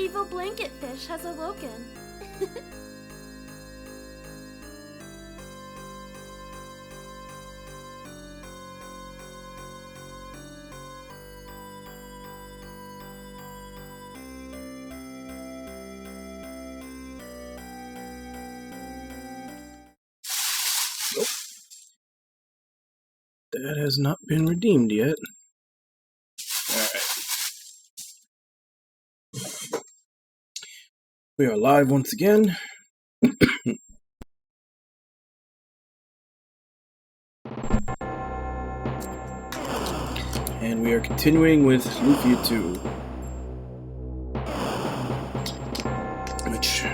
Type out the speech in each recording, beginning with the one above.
evil blanket fish has awoken. Nope. That has not been redeemed yet. Alright. We are live once again. And we are continuing with Lufia 2. Which,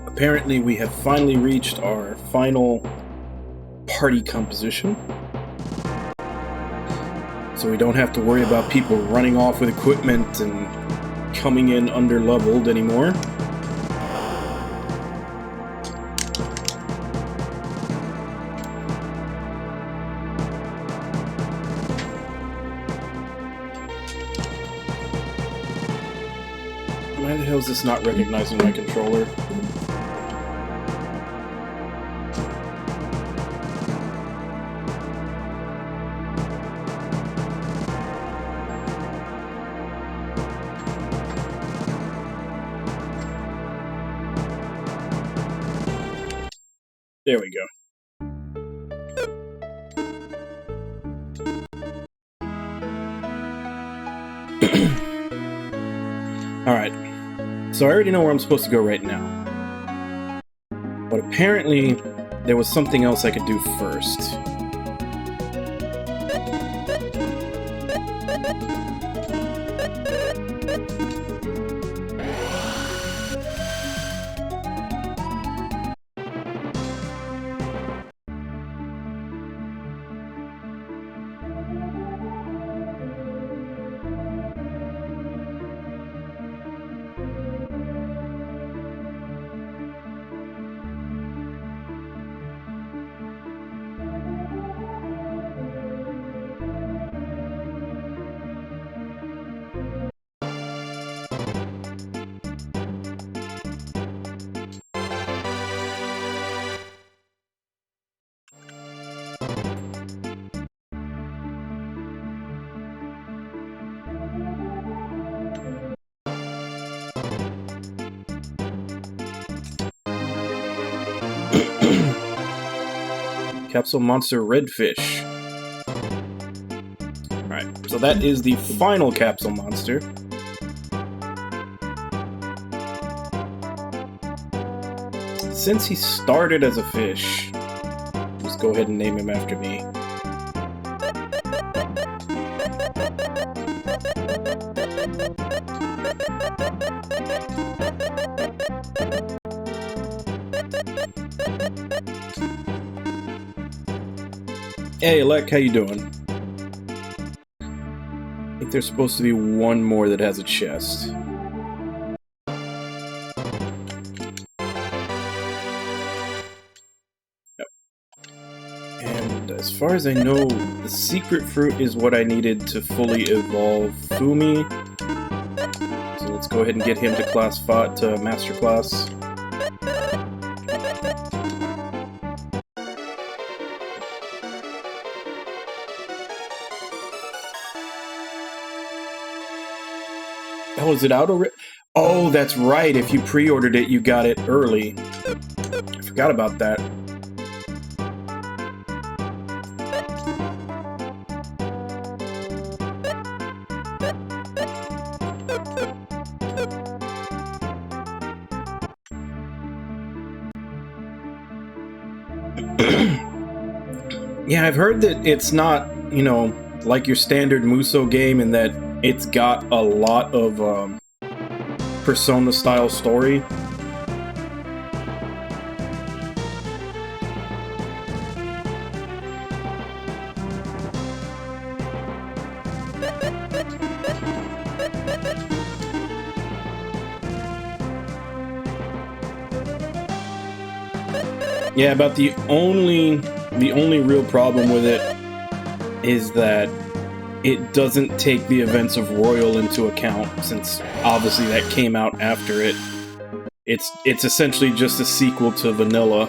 apparently we have finally reached our final party composition. So we don't have to worry about people running off with equipment and coming in under-leveled anymore. Why the hell is this not recognizing my controller? There we go. Alright. So I already know where I'm supposed to go right now. But apparently, there was something else I could do first. Capsule Monster Redfish. Alright, so that is the final Capsule Monster. Since he started as a fish, just go ahead and name him after me. Hey, Alec, how you doing? I think there's supposed to be one more that has a chest. Yep. And as far as I know, the secret fruit is what I needed to fully evolve Fumi. So let's go ahead and get him to class 5, to master class. Oh, is it out already? Oh, that's right. If you pre-ordered it, you got it early. I forgot about that. Yeah, I've heard that it's not, you know, like your standard Muso game in that it's got a lot of Persona-style story. Yeah, about the only real problem with it is that it doesn't take the events of Royal into account, since obviously that came out after it. It's essentially just a sequel to Vanilla.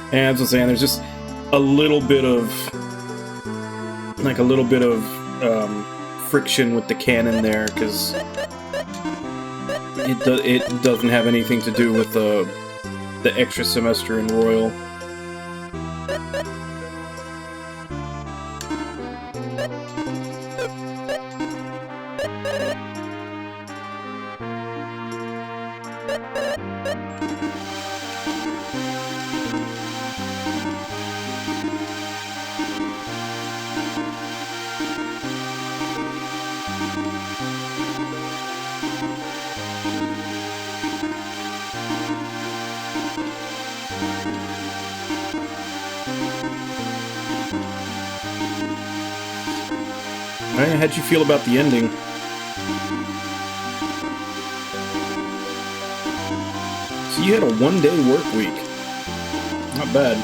And as I was saying, there's just a little bit of friction with the canon there, because it doesn't have anything to do with the extra semester in Royal. How'd you feel about the ending? So you had a one-day work week. Not bad.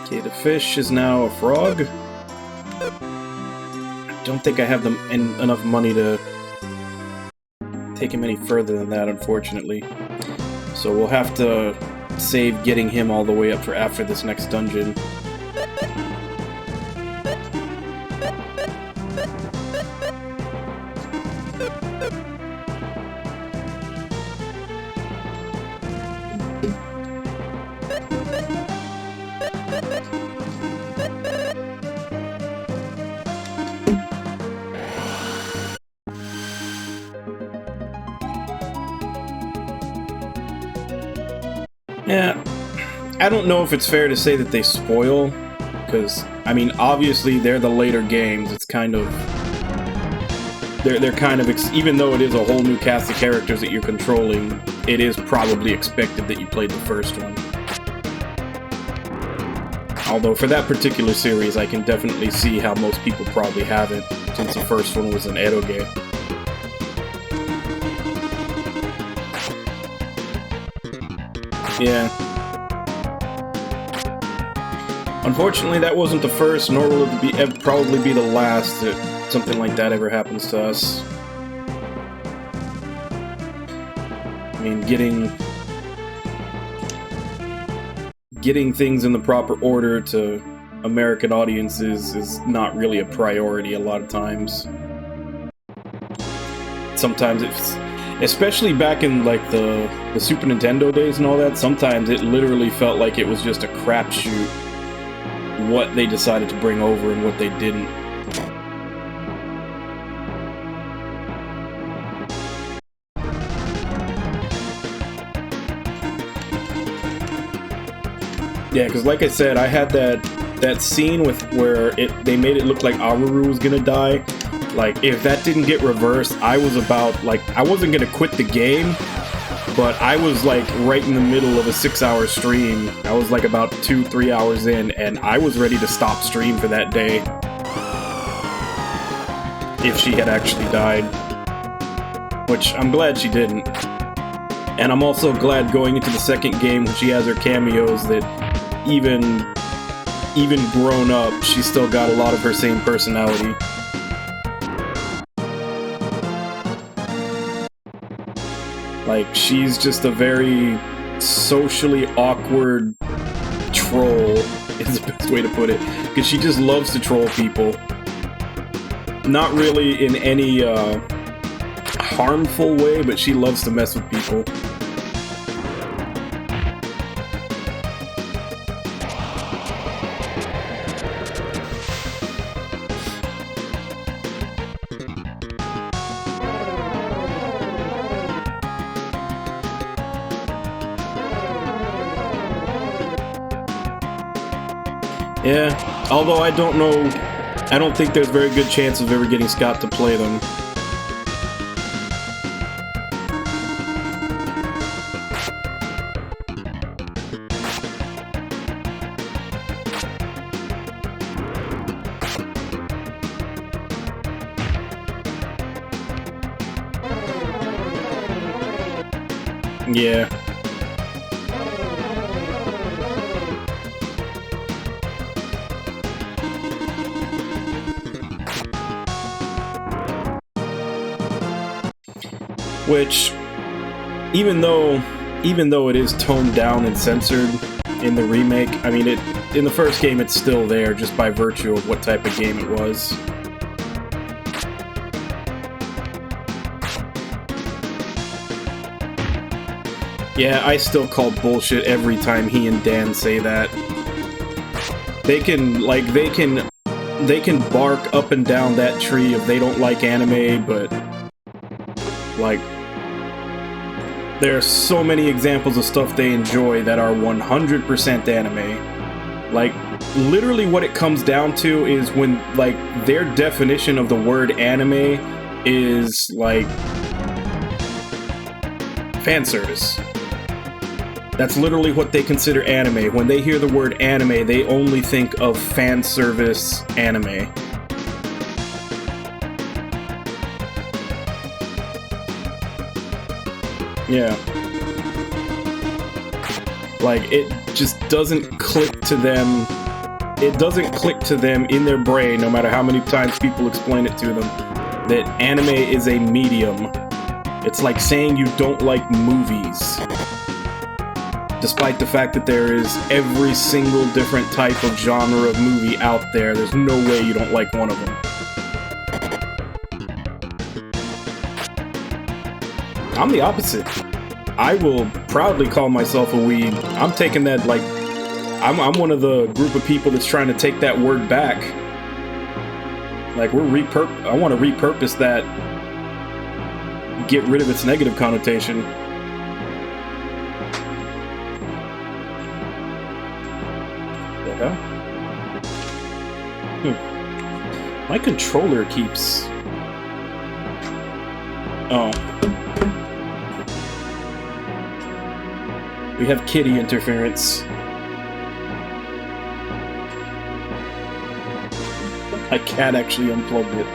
Okay, the fish is now a frog. I don't think I have enough money to take him any further than that, unfortunately. So we'll have to save getting him all the way up for after this next dungeon. Yeah, I don't know if it's fair to say that they spoil, because, I mean, obviously they're the later games. It's kind of... They're kind of... Even though it is a whole new cast of characters that you're controlling, it is probably expected that you played the first one. Although, for that particular series, I can definitely see how most people probably haven't, since the first one was an eroge. Yeah. Unfortunately, that wasn't the first, nor will it probably be the last that something like that ever happens to us. I mean, getting things in the proper order to American audiences is not really a priority a lot of times. Sometimes it's... Especially back in, like, the Super Nintendo days and all that, sometimes it literally felt like it was just a crapshoot what they decided to bring over and what they didn't. Yeah, because like I said, I had that scene where they made it look like Aruru was gonna die. Like, if that didn't get reversed, I was about, like, I wasn't gonna quit the game, but I was, like, right in the middle of a 6-hour stream. I was, like, about 2-3 hours in, and I was ready to stop stream for that day. If she had actually died. Which, I'm glad she didn't. And I'm also glad going into the second game when she has her cameos that even grown up, she still got a lot of her same personality. Like, she's just a very socially awkward troll, is the best way to put it. Because she just loves to troll people. Not really in any harmful way, but she loves to mess with people. Yeah, although I don't think there's very good chance of ever getting Scott to play them. Yeah. Which, even though it is toned down and censored in the remake, I mean, in the first game it's still there just by virtue of what type of game it was. Yeah, I still call bullshit every time he and Dan say that. They can bark up and down that tree if they don't like anime, but like, there are so many examples of stuff they enjoy that are 100% anime. Like, literally what it comes down to is when, like, their definition of the word anime is, like, fan service. That's literally what they consider anime. When they hear the word anime, they only think of fan service anime. Yeah. Like, it just doesn't click to them. It doesn't click to them in their brain, no matter how many times people explain it to them, that anime is a medium. It's like saying you don't like movies. Despite the fact that there is every single different type of genre of movie out there, there's no way you don't like one of them. I'm the opposite. I will proudly call myself a weeb. I'm taking that, like, I'm one of the group of people that's trying to take that word back. Like, I want to repurpose that, get rid of its negative connotation. The hell? My controller keeps... Oh. We have kitty interference. My cat actually unplugged it.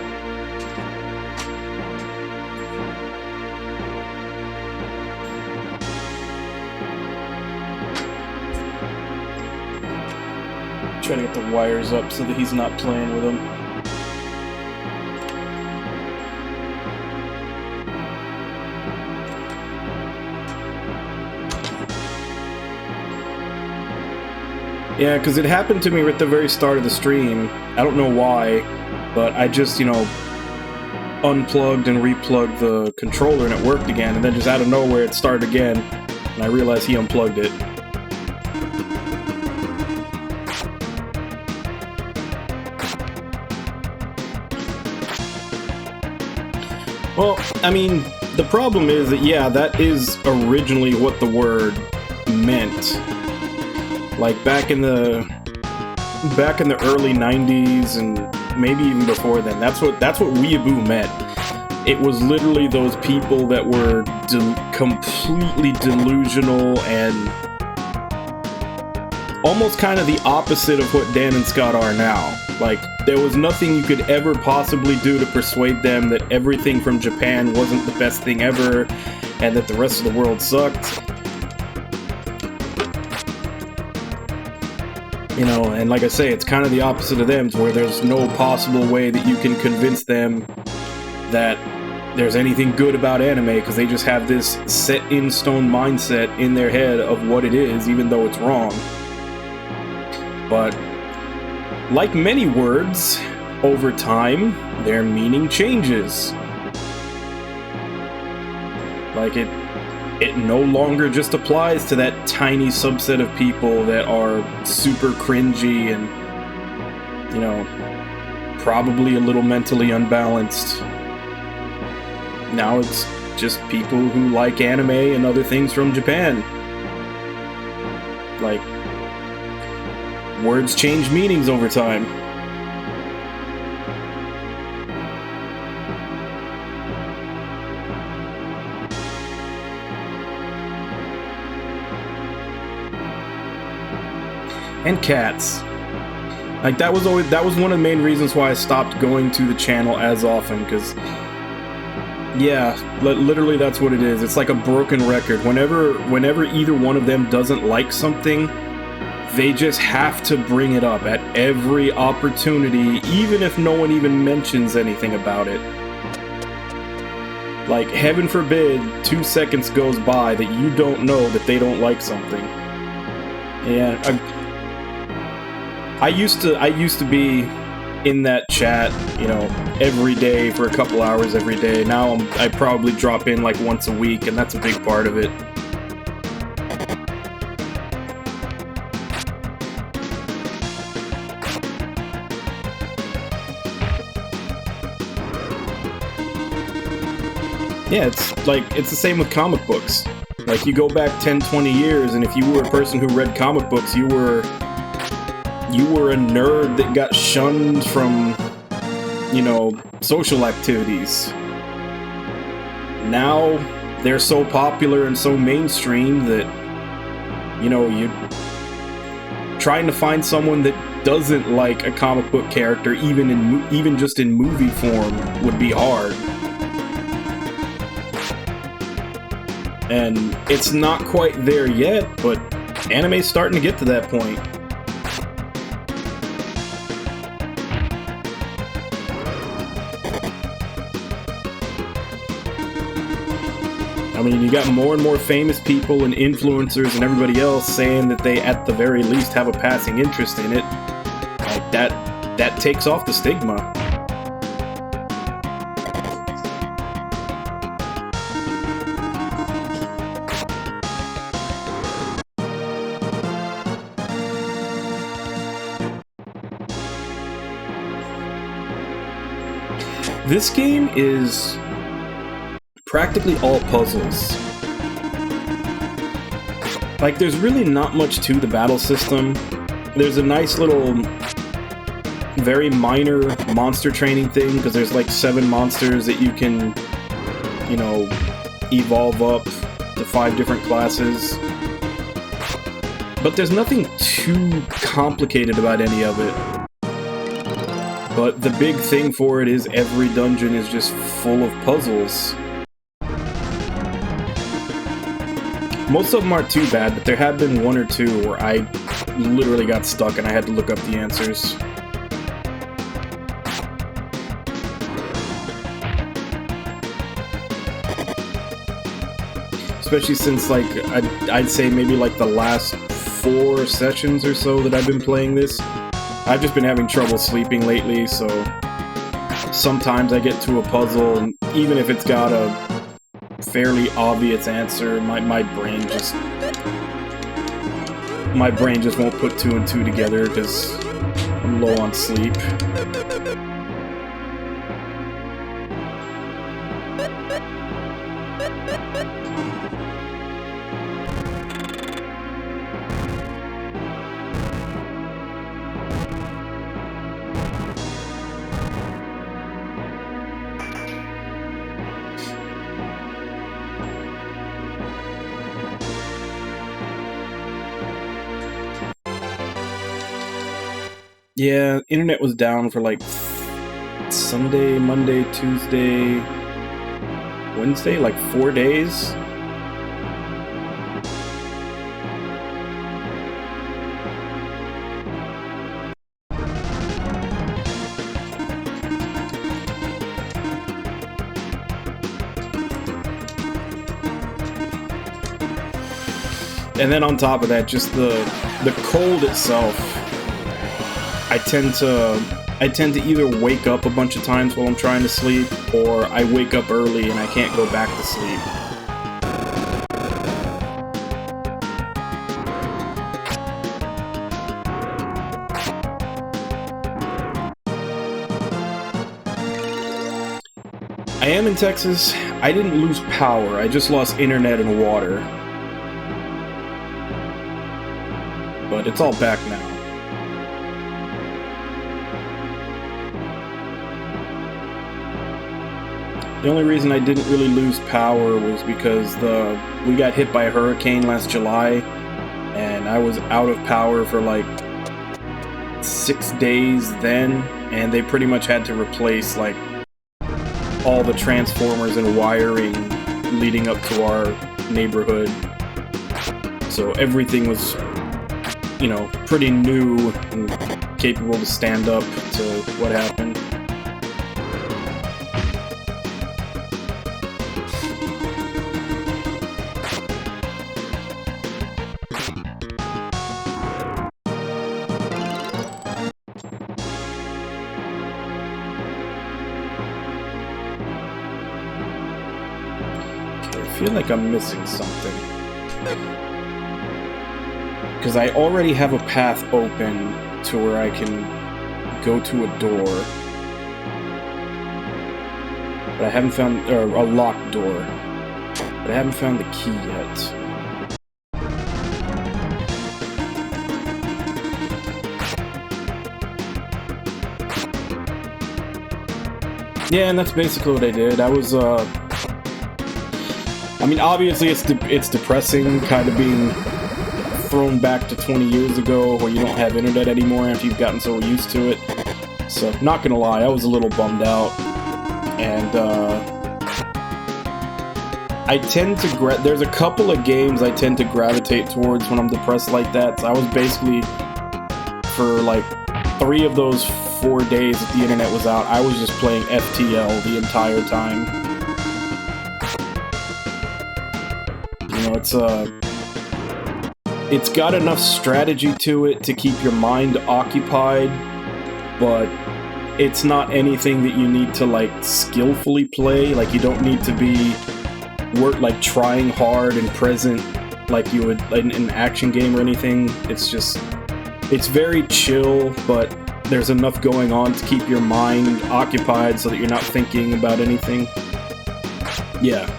Trying to get the wires up so that he's not playing with them. Yeah, because it happened to me at the very start of the stream. I don't know why, but I just, unplugged and replugged the controller and it worked again, and then just out of nowhere it started again, and I realized he unplugged it. Well, I mean, the problem is that, yeah, that is originally what the word meant. Like, back in the early 90s and maybe even before then, that's what weeaboo meant. It was literally those people that were completely delusional and almost kind of the opposite of what Dan and Scott are now. Like, there was nothing you could ever possibly do to persuade them that everything from Japan wasn't the best thing ever and that the rest of the world sucked. And like I say, it's kind of the opposite of them, to where there's no possible way that you can convince them that there's anything good about anime, because they just have this set-in-stone mindset in their head of what it is, even though it's wrong. But, like many words, over time, their meaning changes. Like, it no longer just applies to that tiny subset of people that are super cringy and, probably a little mentally unbalanced. Now it's just people who like anime and other things from Japan. Like, words change meanings over time. And cats. Like, that was one of the main reasons why I stopped going to the channel as often, because, Yeah, literally that's what it is. It's like a broken record. Whenever either one of them doesn't like something, they just have to bring it up at every opportunity, even if no one even mentions anything about it. Like, heaven forbid, 2 seconds goes by that you don't know that they don't like something. Yeah, I used to be in that chat, you know, every day for a couple hours every day. Now I probably drop in like once a week, and that's a big part of it. Yeah, it's the same with comic books. Like, you go back 10, 20 years, and if you were a person who read comic books, you were a nerd that got shunned from, you know, social activities. Now, they're so popular and so mainstream that, you know, trying to find someone that doesn't like a comic book character, even just in movie form, would be hard. And it's not quite there yet, but anime's starting to get to that point. I mean, you got more and more famous people and influencers and everybody else saying that they, at the very least, have a passing interest in it. Like, that takes off the stigma. This game is practically all puzzles. Like, there's really not much to the battle system. There's a nice little, very minor monster training thing, because there's like 7 monsters that you can, you know, evolve up to 5 different classes. But there's nothing too complicated about any of it. But the big thing for it is every dungeon is just full of puzzles. Most of them aren't too bad, but there have been 1 or 2 where I literally got stuck and I had to look up the answers. Especially since, like, I'd say maybe like the last 4 sessions or so that I've been playing this, I've just been having trouble sleeping lately, so sometimes I get to a puzzle, and even if it's got a fairly obvious answer, my brain just won't put 2 and 2 together because I'm low on sleep. Yeah, internet was down for like Sunday, Monday, Tuesday, Wednesday, like 4 days. And then on top of that, just the cold itself. I tend to either wake up a bunch of times while I'm trying to sleep, or I wake up early and I can't go back to sleep. I am in Texas. I didn't lose power, I just lost internet and water. But it's all back now. The only reason I didn't really lose power was because we got hit by a hurricane last July, and I was out of power for like 6 days then, and they pretty much had to replace like all the transformers and wiring leading up to our neighborhood. So everything was, you know, pretty new and capable to stand up to what happened. I feel like I'm missing something. Because I already have a path open to where I can go to a door. But I haven't found... or a locked door. But I haven't found the key yet. Yeah, and that's basically what I did. I was, I mean, obviously it's depressing, kind of being thrown back to 20 years ago where you don't have internet anymore after you've gotten so used to it. So, not gonna lie, I was a little bummed out. And, I tend to there's a couple of games I tend to gravitate towards when I'm depressed like that. So I was basically, for like 3 of those 4 days that the internet was out, I was just playing FTL the entire time. You know, it's got enough strategy to it to keep your mind occupied, but it's not anything that you need to, like, skillfully play. Like, you don't need to be trying hard and present like you would in an action game or anything. It's just, it's very chill, but there's enough going on to keep your mind occupied so that you're not thinking about anything. Yeah.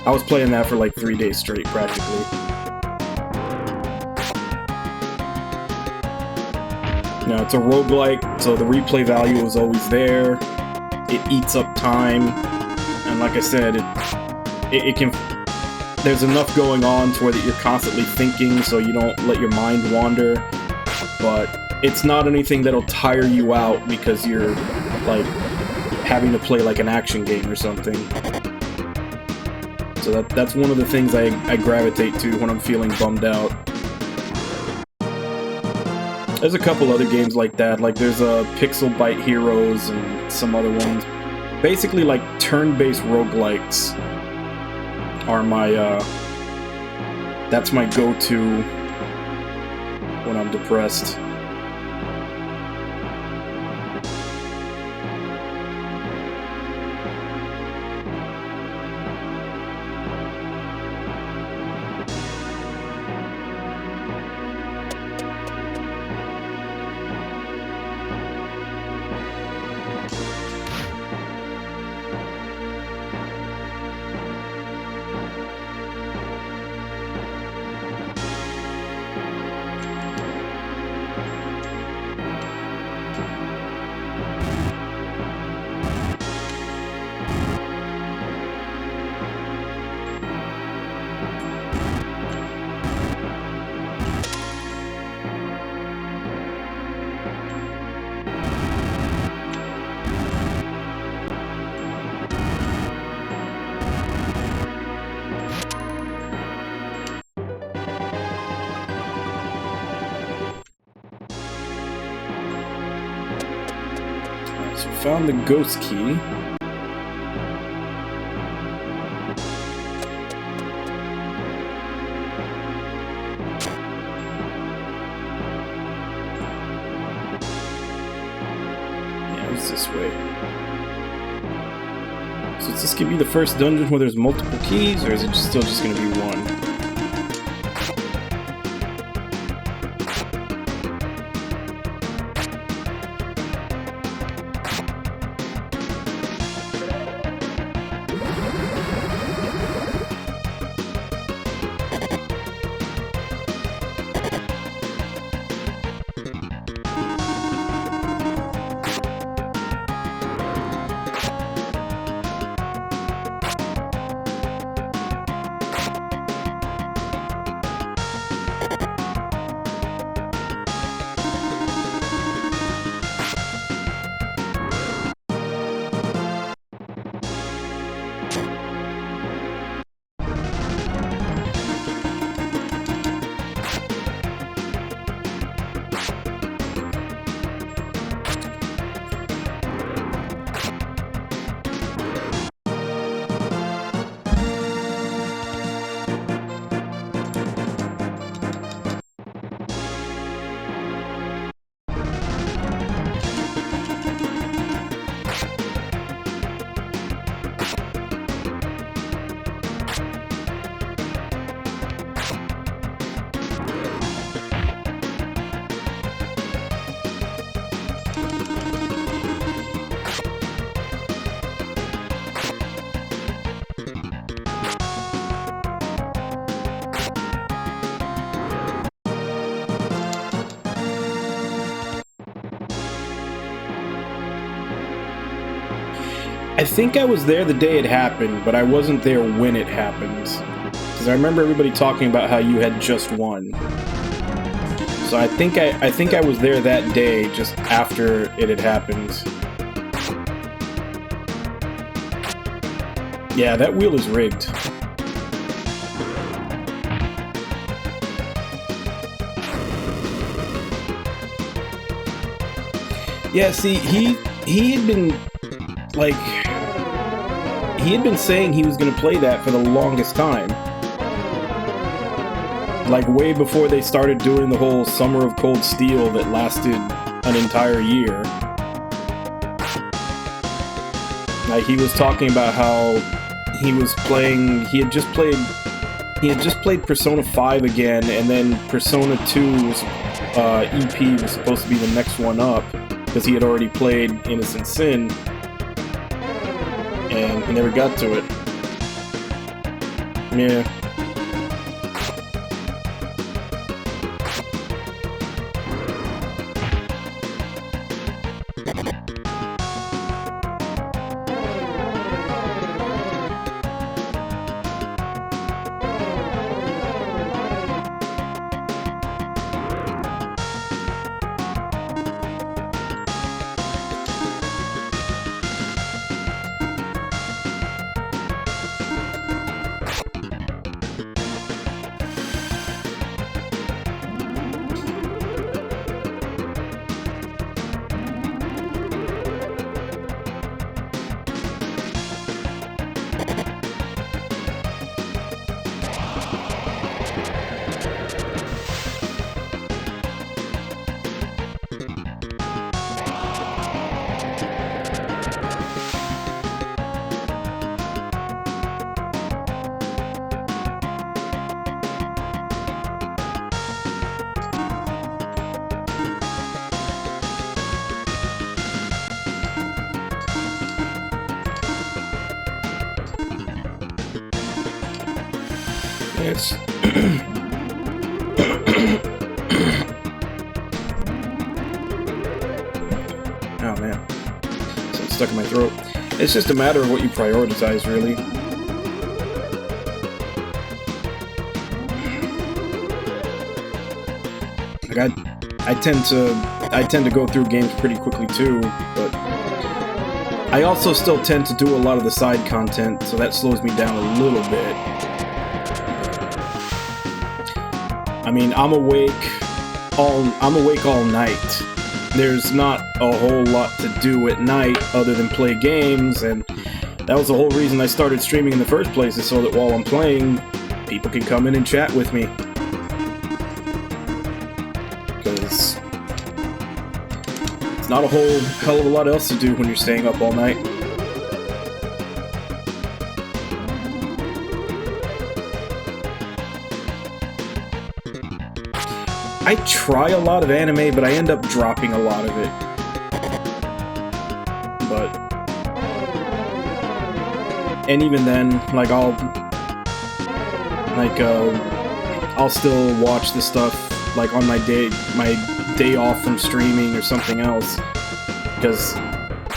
I was playing that for like 3 days straight, practically. Now, it's a roguelike, so the replay value is always there. It eats up time, and like I said, it can... There's enough going on to where that you're constantly thinking, so you don't let your mind wander. But it's not anything that'll tire you out because you're, like, having to play like an action game or something. So that's one of the things I gravitate to when I'm feeling bummed out. There's a couple other games like that, like there's Pixel Bite Heroes and some other ones. Basically, like, turn-based roguelikes are my, that's my go-to when I'm depressed. Found the ghost key. Yeah, it's this way. So is this gonna be the first dungeon where there's multiple keys, or is it still just gonna be one? I think I was there the day it happened, but I wasn't there when it happened. Because I remember everybody talking about how you had just won. So I think I was there that day, just after it had happened. Yeah, that wheel is rigged. Yeah, see, he had been, like, he had been saying he was going to play that for the longest time. Like, way before they started doing the whole Summer of Cold Steel that lasted an entire year. Like, he was talking about how he was playing, he had just played Persona 5 again, and then Persona 2's EP was supposed to be the next one up, because he had already played Innocent Sin, and he never got to it. Yeah. It's oh man, so it's stuck in my throat. It's just a matter of what you prioritize, really. Like I tend to go through games pretty quickly too, but I also still tend to do a lot of the side content, so that slows me down a little bit. I mean, I'm awake all night. There's not a whole lot to do at night other than play games, and that was the whole reason I started streaming in the first place, is so that while I'm playing, people can come in and chat with me. Because it's not a whole hell of a lot else to do when you're staying up all night. I try a lot of anime, but I end up dropping a lot of it. And even then, like I'll still watch the stuff like on my day off from streaming or something else, because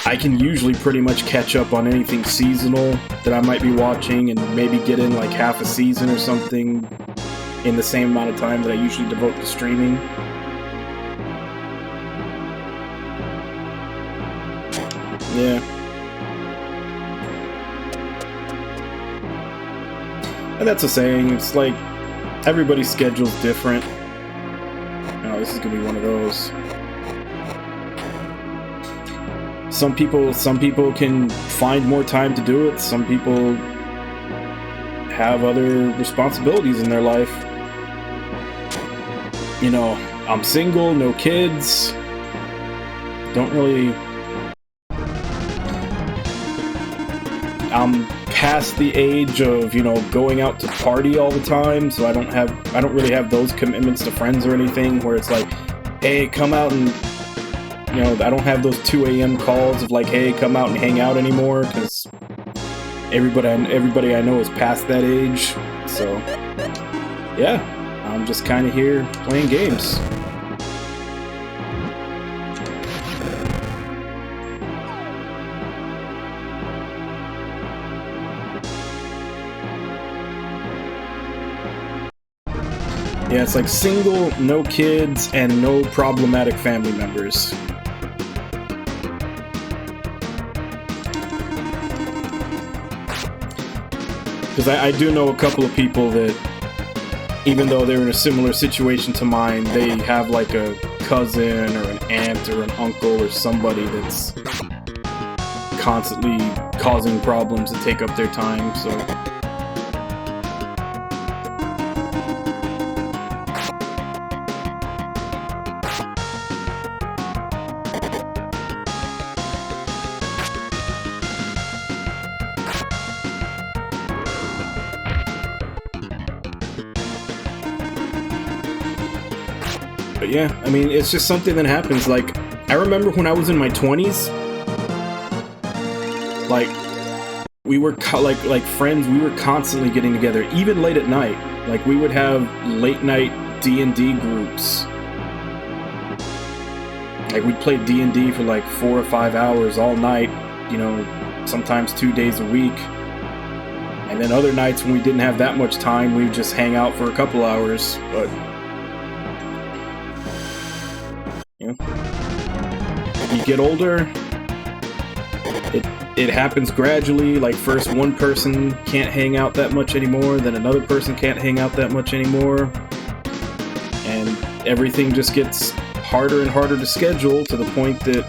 I can usually pretty much catch up on anything seasonal that I might be watching, and maybe get in like half a season or something in the same amount of time that I usually devote to streaming. Yeah. And that's a saying, it's like everybody's schedule's different. Oh, this is gonna be one of those. Some people can find more time to do it, some people have other responsibilities in their life. You know, I'm single, no kids, don't really... I'm past the age of, you know, going out to party all the time, so I don't really have those commitments to friends or anything where it's like, hey, come out and, you know, I don't have those 2 a.m. calls of like, hey, come out and hang out anymore, because everybody I know is past that age. So yeah, I'm just kind of here playing games. Yeah, it's like single, no kids, and no problematic family members. Because I do know a couple of people that, even though they're in a similar situation to mine, they have like a cousin or an aunt or an uncle or somebody that's constantly causing problems to take up their time, so... But yeah, I mean, it's just something that happens. Like, I remember when I was in my 20s, like, we were like friends, we were constantly getting together, even late at night. Like, we would have late night D&D groups. Like, we'd play D&D for like 4 or 5 hours all night, you know, sometimes 2 days a week. And then other nights when we didn't have that much time, we'd just hang out for a couple hours, but... you know, you get older, it happens gradually. Like, first one person can't hang out that much anymore, then another person can't hang out that much anymore, and everything just gets harder and harder to schedule, to the point that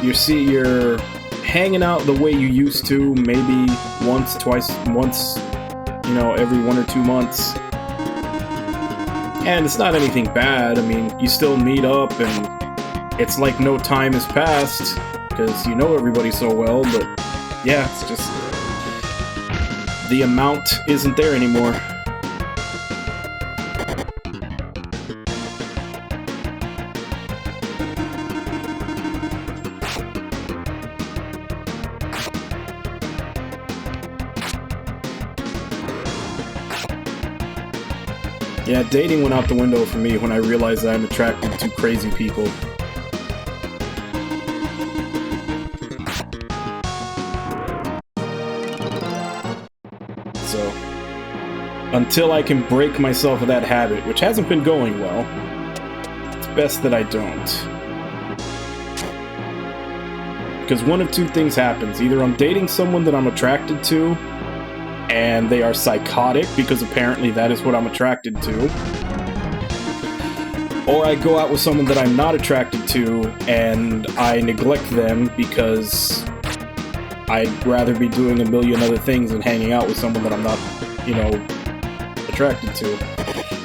you're hanging out the way you used to, maybe once, you know, every 1 or 2 months. And it's not anything bad. I mean, you still meet up, and it's like no time has passed, because you know everybody so well, but yeah, it's just... the amount isn't there anymore. Yeah, dating went out the window for me when I realized that I'm attracted to crazy people. So, until I can break myself of that habit, which hasn't been going well, it's best that I don't. Because one of two things happens. Either I'm dating someone that I'm attracted to, and they are psychotic, because apparently that is what I'm attracted to. Or I go out with someone that I'm not attracted to, and I neglect them because I'd rather be doing a million other things than hanging out with someone that I'm not, you know, attracted to.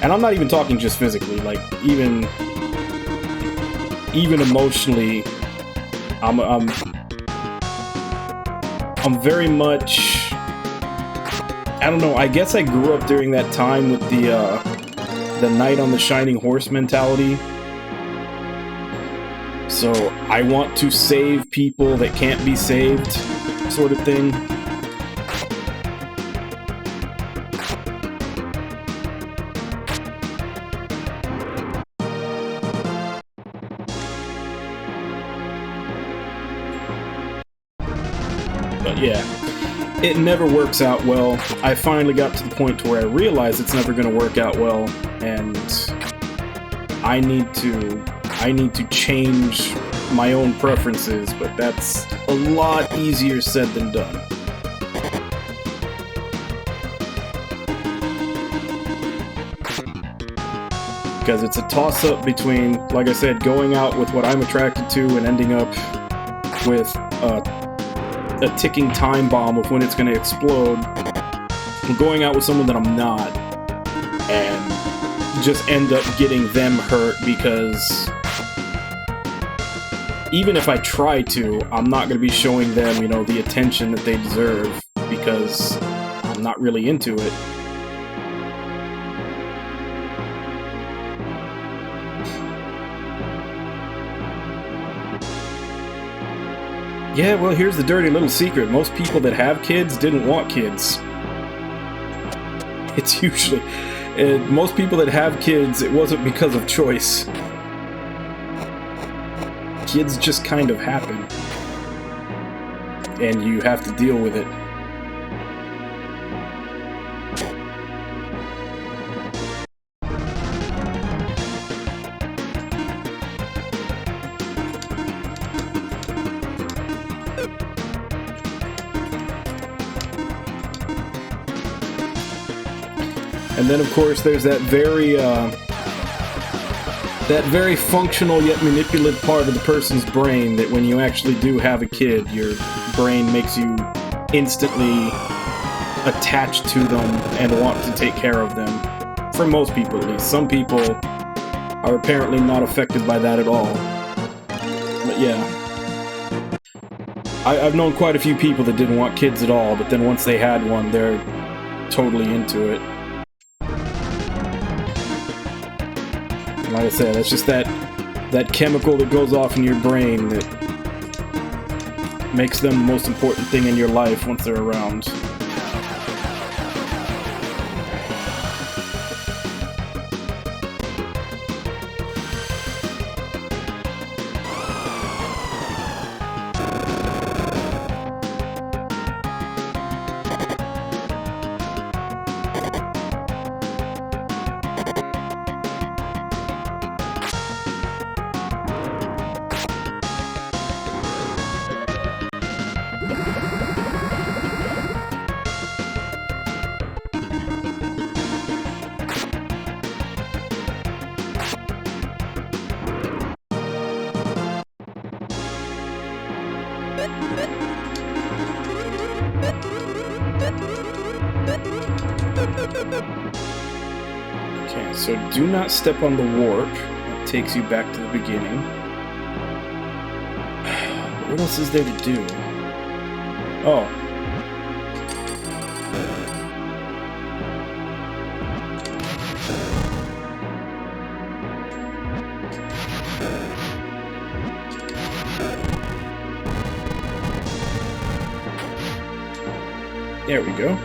And I'm not even talking just physically, like, even emotionally, I'm very much... I don't know, I guess I grew up during that time with the Knight on the Shining Horse mentality. So, I want to save people that can't be saved, sort of thing. But yeah. It never works out well. I finally got to the point to where I realize it's never going to work out well, and I need to change my own preferences, but that's a lot easier said than done. Because it's a toss-up between, like I said, going out with what I'm attracted to and ending up with a ticking time bomb of when it's going to explode, and going out with someone that I'm not, and just end up getting them hurt, because even if I try to, I'm not going to be showing them, you know, the attention that they deserve, because I'm not really into it. Yeah, well, here's the dirty little secret. Most people that have kids didn't want kids. It's usually... most people that have kids, it wasn't because of choice. Kids just kind of happen. And you have to deal with it. And then, of course, there's that very functional yet manipulative part of the person's brain that when you actually do have a kid, your brain makes you instantly attached to them and want to take care of them. For most people, at least. Some people are apparently not affected by that at all. But yeah. I've known quite a few people that didn't want kids at all, but then once they had one, they're totally into it. And like I said, it's just that chemical that goes off in your brain that makes them the most important thing in your life once they're around. Okay, so do not step on the warp. That takes you back to the beginning. What else is there to do? Oh. There we go.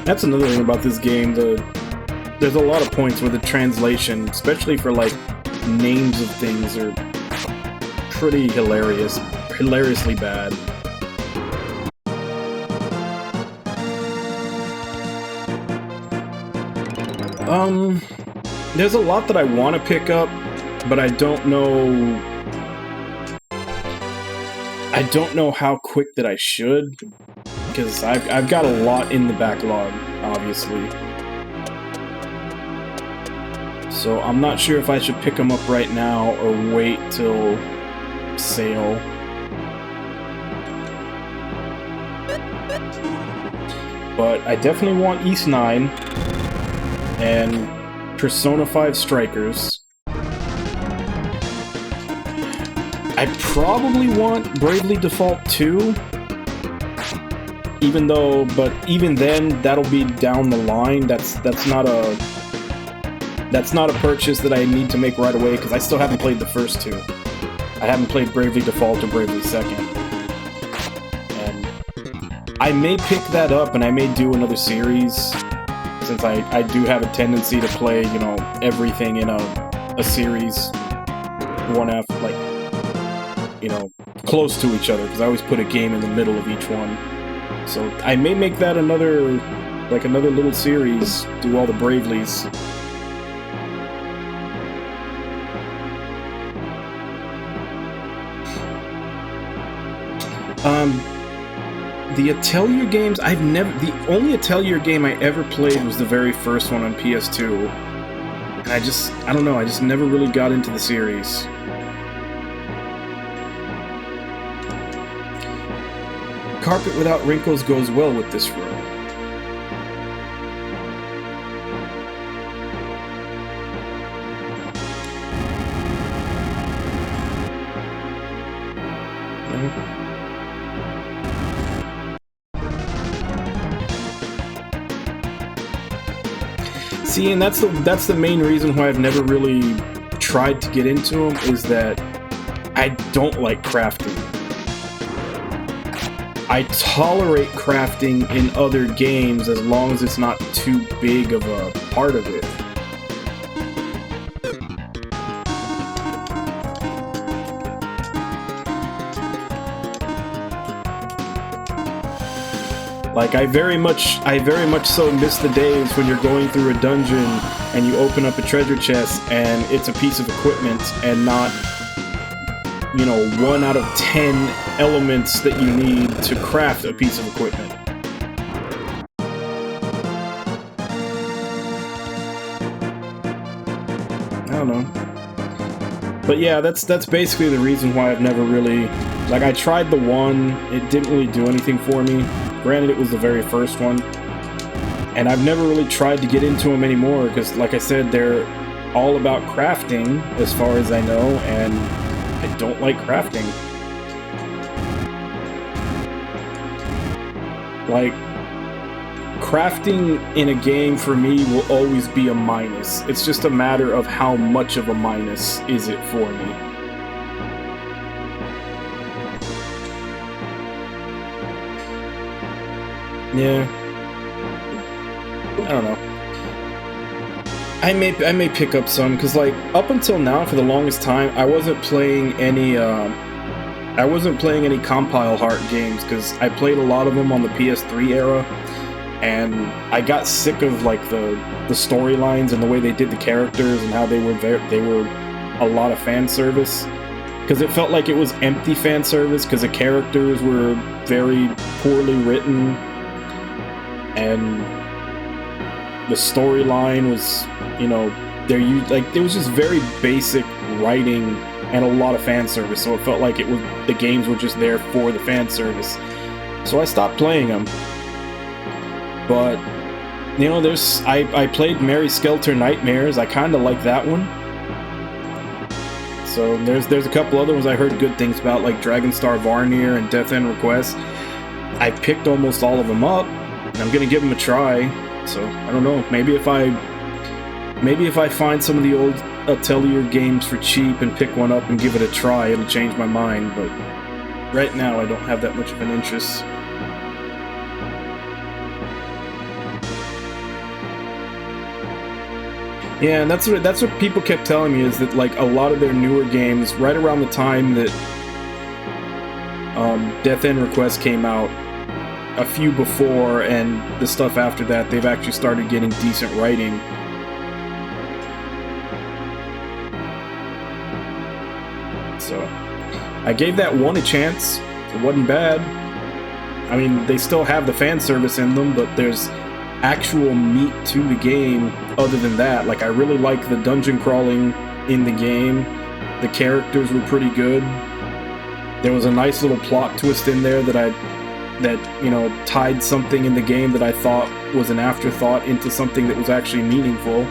That's another thing about this game, there's a lot of points where the translation, especially for like names of things, are pretty hilariously bad. There's a lot that I want to pick up, but I don't know how quick that I should. Because I've got a lot in the backlog, obviously. So I'm not sure if I should pick them up right now or wait till sale. But I definitely want East 9 and Persona 5 Strikers. I probably want Bravely Default 2. Even then, that'll be down the line. That's not a purchase that I need to make right away, because I still haven't played the first two. I haven't played Bravely Default or Bravely Second. And I may pick that up, and I may do another series, since I do have a tendency to play, you know, everything in a series, one after, like, you know, close to each other, because I always put a game in the middle of each one. So I may make that another little series, do all the Bravelies. The Atelier games, the only Atelier game I ever played was the very first one on PS2. And I don't know, I just never really got into the series. Carpet without wrinkles goes well with this room. See, and that's the main reason why I've never really tried to get into them, is that I don't like crafting. I tolerate crafting in other games as long as it's not too big of a part of it. Like, I very much so miss the days when you're going through a dungeon and you open up a treasure chest and it's a piece of equipment and not, you know, 1 out of 10 elements that you need to craft a piece of equipment. I don't know. But yeah, that's basically the reason why I've never really... Like, I tried the one, it didn't really do anything for me. Granted, it was the very first one. And I've never really tried to get into them anymore, because, like I said, they're all about crafting, as far as I know, and I don't like crafting. Like, crafting in a game, for me, will always be a minus. It's just a matter of how much of a minus is it for me. Yeah. I don't know. I may pick up some, because, like, up until now, for the longest time, I wasn't playing any compile heart games, because I played a lot of them on the PS3 era, and I got sick of, like, the storylines and the way they did the characters and how they were a lot of fan service, because it felt like it was empty fan service, because the characters were very poorly written, and the storyline was, you know, it was just very basic writing and a lot of fan service, so it felt like the games were just there for the fan service. So I stopped playing them. But, you know, I played Mary Skelter Nightmares. I kind of like that one. So there's a couple other ones I heard good things about, like Dragonstar Varnir and Death End Request. I picked almost all of them up, and I'm gonna give them a try. So I don't know. Maybe if I find some of the old Atelier games for cheap and pick one up and give it a try, it'll change my mind. But right now, I don't have that much of an interest. Yeah, and that's what people kept telling me, is that, like, a lot of their newer games, right around the time that Death End Request came out, a few before and the stuff after that, they've actually started getting decent writing. So I gave that one a chance. It wasn't bad. I mean, they still have the fan service in them, but there's actual meat to the game other than that. Like, I really like the dungeon crawling in the game. The characters were pretty good. There was a nice little plot twist in there that you know, tied something in the game that I thought was an afterthought into something that was actually meaningful.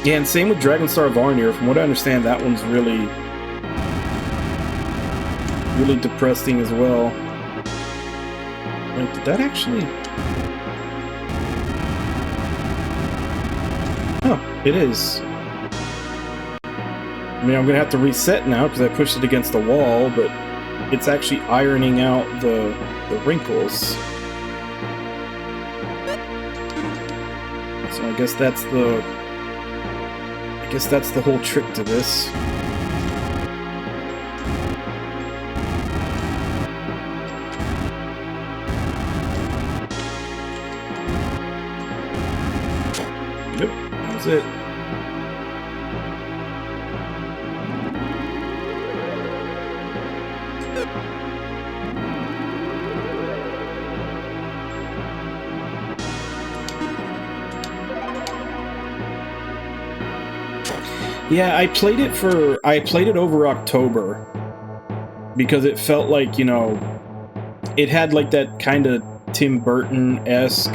Yeah, and same with Dragonstar Varnir. From what I understand, that one's really depressing as well. Wait, did that actually... Oh, it is. I mean, I'm gonna have to reset now because I pushed it against the wall, but it's actually ironing out the wrinkles. So I guess that's the whole trick to this. Yep, that's it. Yeah, I played it over October because it felt like, you know, it had like that kind of Tim Burton-esque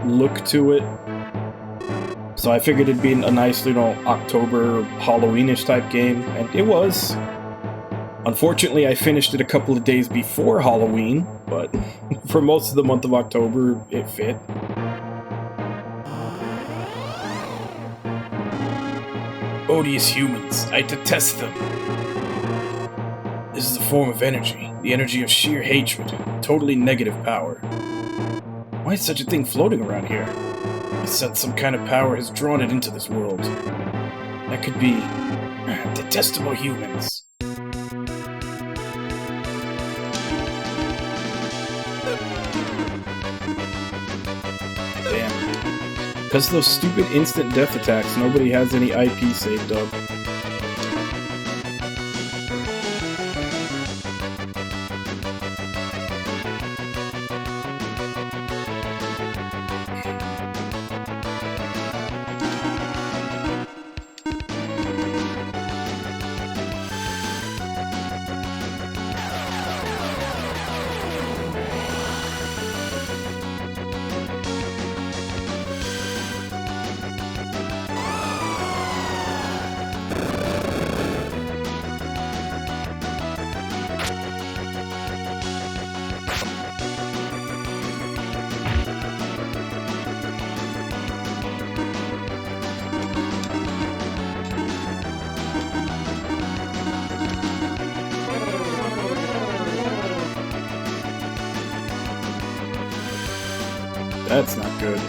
look to it. So I figured it'd be a nice, you know, October Halloweenish type game, and it was. Unfortunately, I finished it a couple of days before Halloween, but for most of the month of October, it fit. Odious humans, I detest them. This is a form of energy, the energy of sheer hatred, totally negative power. Why is such a thing floating around here? He said some kind of power has drawn it into this world. That could be detestable humans. Damn. Because of those stupid instant death attacks, nobody has any IP saved up. That's not good.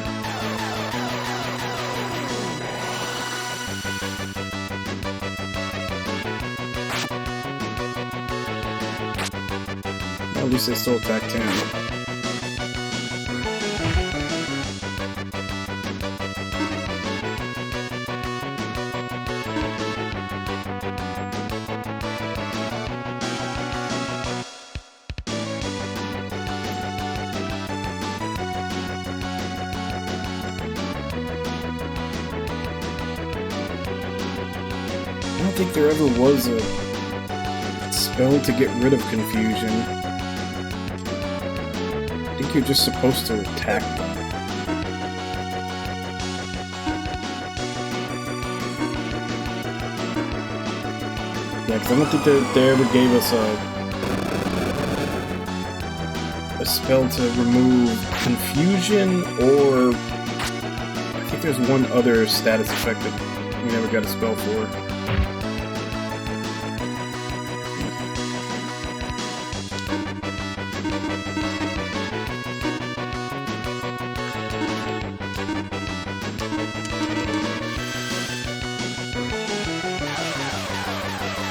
Well, at least they still attacked him. I don't think there ever was a spell to get rid of confusion. I think you're just supposed to attack them. Yeah, because I don't think they ever gave us a spell to remove confusion, or I think there's one other status effect that we never got a spell for.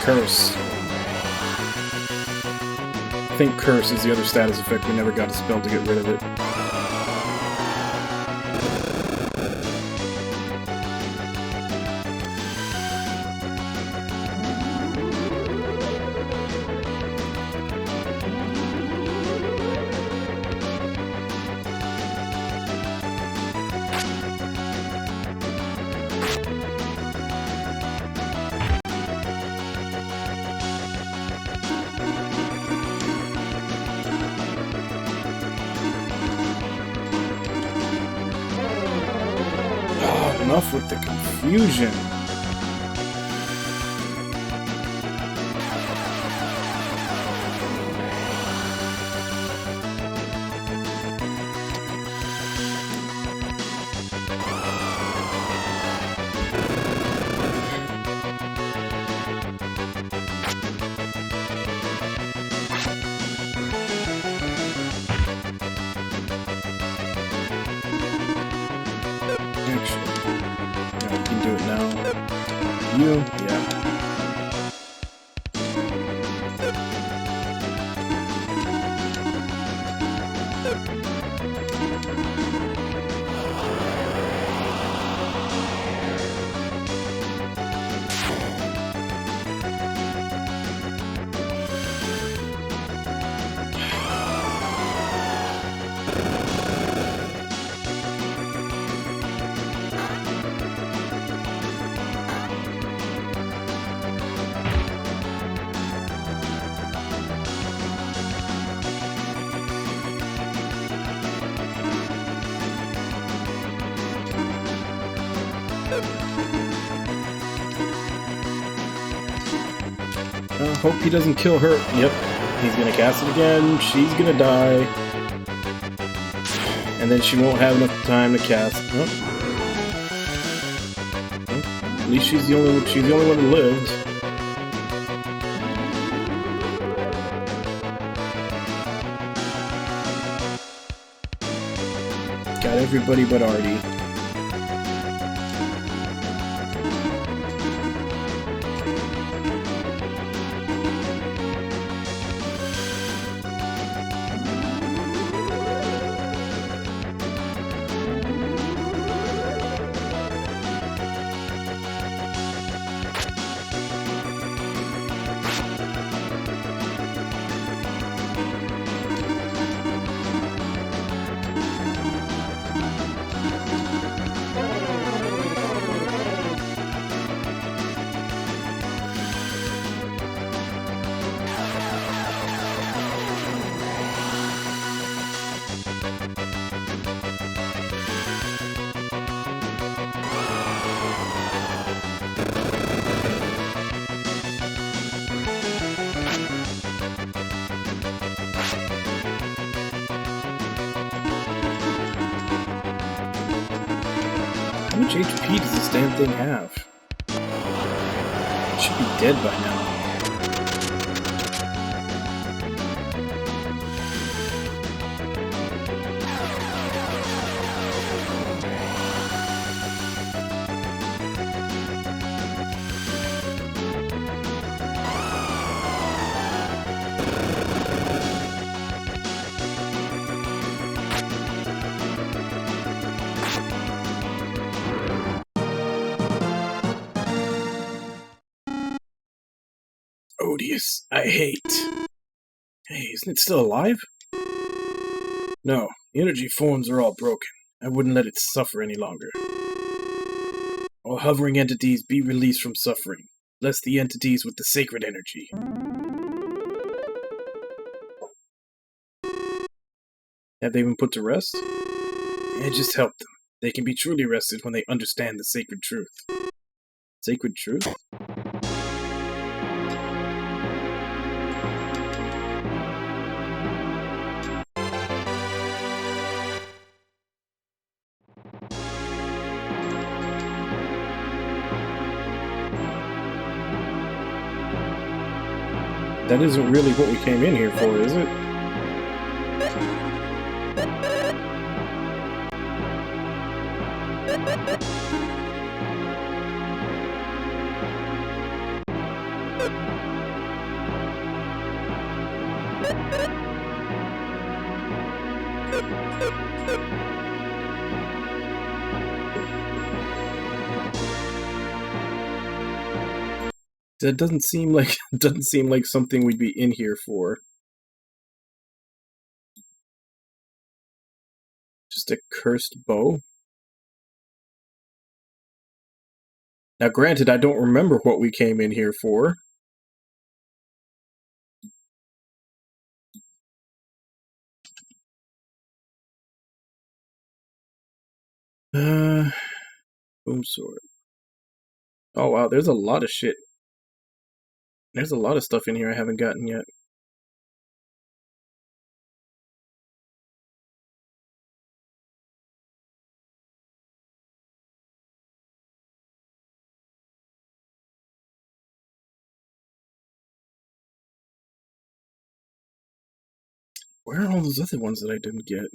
Curse. I think Curse is the other status effect. We never got a spell to get rid of it. Enough with the confusion. Do it now. You? Yeah. Hope he doesn't kill her. Yep, he's gonna cast it again. She's gonna die, and then she won't have enough time to cast. Oh. Oh. At least she's the only one. She's the only one who lived. Got everybody but Artie. How much HP does this damn thing have? It should be dead by now. Odious. I hate. Hey, isn't it still alive? No, the energy forms are all broken. I wouldn't let it suffer any longer. All hovering entities be released from suffering, lest the entities with the sacred energy. Have they been put to rest? Yeah, just help them. They can be truly rested when they understand the sacred truth. Sacred truth? That isn't really what we came in here for, is it? That doesn't seem like something we'd be in here for. Just a cursed bow. Now, granted, I don't remember what we came in here for. Boom sword. Oh wow, there's a lot of shit. There's a lot of stuff in here I haven't gotten yet. Where are all those other ones that I didn't get?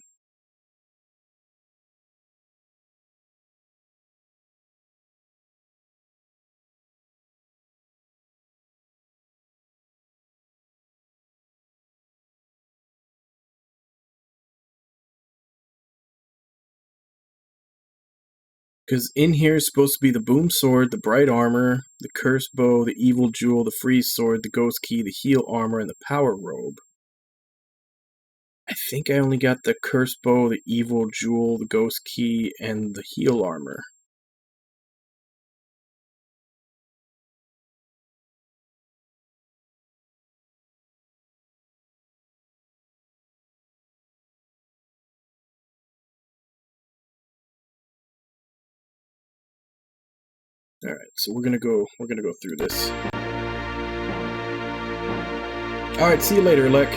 Because in here is supposed to be the boom sword, the bright armor, the cursed bow, the evil jewel, the freeze sword, the ghost key, the heal armor, and the power robe. I think I only got the cursed bow, the evil jewel, the ghost key, and the heal armor. Alright, so we're gonna go through this. Alright, see you later, Lek.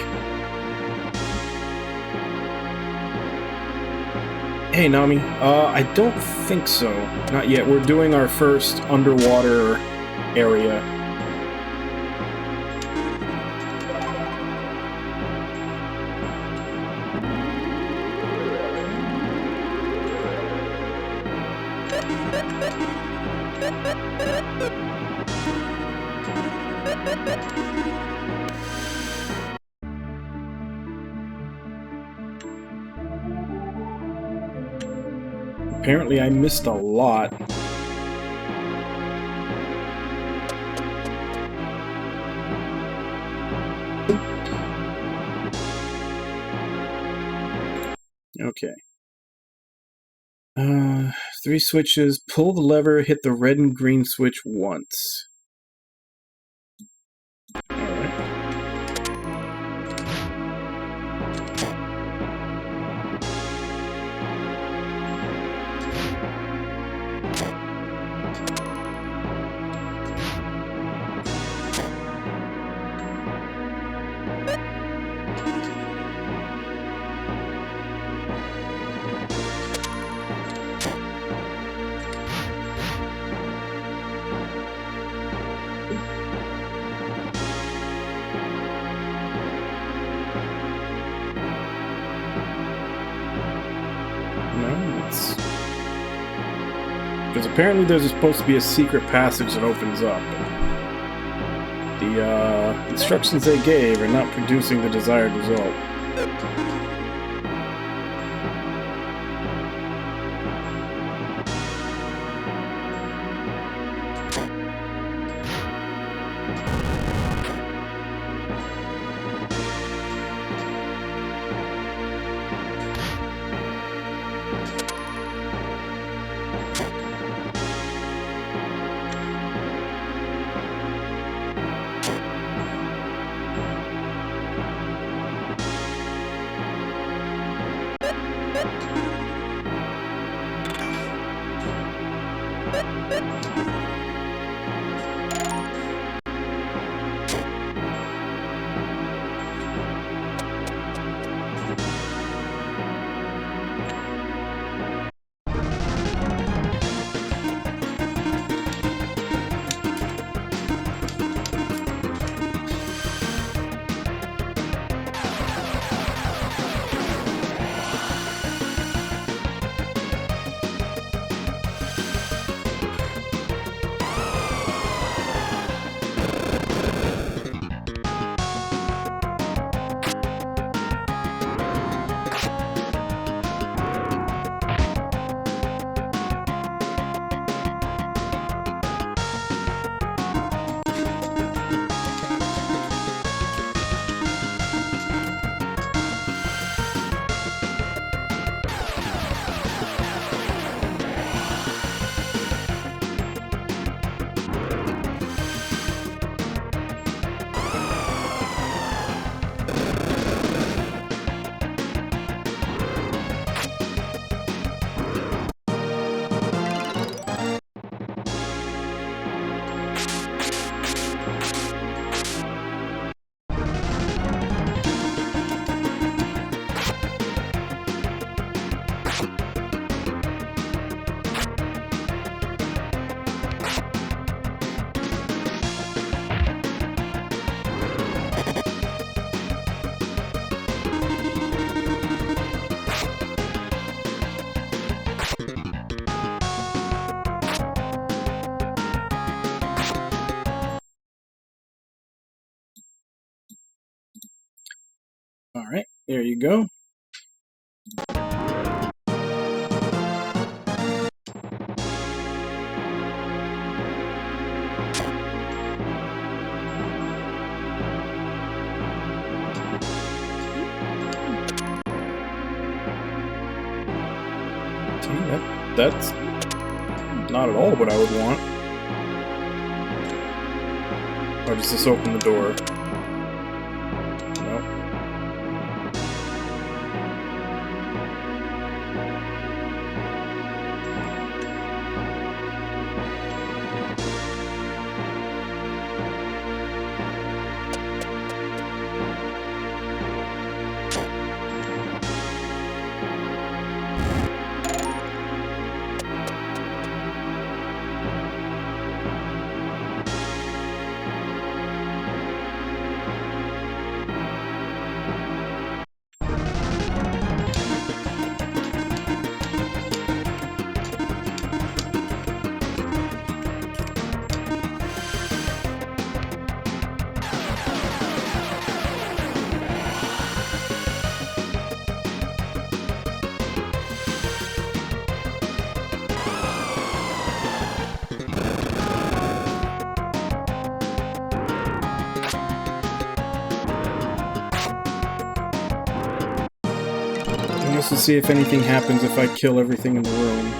Hey, Nami. I don't think so. Not yet. We're doing our first underwater area. Apparently I missed a lot. Okay. 3 switches. Pull the lever, hit the red and green switch once. Alright. Because apparently there's supposed to be a secret passage that opens up. The instructions they gave are not producing the desired result. Alright, there you go. That's not at all what I would want. Or does this open the door? Nope. Just to see if anything happens if I kill everything in the room.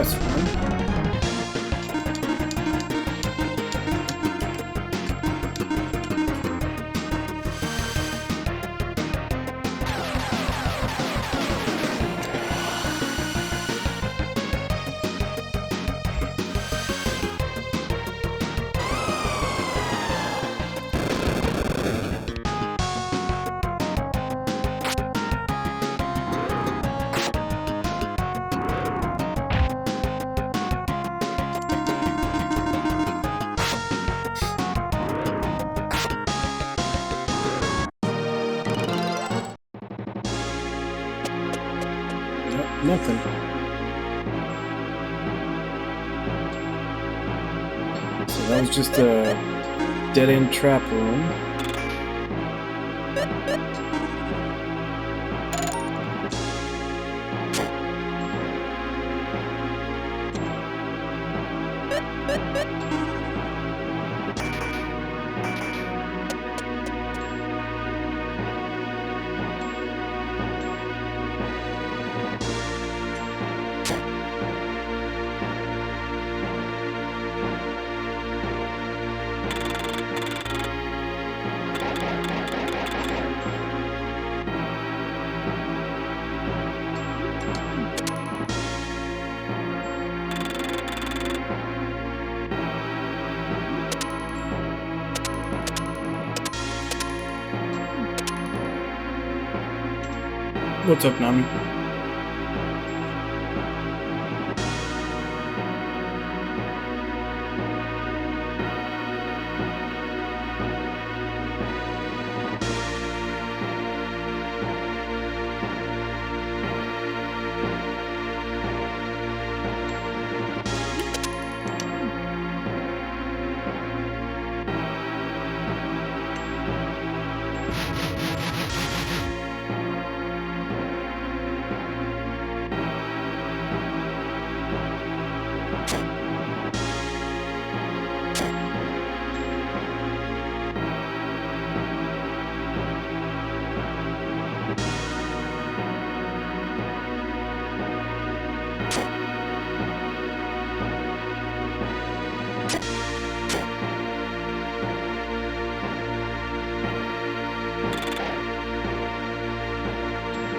That's fine. Nothing. So that was just a dead-end trap room. What's up, Nami?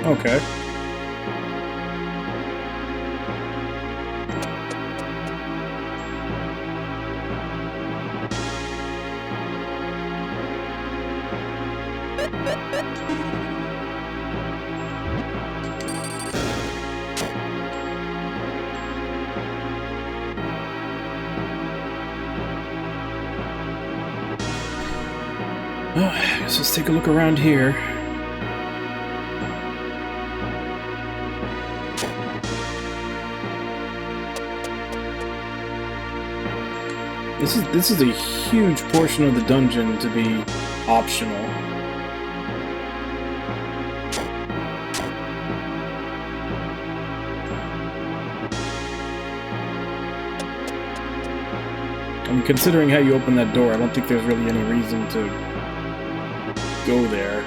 Okay. Well, I guess let's take a look around here. This is a huge portion of the dungeon to be optional. I mean, considering how you open that door, I don't think there's really any reason to go there.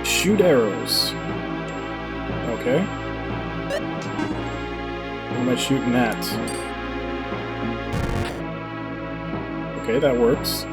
Shoot arrows. Okay. What am I shooting at? Okay, that works.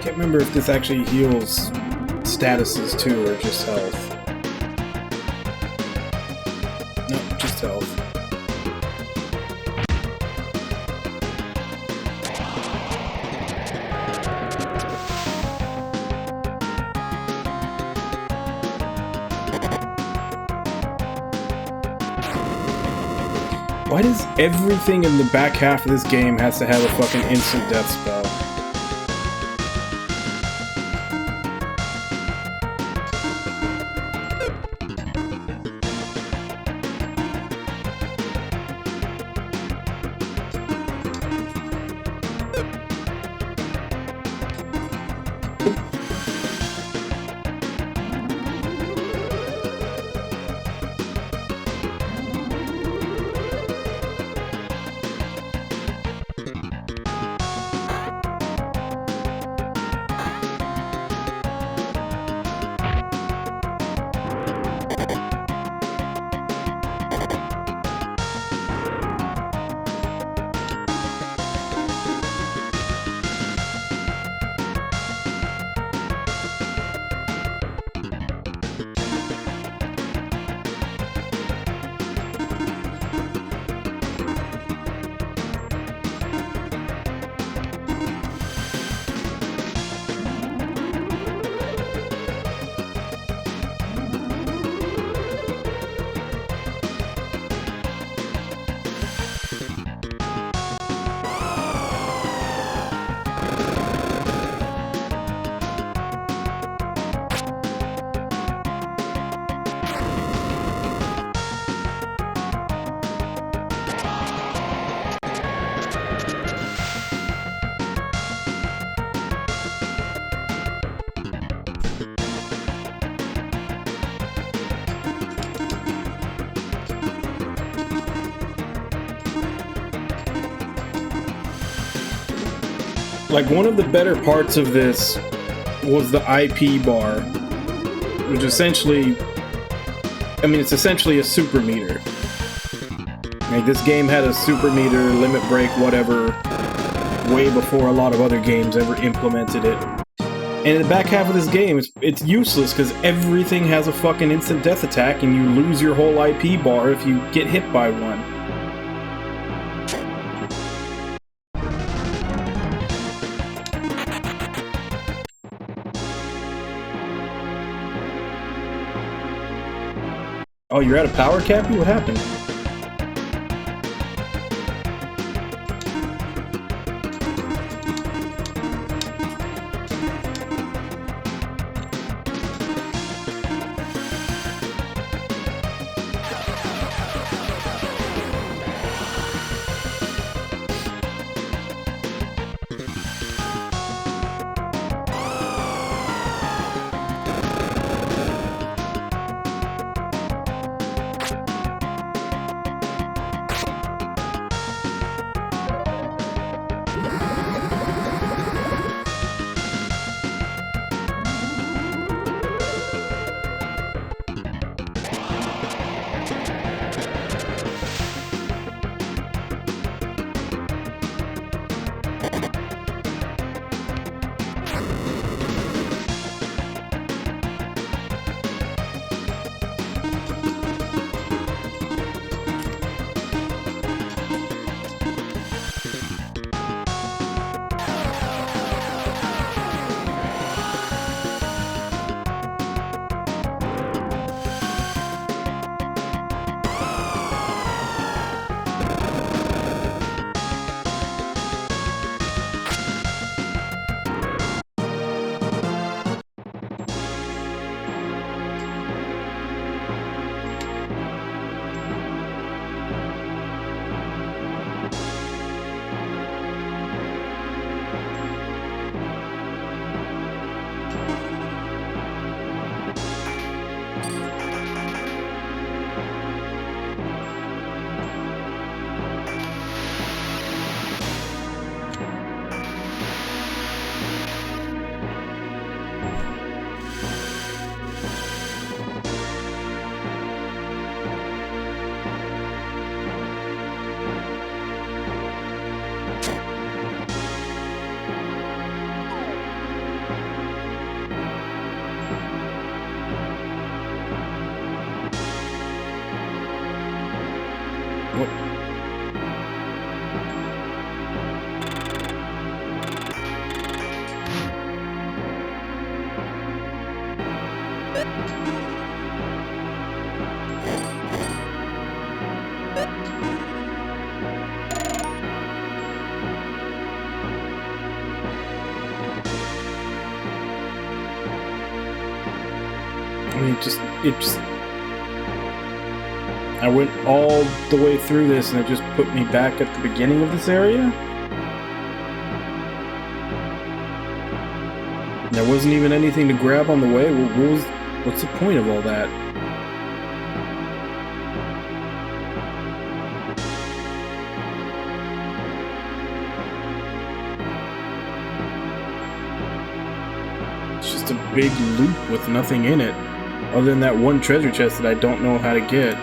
Can't remember if this actually heals statuses too, or just health. No, just health. Why does everything in the back half of this game has to have a fucking instant death spell? Like, one of the better parts of this was the IP bar, which essentially, I mean, it's essentially a super meter. Like, this game had a super meter, limit break, whatever, way before a lot of other games ever implemented it. And in the back half of this game, it's useless because everything has a fucking instant death attack and you lose your whole IP bar if you get hit by one. Oh, you're out of power, Cappy? What happened? What? I mean, it just... I went all the way through this and it just put me back at the beginning of this area? There wasn't even anything to grab on the way? What's the point of all that? It's just a big loop with nothing in it, other than that one treasure chest that I don't know how to get.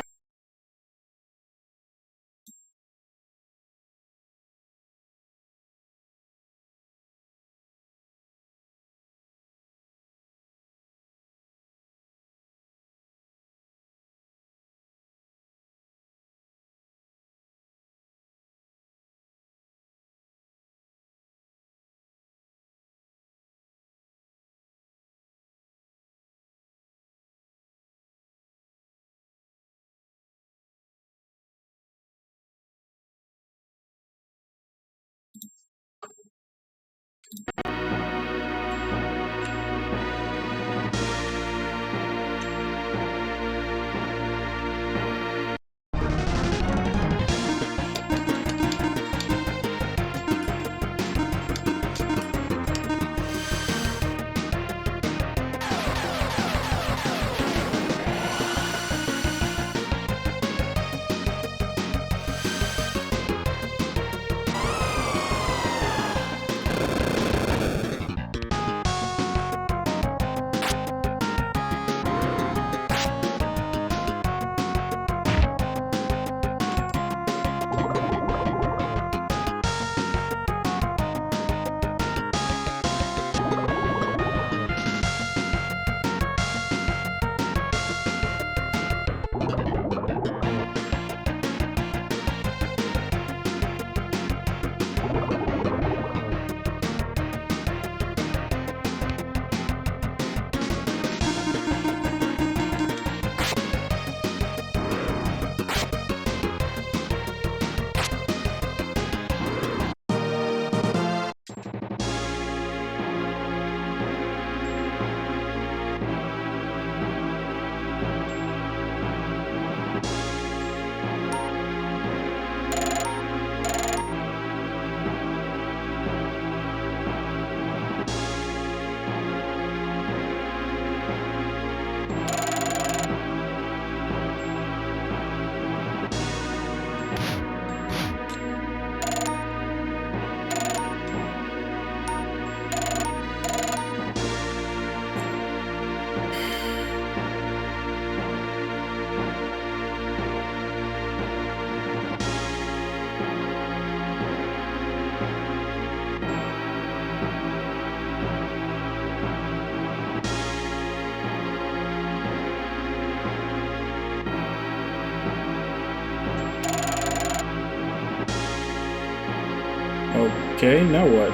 Okay, now what?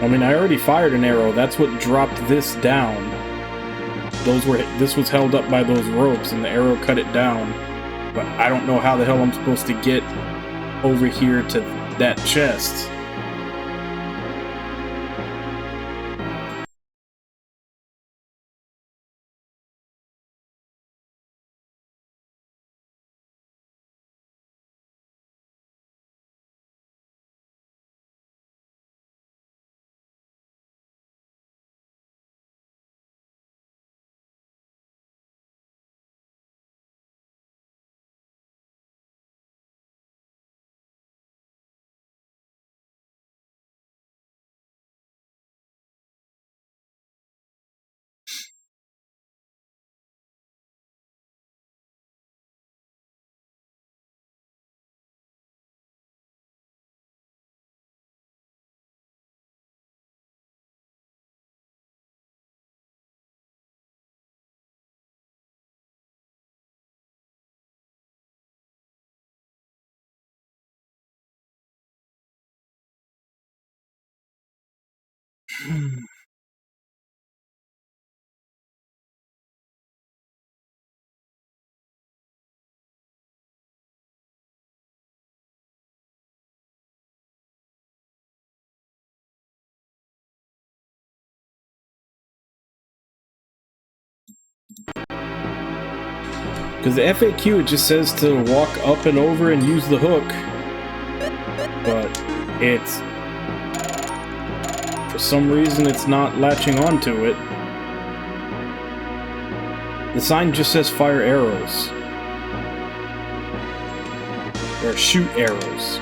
I mean, I already fired an arrow. That's what dropped this down. This was held up by those ropes, and the arrow cut it down. But I don't know how the hell I'm supposed to get over here to that chest. Because the FAQ, it just says to walk up and over and use the hook. But it's... for some reason, it's not latching onto it. The sign just says fire arrows. Or shoot arrows.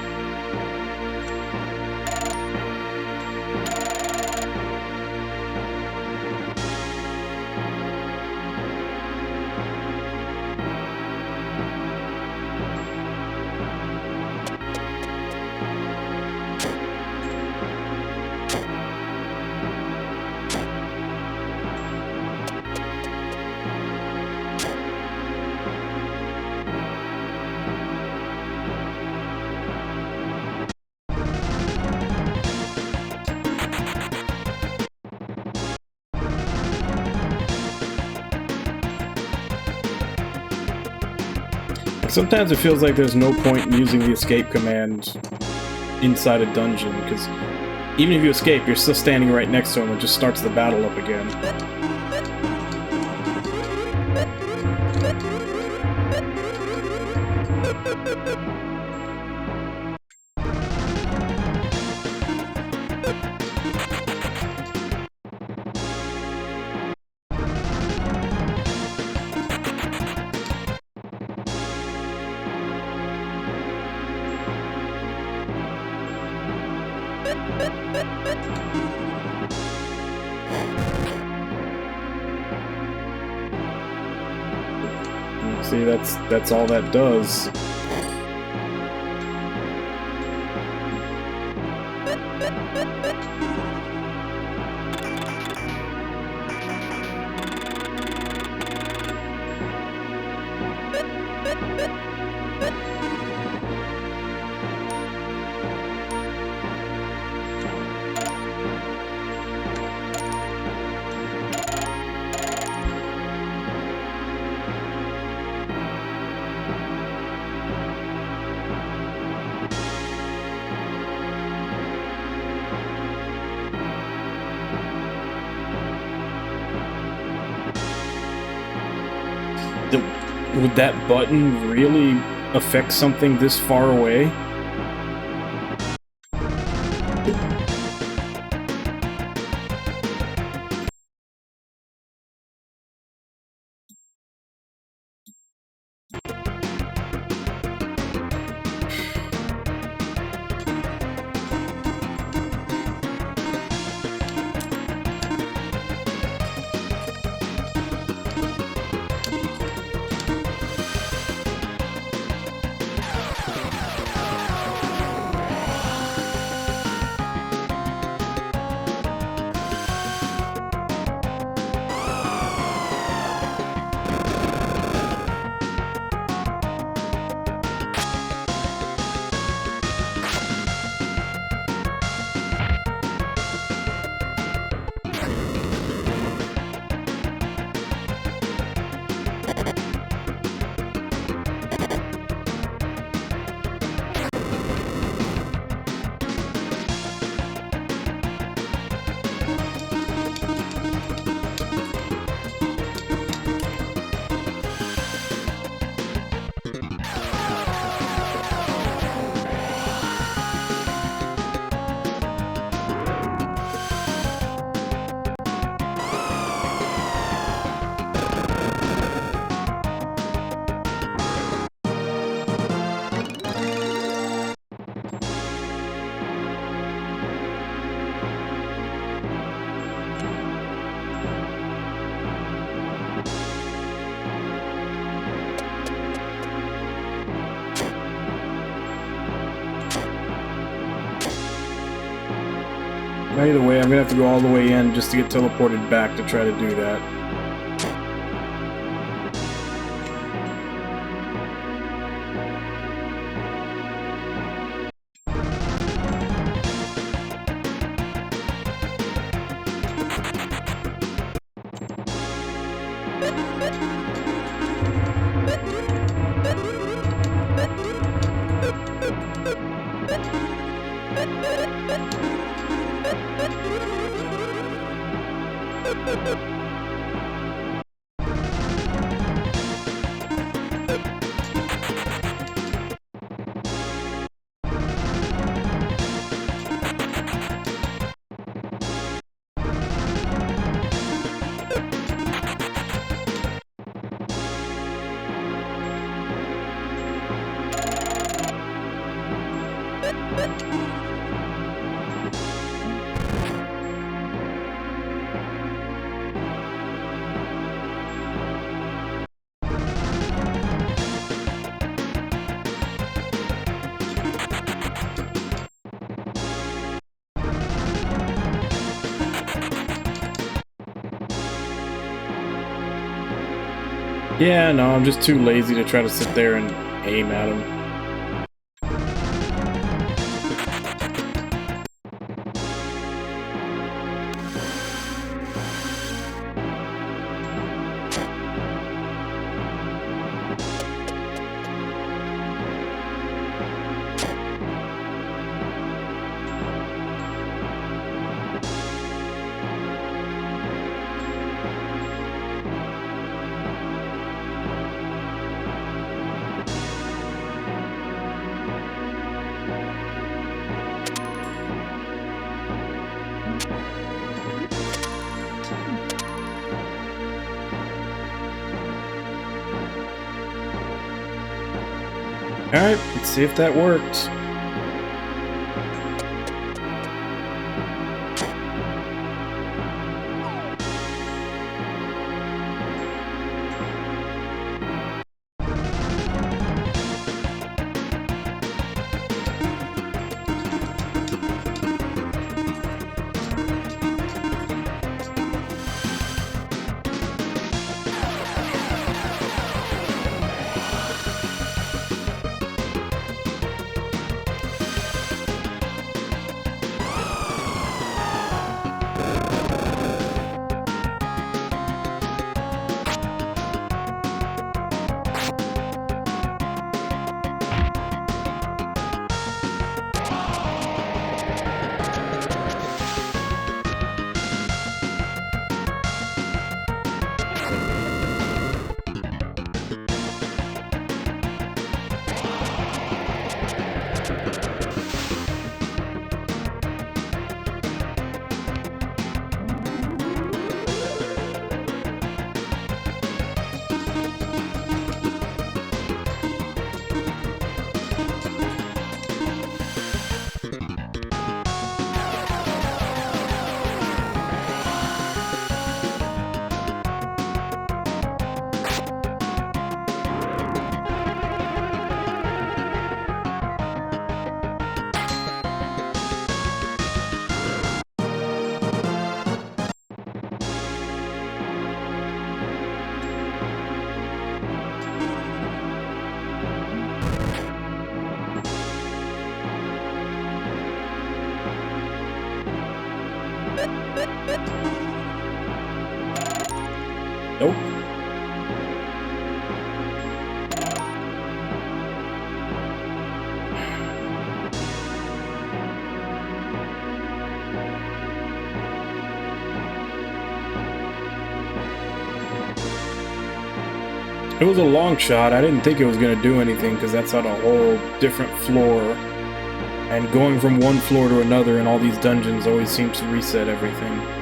Sometimes it feels like there's no point in using the escape command inside a dungeon, because even if you escape, you're still standing right next to him and just starts the battle up again. See, that's all that does. Would that button really affect something this far away? Either way, I'm gonna have to go all the way in just to get teleported back to try to do that. Yeah, no, I'm just too lazy to try to sit there and aim at him. Alright, let's see if that works. Nope. It was a long shot. I didn't think it was going to do anything because that's on a whole different floor. And going from one floor to another in all these dungeons always seems to reset everything.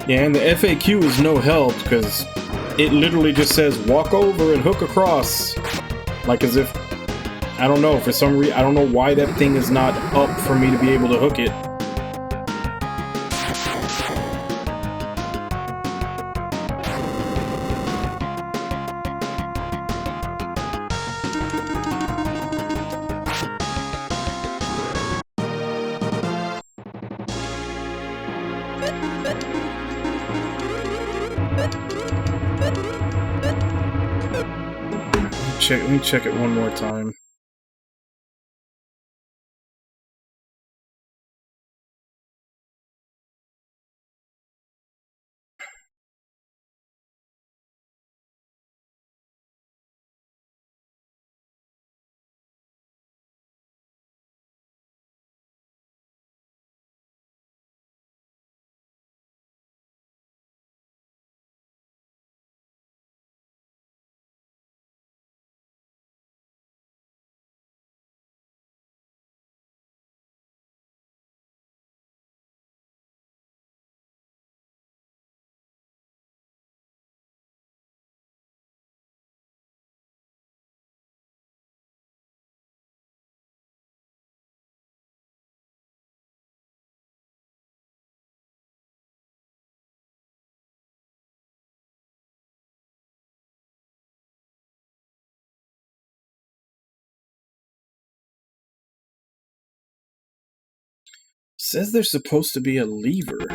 Yeah, and the FAQ is no help, because it literally just says, walk over and hook across. Like as if, I don't know, for some reason, I don't know why that thing is not up for me to be able to hook it. Let me check it one more time. Says there's supposed to be a lever.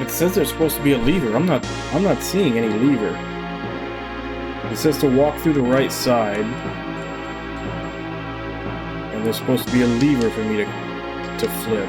It says there's supposed to be a lever. I'm not seeing any lever. It says to walk through the right side. And there's supposed to be a lever for me to flip.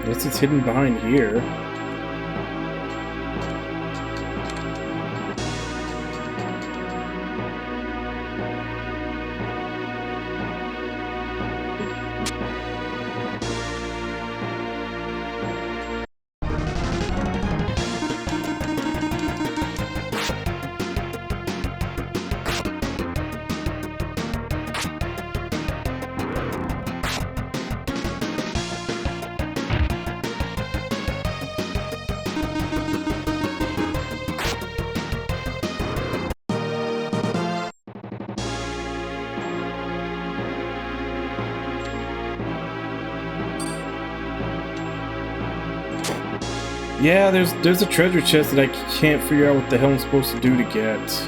Guess it's hidden behind here. Yeah, there's a treasure chest that I can't figure out what the hell I'm supposed to do to get.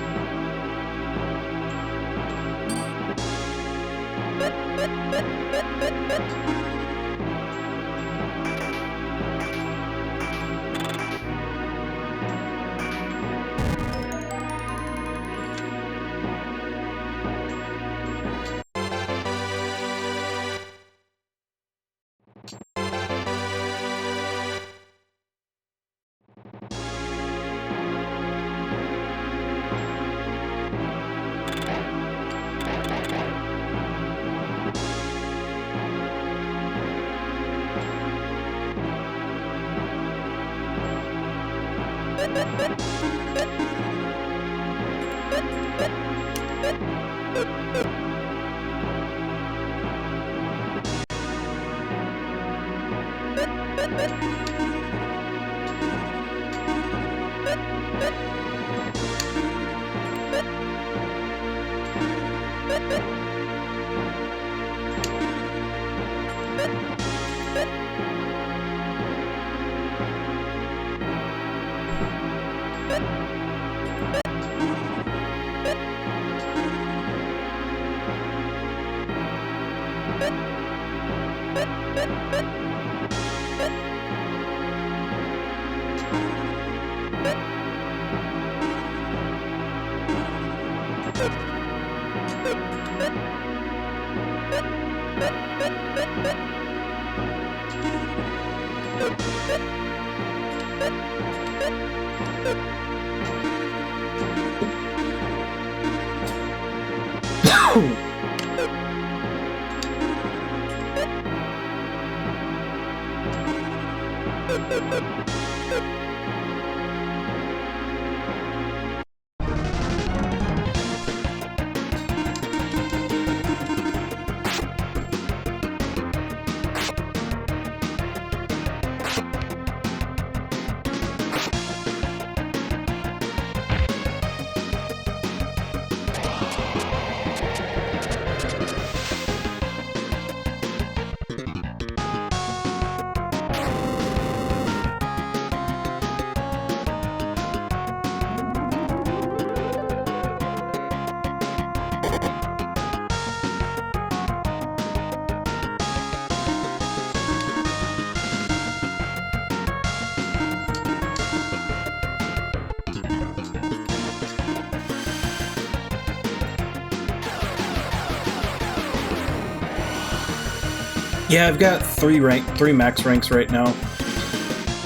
Yeah, I've got three max ranks right now.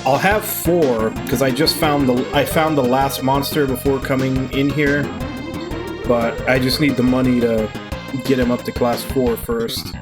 I'll have 4 because I just found the last monster before coming in here, but I just need the money to get him up to class 4 first.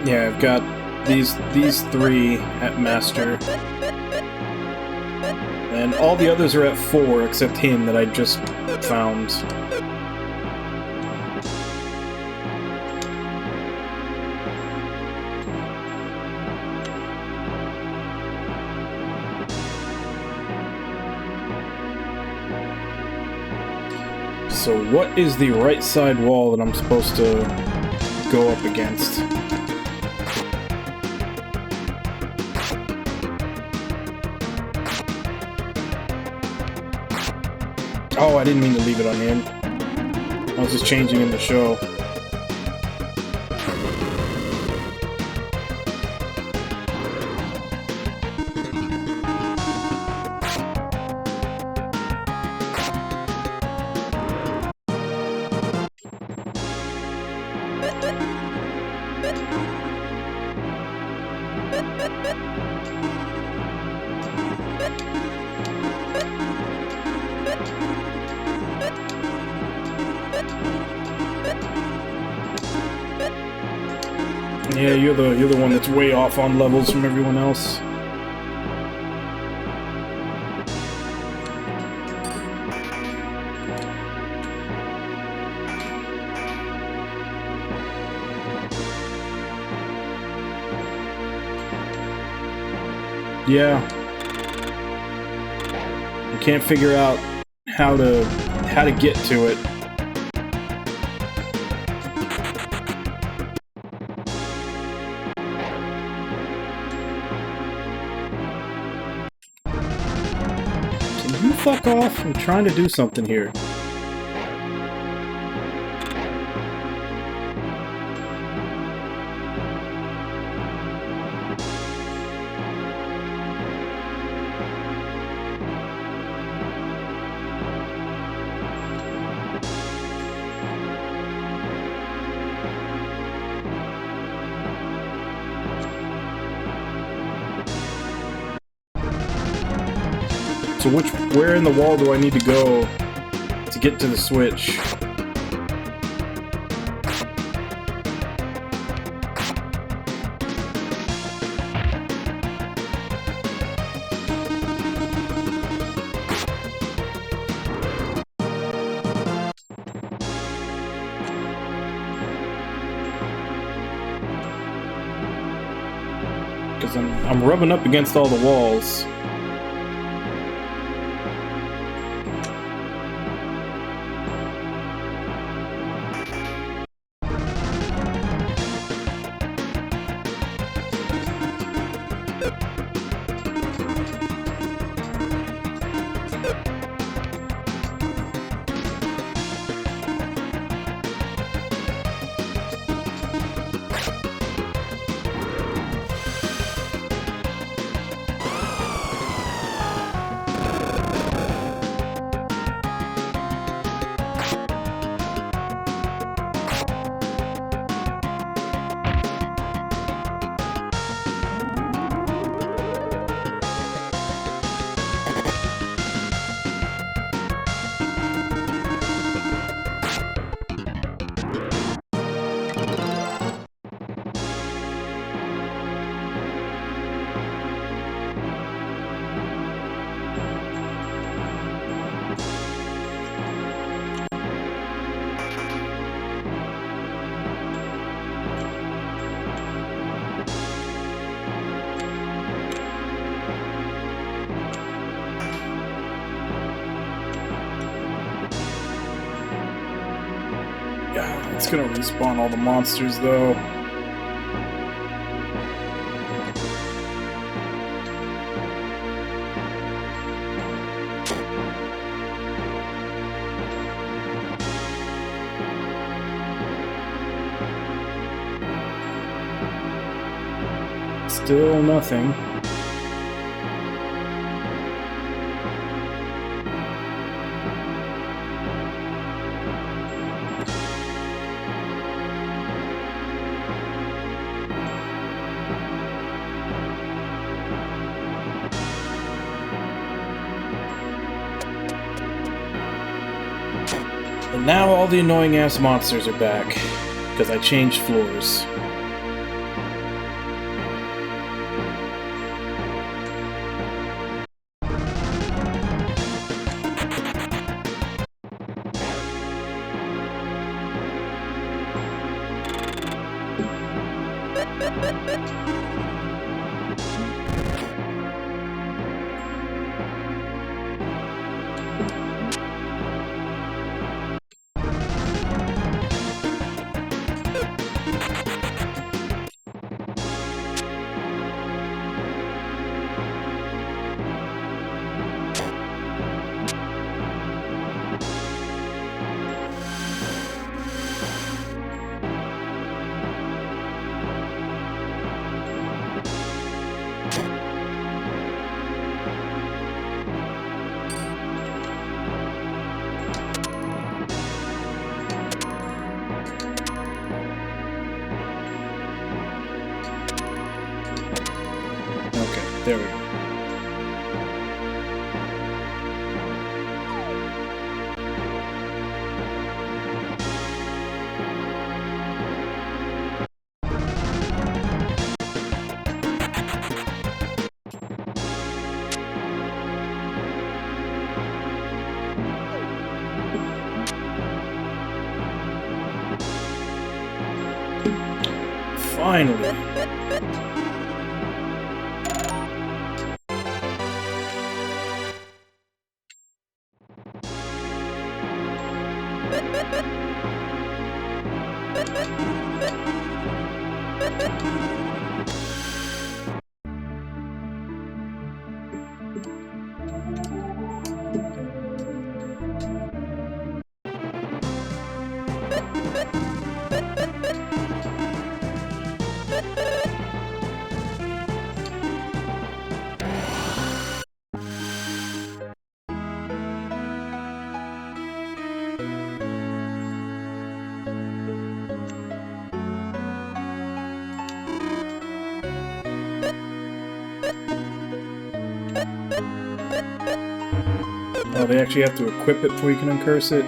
Yeah, I've got these 3 at master. And all the others are at 4 except him that I just found. So what is the right side wall that I'm supposed to go up against? Oh, I didn't mean to leave it on him. I was just changing in the show. Yeah, you're the one that's way off on levels from everyone else. Yeah. I can't figure out how to get to it. Fuck off, I'm trying to do something here. So where in the wall do I need to go to get to the switch? Because I'm rubbing up against all the walls. It's gonna respawn all the monsters, though. Still nothing. And now all the annoying-ass monsters are back, because I changed floors. There we go. Finally. Oh, they actually have to equip it before you can uncurse it?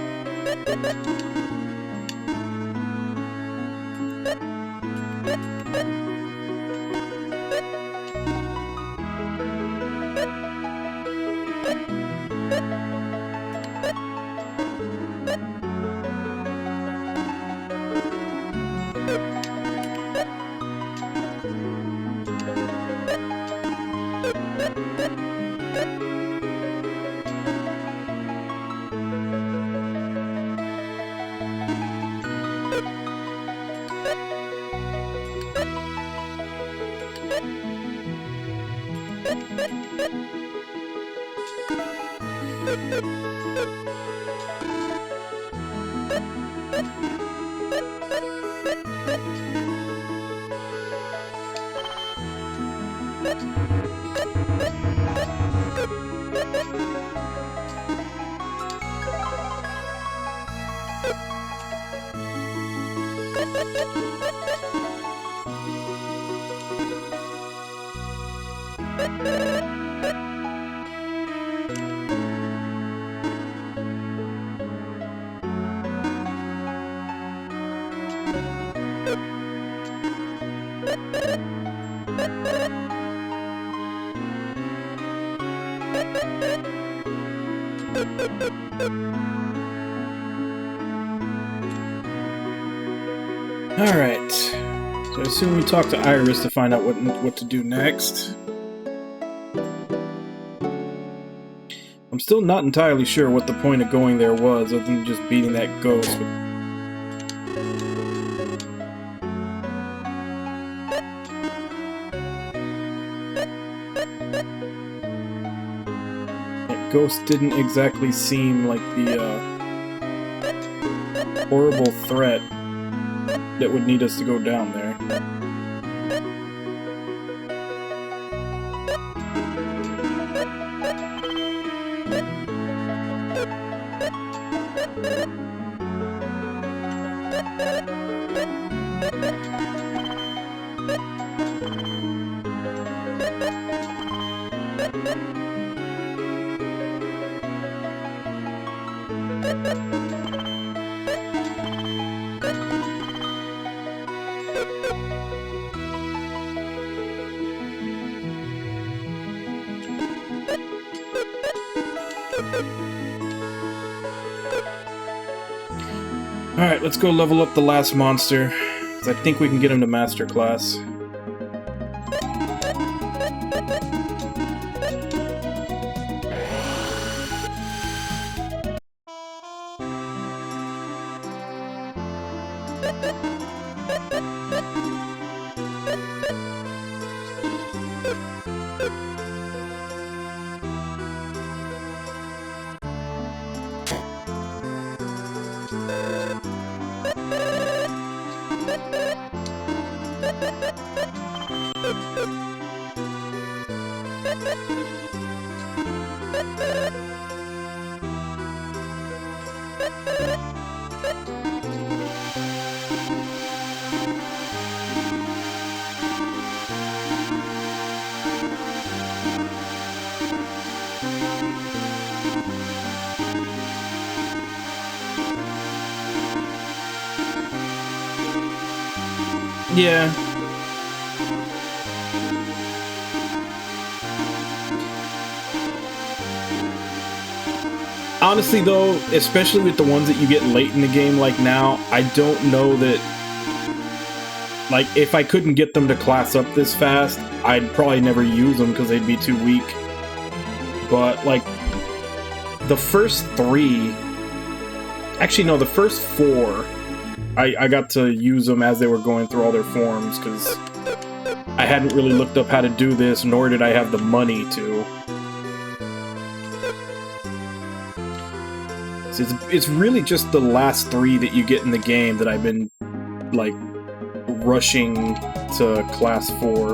Alright. So I assume we talk to Iris to find out what to do next. I'm still not entirely sure what the point of going there was, other than just beating that ghost. That ghost didn't exactly seem like the horrible threat that would need us to go down there. Alright, let's go level up the last monster, because I think we can get him to Master Class. Yeah. Honestly though, especially with the ones that you get late in the game like now, I don't know that... Like, if I couldn't get them to class up this fast, I'd probably never use them because they'd be too weak. But, like, the first 3... Actually, no, the first 4... I got to use them as they were going through all their forms, because I hadn't really looked up how to do this, nor did I have the money to. So it's really just the last 3 that you get in the game that I've been, like, rushing to Class 4.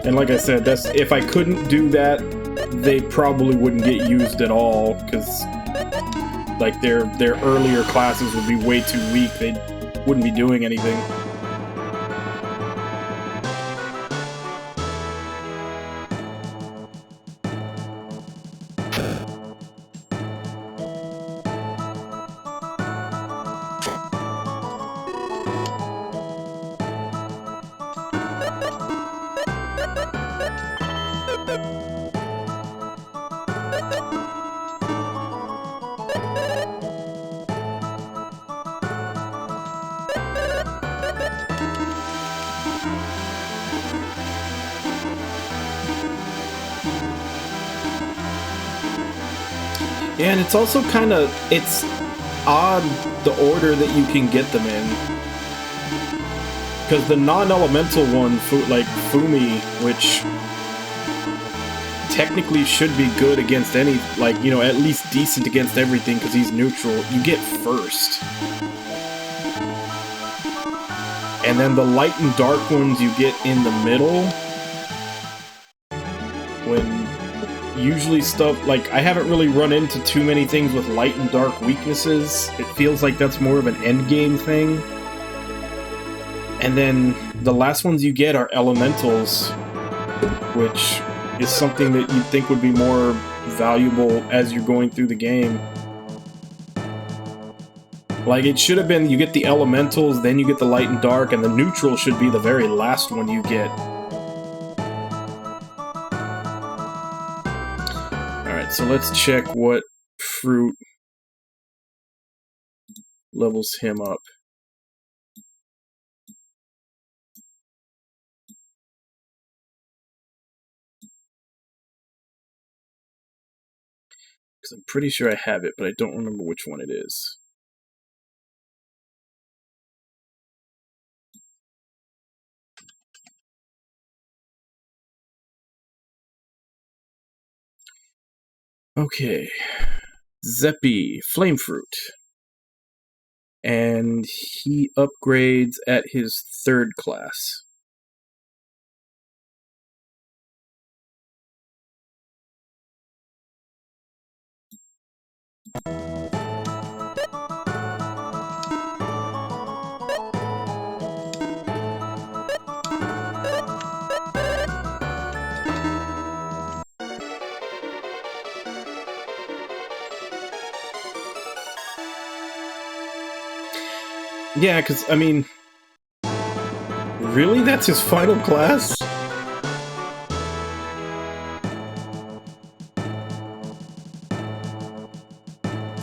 And like I said, that's if I couldn't do that, they probably wouldn't get used at all, because... Like, their earlier classes would be way too weak. They wouldn't be doing anything. Yeah, and it's also kind of, it's odd the order that you can get them in. Because the non-elemental one, like Fumi, which technically should be good against any, like, you know, at least decent against everything because he's neutral, you get first. And then the light and dark ones you get in the middle. When usually stuff, like, I haven't really run into too many things with light and dark weaknesses. It feels like that's more of an endgame thing. And then the last ones you get are elementals, which is something that you'd think would be more valuable as you're going through the game. Like, it should have been, you get the elementals, then you get the light and dark, and the neutral should be the very last one you get. Alright, so let's check what fruit levels him up. Because I'm pretty sure I have it, but I don't remember which one it is. Okay. Zeppi, Flame Fruit. And he upgrades at his 3rd class. Yeah, because, I mean, really? That's his final class?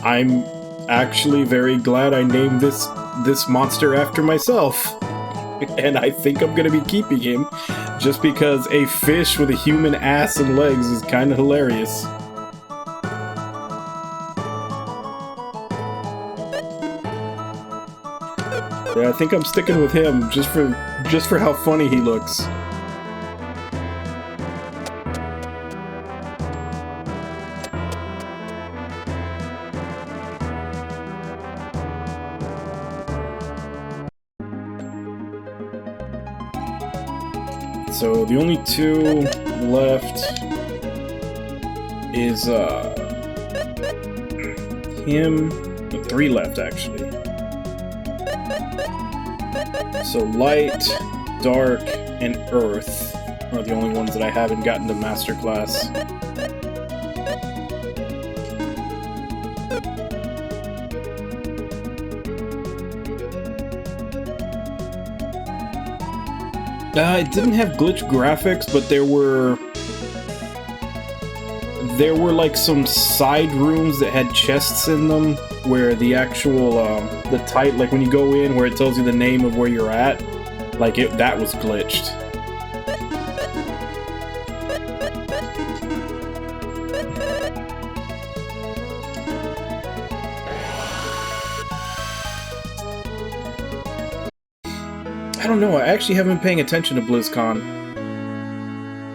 I'm actually very glad I named this monster after myself. And I think I'm gonna be keeping him, just because a fish with a human ass and legs is kind of hilarious. Yeah, I think I'm sticking with him just for how funny he looks. So the only 2 left is him. 3 left actually. So light, dark, and earth are the only ones that I haven't gotten to master class. It didn't have glitch graphics, but there were like some side rooms that had chests in them where the actual like when you go in where it tells you the name of where you're at, like that was glitched. I don't know, I actually haven't been paying attention to BlizzCon.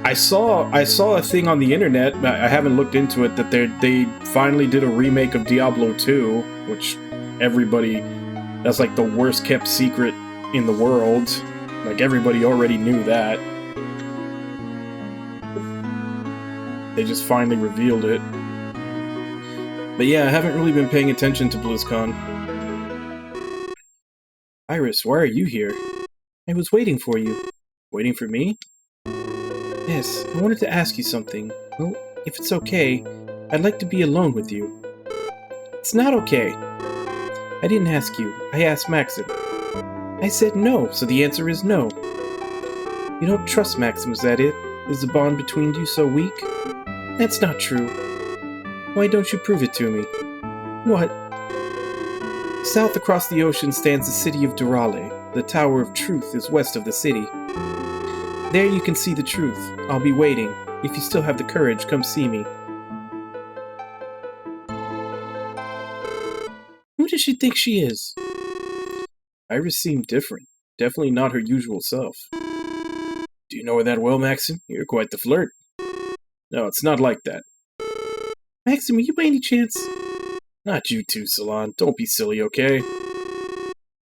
I saw a thing on the internet, I haven't looked into it, that they finally did a remake of Diablo 2, which everybody, that's like the worst kept secret in the world. Like, everybody already knew that. They just finally revealed it. But yeah, I haven't really been paying attention to BlizzCon. Iris, why are you here? I was waiting for you. Waiting for me? Yes, I wanted to ask you something. Well, if it's okay, I'd like to be alone with you. It's not okay. I didn't ask you. I asked Maxim. I said no, so the answer is no. You don't trust Maxim, is that it? Is the bond between you so weak? That's not true. Why don't you prove it to me? What? South across the ocean stands the city of Durale. The Tower of Truth is west of the city. There you can see the truth. I'll be waiting. If you still have the courage, come see me. does she think she is? Iris seemed different. Definitely not her usual self. Do you know her that well, Maxim? You're quite the flirt. No, it's not like that. Maxim, are you by any chance? Not you too, Salon. Don't be silly, okay?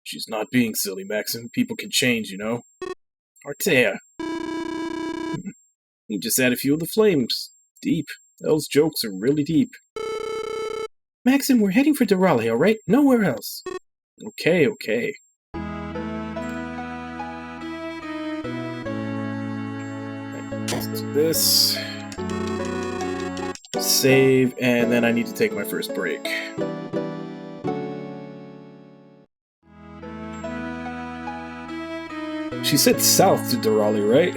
She's not being silly, Maxim. People can change, you know. Artea. You just add a few of the flames. Deep. Those jokes are really deep. Maxim, we're heading for Durali, alright? Nowhere else. Okay. Let's do this. Save, and then I need to take my first break. She said south to Durali, right?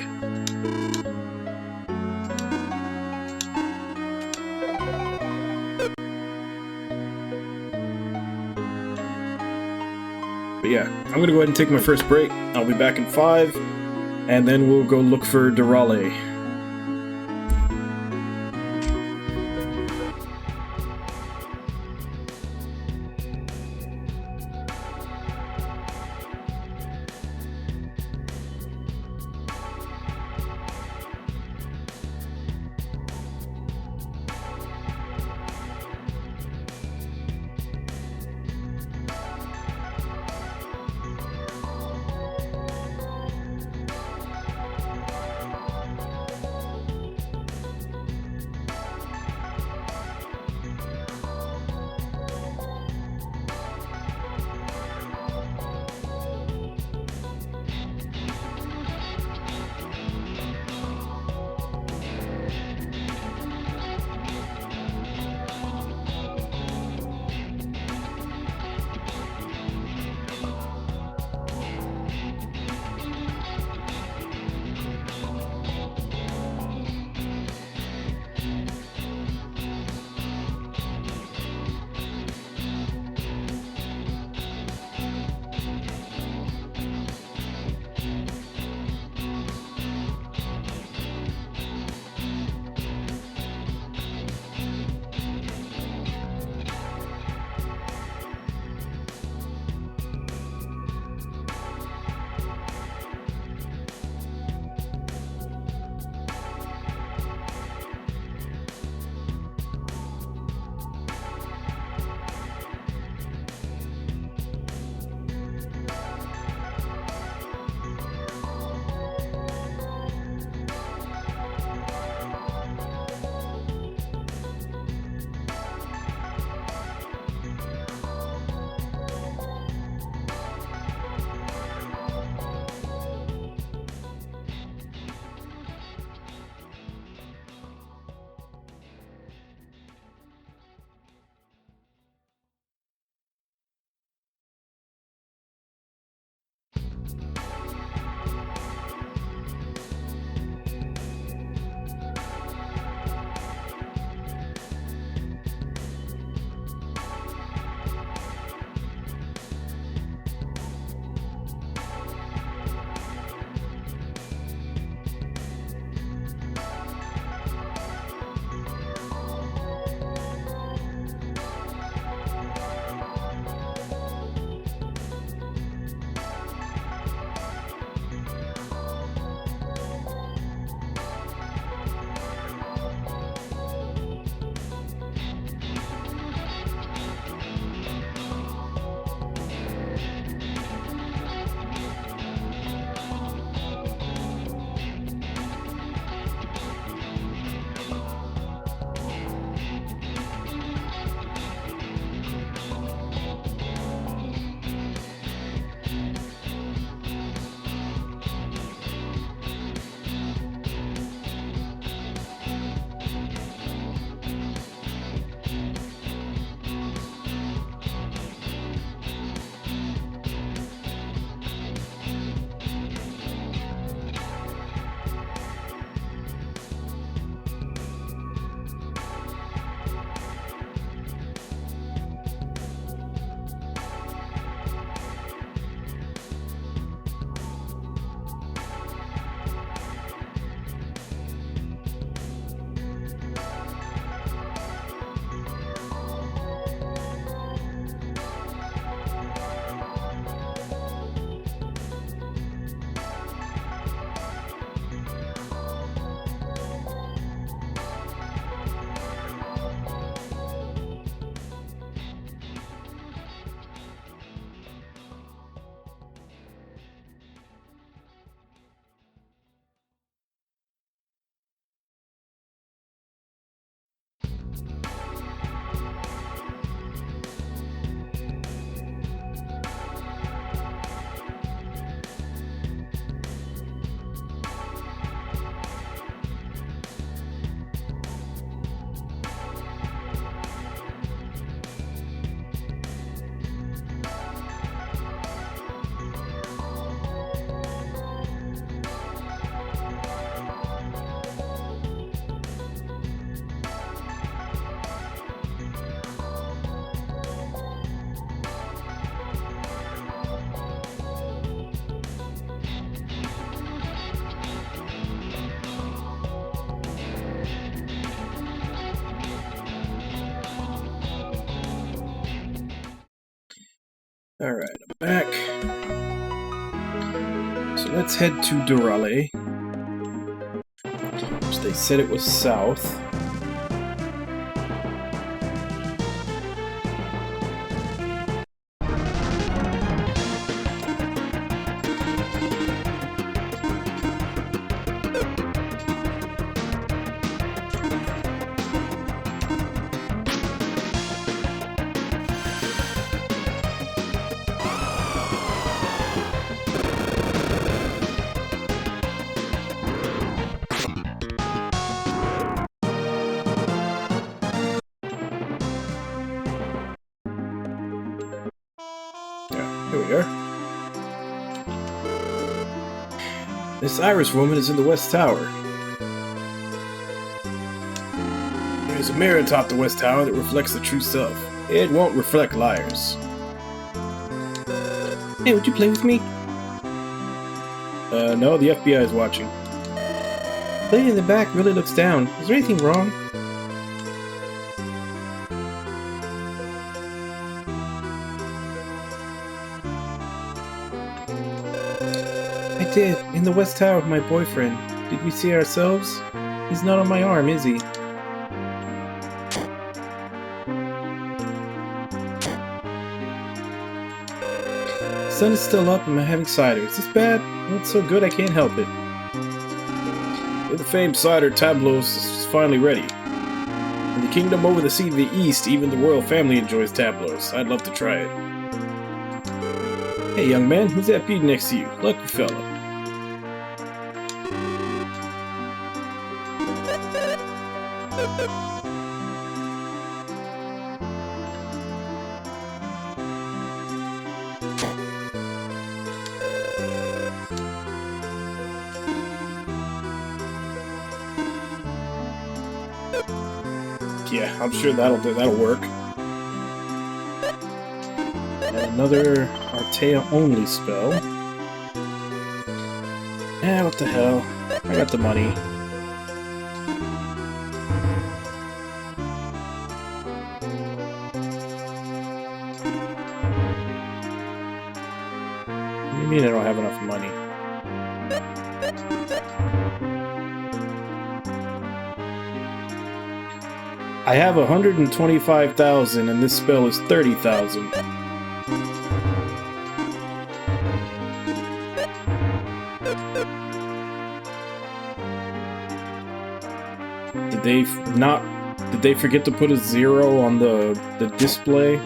But yeah, I'm gonna go ahead and take my first break. I'll be back in 5, and then we'll go look for Durali. Alright, I'm back. So let's head to Durale, which they said it was south. Here we are. This Irish woman is in the West Tower. There's a mirror atop the West Tower that reflects the true self. It won't reflect liars. Hey, would you play with me? No, the FBI is watching. The lady in the back really looks down. Is there anything wrong? I did, in the West Tower with my boyfriend. Did we see ourselves? He's not on my arm, is he? The sun is still up and I'm having cider. Is this bad? Well, it's so good I can't help it. The famed cider tableaux is finally ready. In the kingdom over the sea of the east, even the royal family enjoys tableaux. I'd love to try it. Hey young man, who's that beauty next to you? Lucky fella. Yeah, I'm sure that'll work. And another Artea only spell. Yeah, what the hell? I got the money. What do you mean I don't have enough money? I have 125,000 and this spell is 30,000. Did they forget to put a 0 on the display?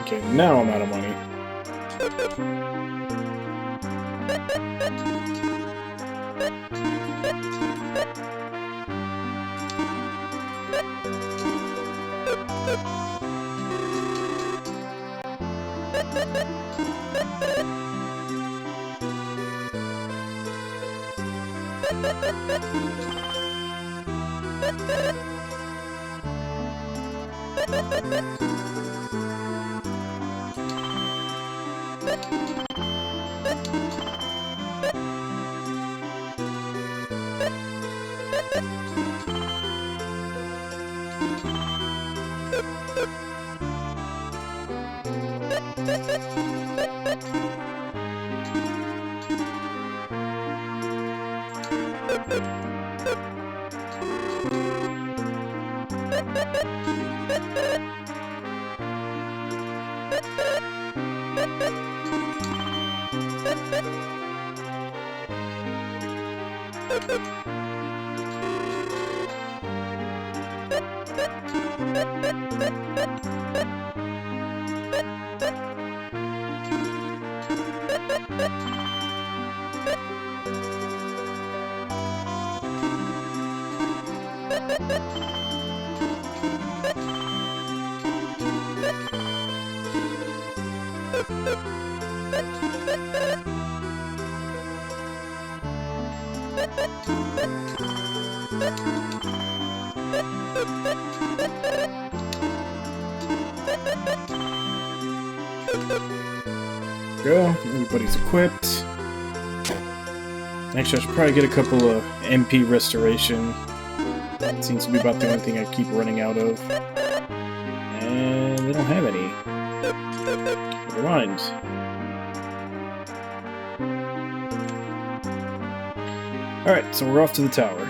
Okay, now I'm out of money. Go. Everybody's equipped. Actually, I should probably get a couple of MP restoration. That seems to be about the only thing I keep running out of. And they don't have any. Never mind. Alright, so we're off to the tower.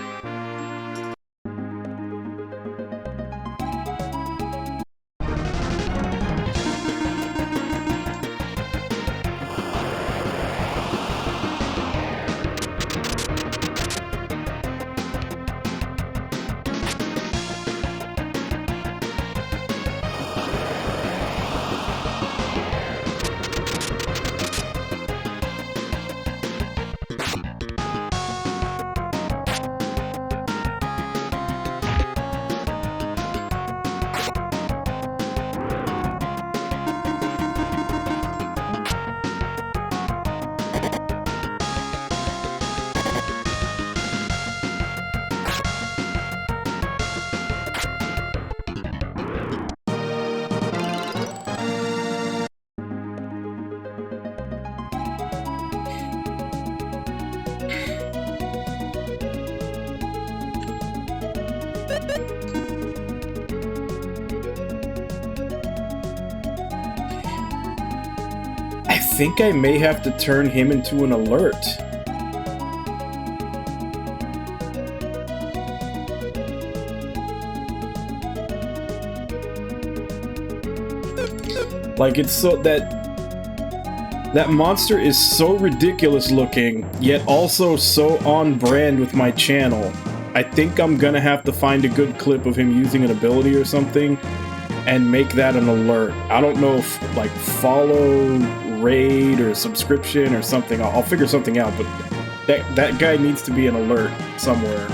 I think I may have to turn him into an alert. Like, it's so that monster is so ridiculous looking, yet also so on brand with my channel. I think I'm gonna have to find a good clip of him using an ability or something and make that an alert. I don't know if, like, follow, raid, or subscription or something. I'll figure something out, but that guy needs to be an alert somewhere.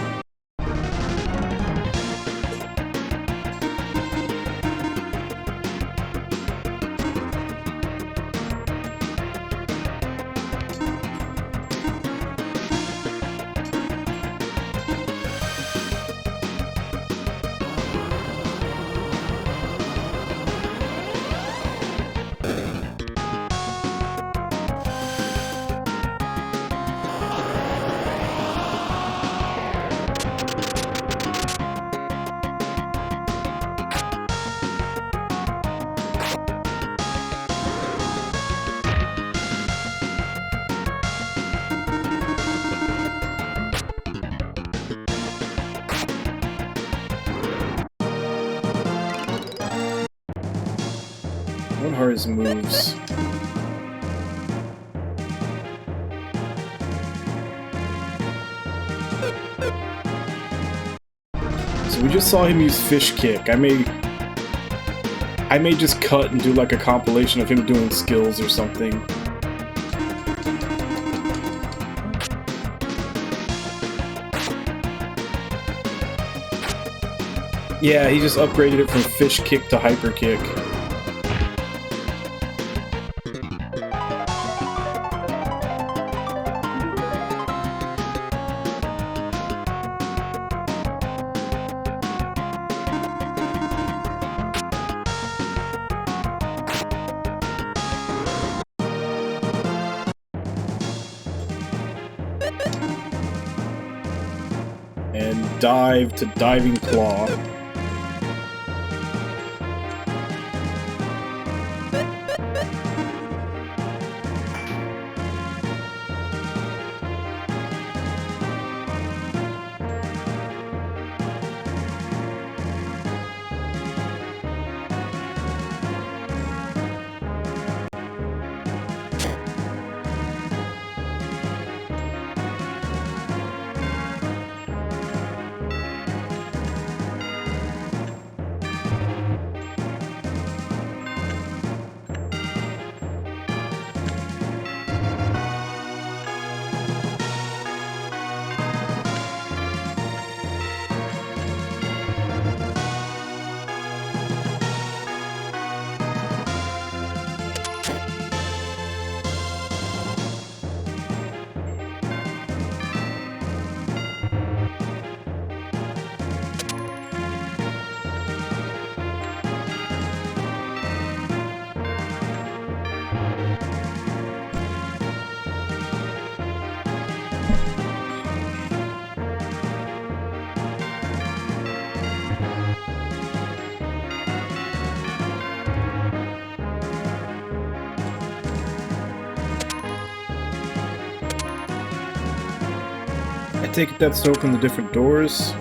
What are his moves? So we just saw him use Fish Kick. I may just cut and do like a compilation of him doing skills or something. Yeah, he just upgraded it from Fish Kick to Hyper Kick. And dive to Diving Claw. take it that's to open the different doors.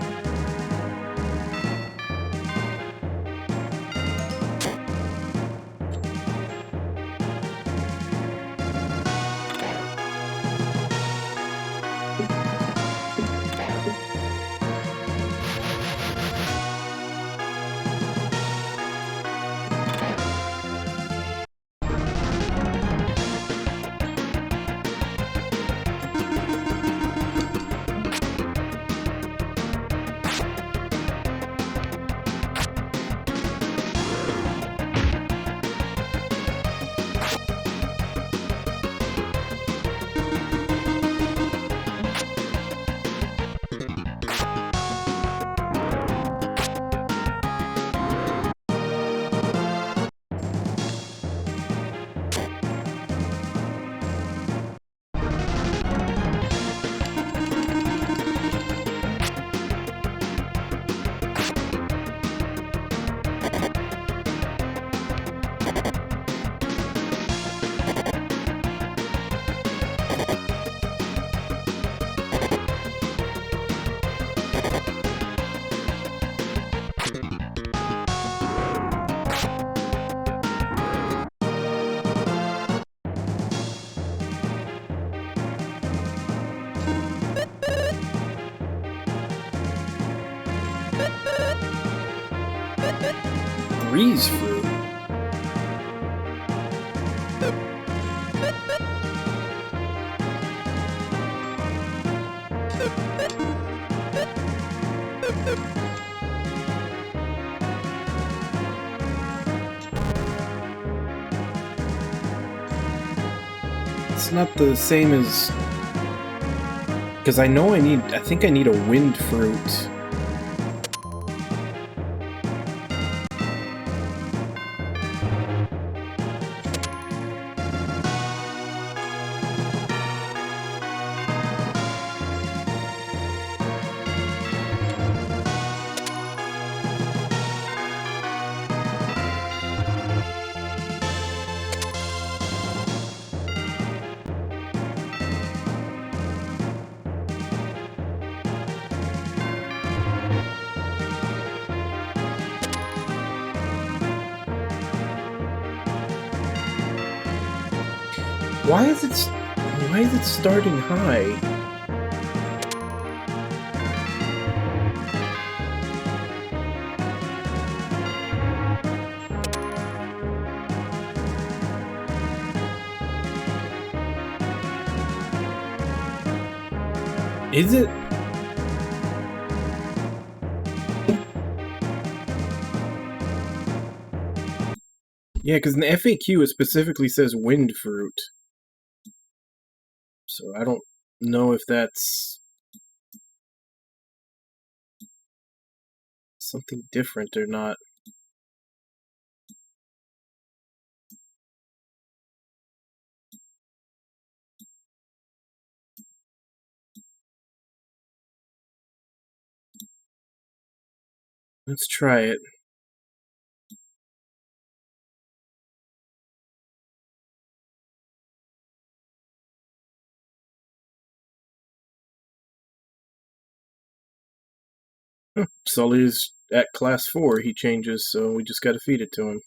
Breeze fruit. It's not the same as... Because I know I think I need a wind fruit. Why is it starting high? Is it? Yeah, because in the FAQ it specifically says wind fruit. So I don't know if that's something different or not. Let's try it. Sully's at class 4, he changes, so we just gotta feed it to him.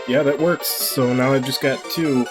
Yeah, that works, so now I've just got 2.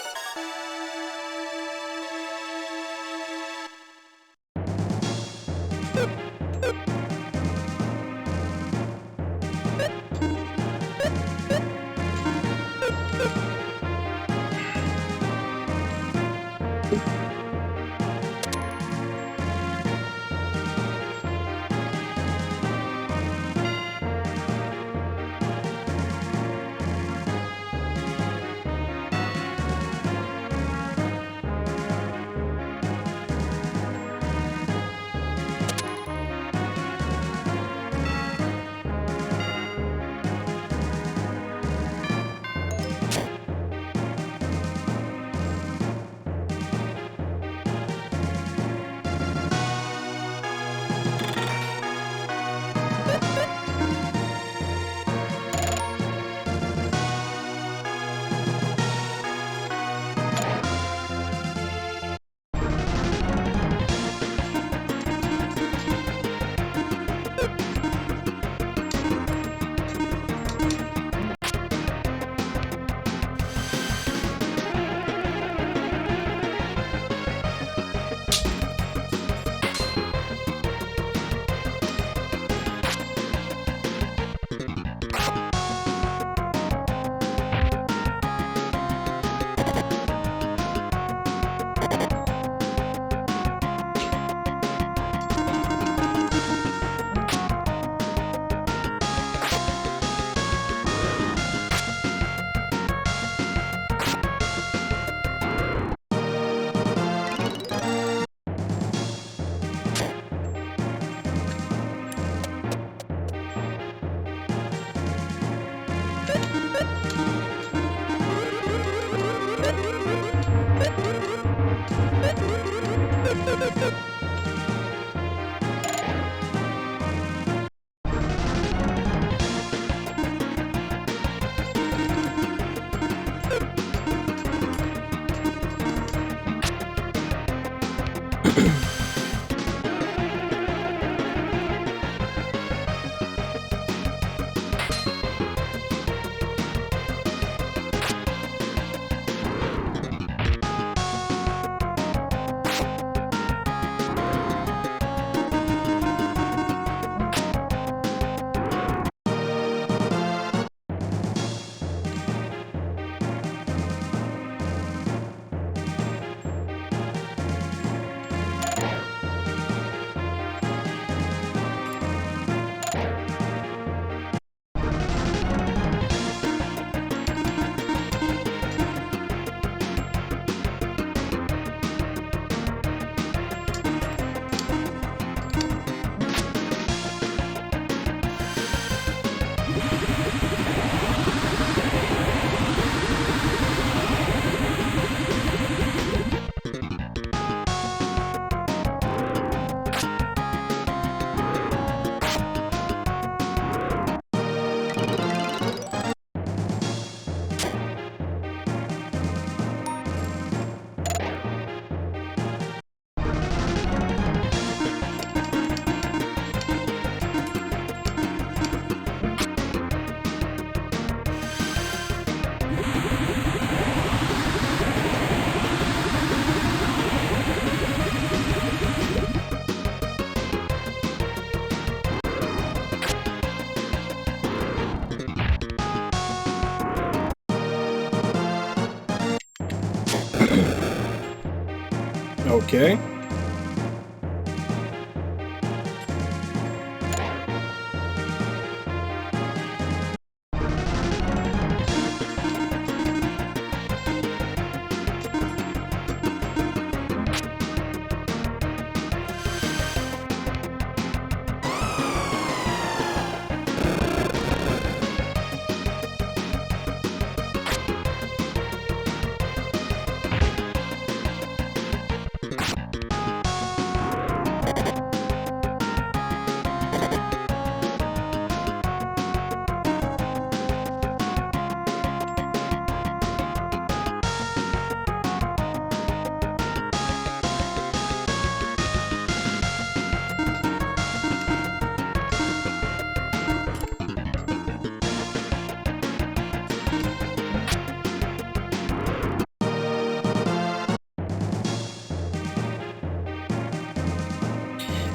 Okay.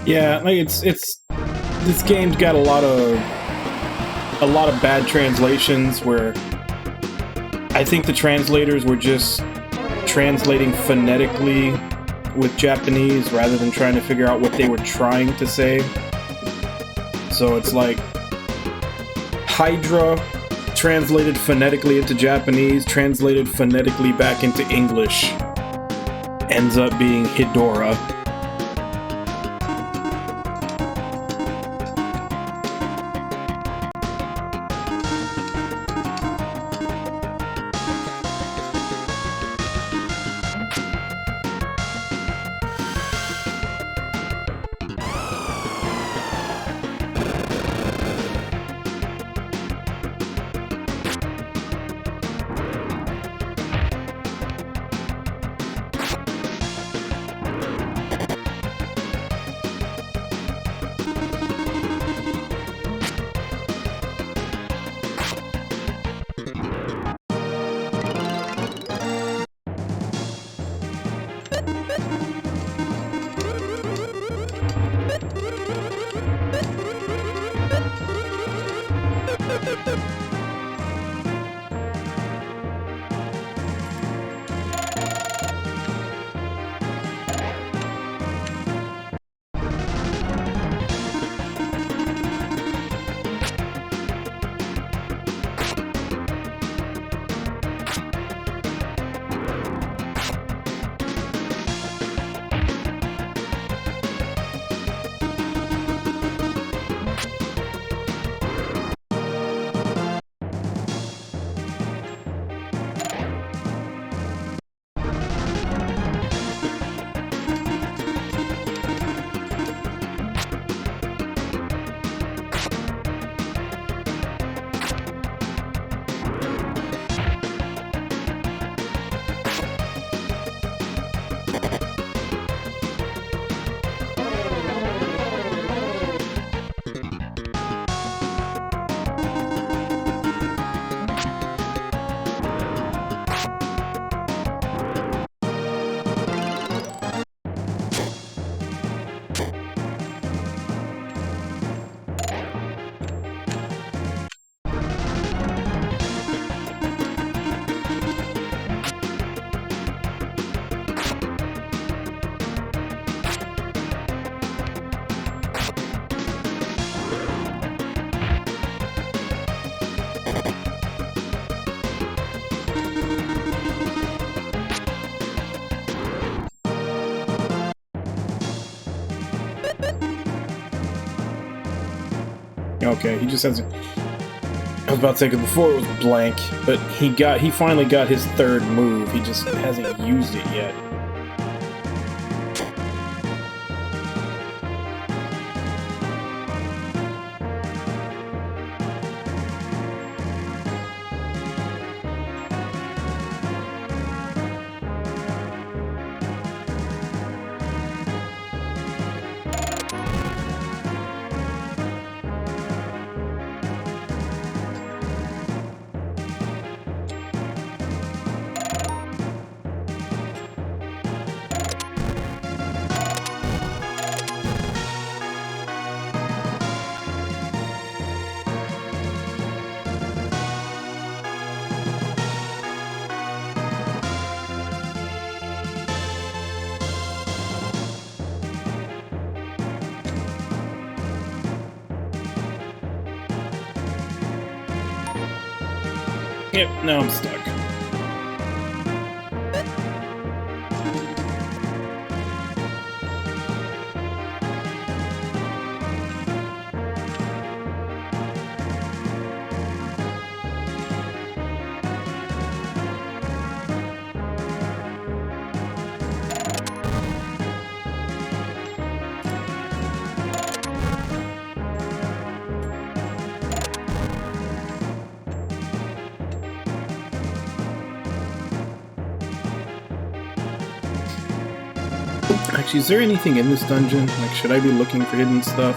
Yeah, like it's this game's got a lot of bad translations where I think the translators were just translating phonetically with Japanese rather than trying to figure out what they were trying to say. So it's like Hydra translated phonetically into Japanese, translated phonetically back into English, ends up being Hidora. Okay, he just hasn't... I was about to say, 'cause before it was blank, but he finally got his third move, he just hasn't used it yet. Yep, now I'm stuck. Actually, is there anything in this dungeon? Like, should I be looking for hidden stuff?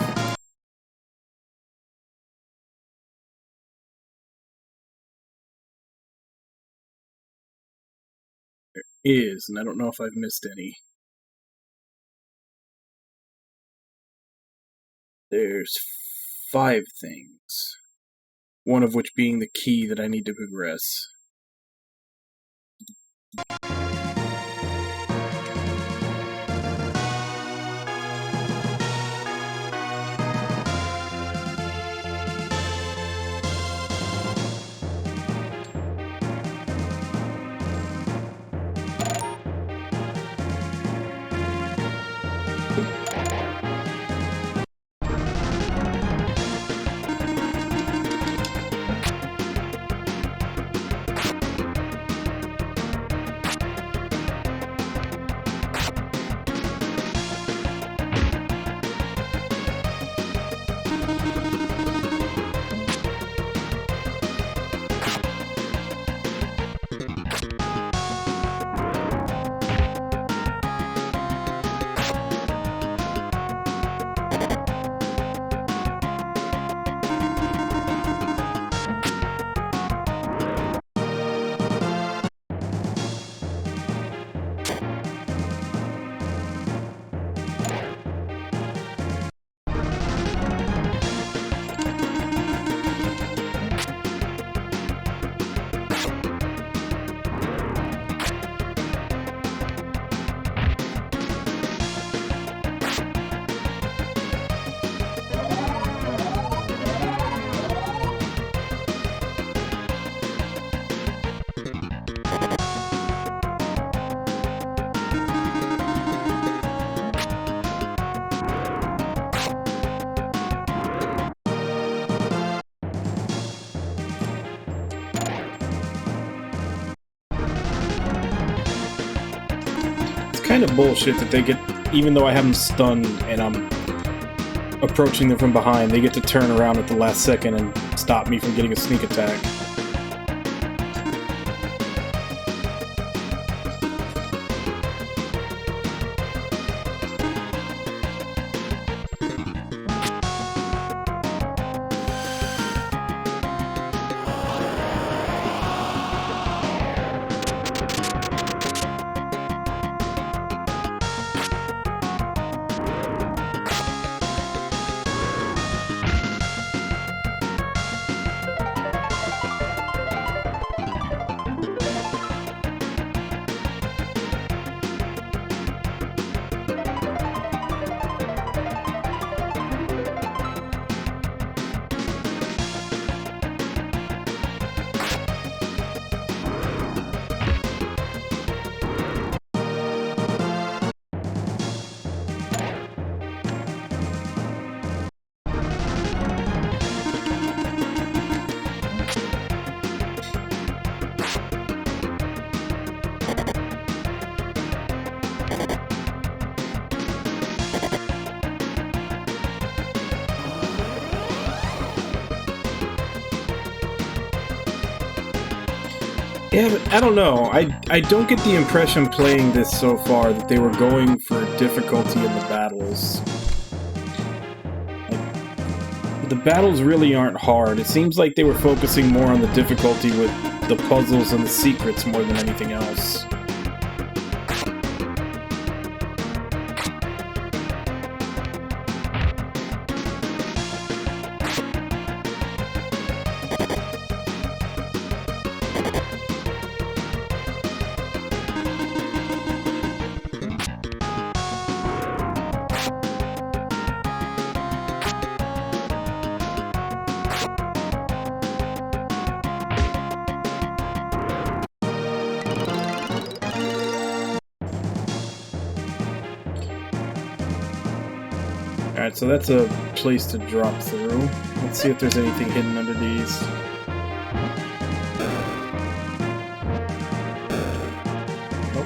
There is, and I don't know if I've missed any. There's 5 things. One of which being the key that I need to progress. Kind of bullshit that they get, even though I have them stunned and I'm approaching them from behind, they get to turn around at the last second and stop me from getting a sneak attack. Yeah, but I don't know. I don't get the impression playing this so far that they were going for difficulty in the battles. Like, the battles really aren't hard. It seems like they were focusing more on the difficulty with the puzzles and the secrets more than anything else. Alright, so that's a place to drop through. Let's see if there's anything hidden under these. Nope.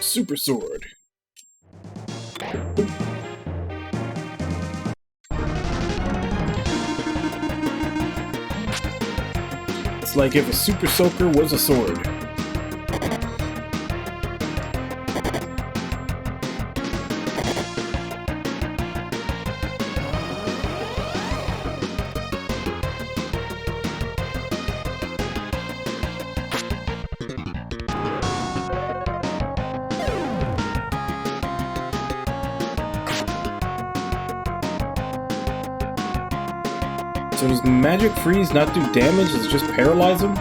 Super Sword. It's like if a Super Soaker was a sword. So does Magic Freeze not do damage? Does it just paralyze him?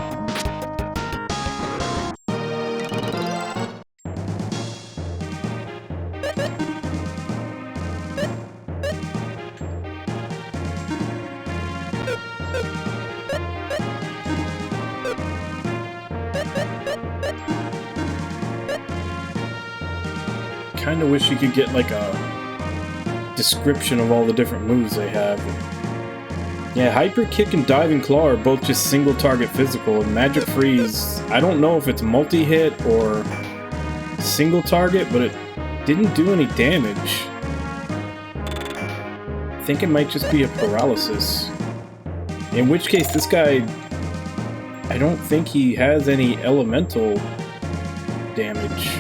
Kinda wish you could get like a description of all the different moves they have. Yeah, Hyper Kick and Diving Claw are both just single target physical, and Magic Freeze, I don't know if it's multi-hit or single target, but it didn't do any damage. I think it might just be a paralysis. In which case, this guy, I don't think he has any elemental damage.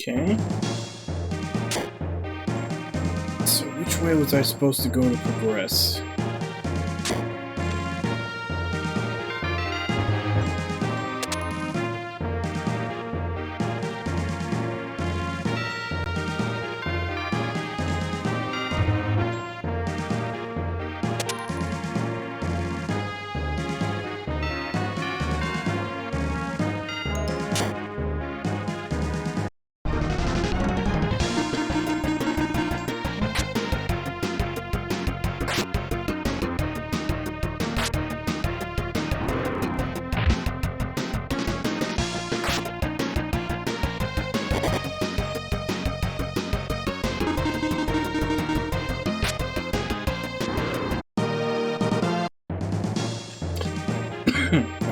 Okay. So which way was I supposed to go to progress?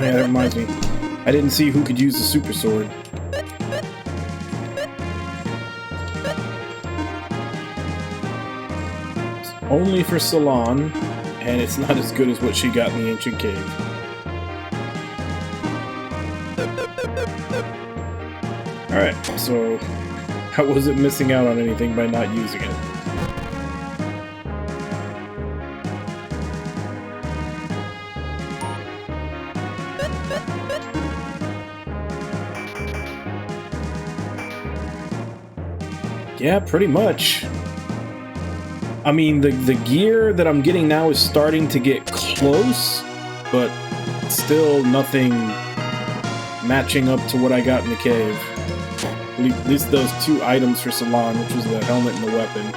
Yeah, that reminds me. I didn't see who could use the super sword. It's only for Salon, and it's not as good as what she got in the ancient cave. Alright, so how was it missing out on anything by not using it? Yeah, pretty much. I mean, the gear that I'm getting now is starting to get close, but still nothing matching up to what I got in the cave. At least those two items for Salon, which was the helmet and the weapon.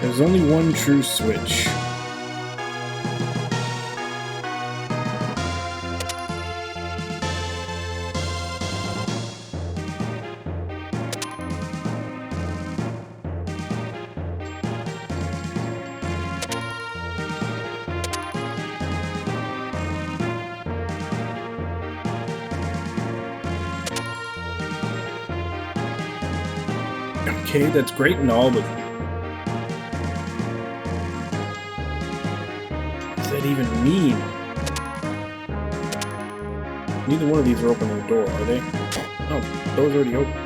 There's only one true switch. Okay, that's great and all, but what does that even mean? Neither one of these are opening the door, are they? Oh, the door's already open.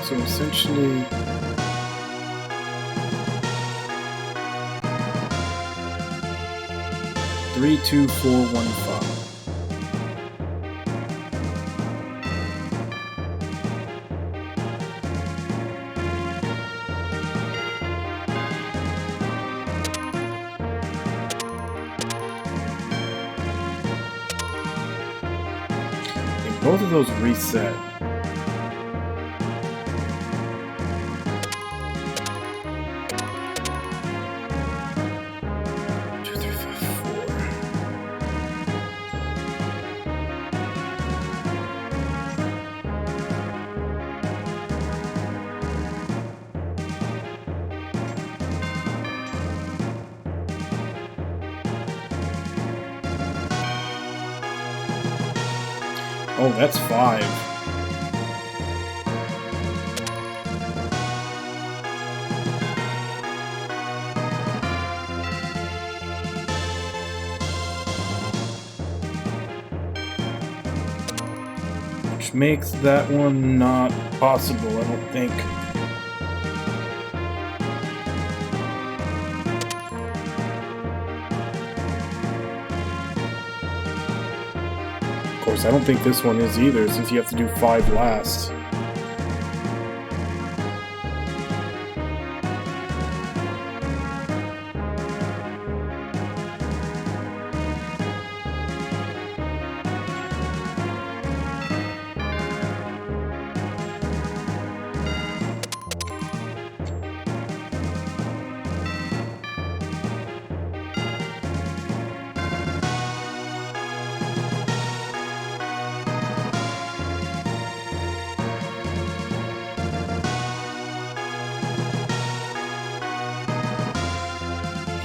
So essentially, three, 2, 4, 1, 5. And both of those reset. Oh, that's 5. Which makes that one not possible, I don't think. Of course, I don't think this one is either, since you have to do 5 last.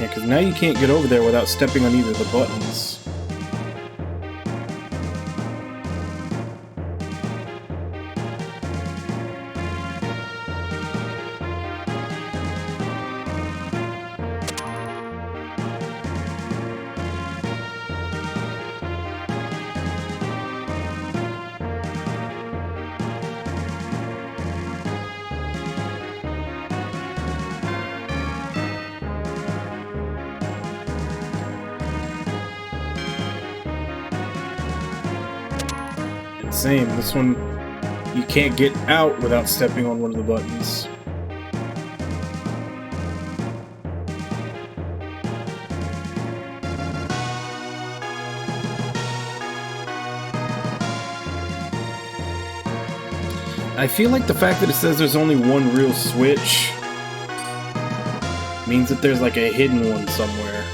Yeah, because now you can't get over there without stepping on either of the buttons. Same, this one you can't get out without stepping on one of the buttons. I feel like the fact that it says there's only one real switch means that there's like a hidden one somewhere.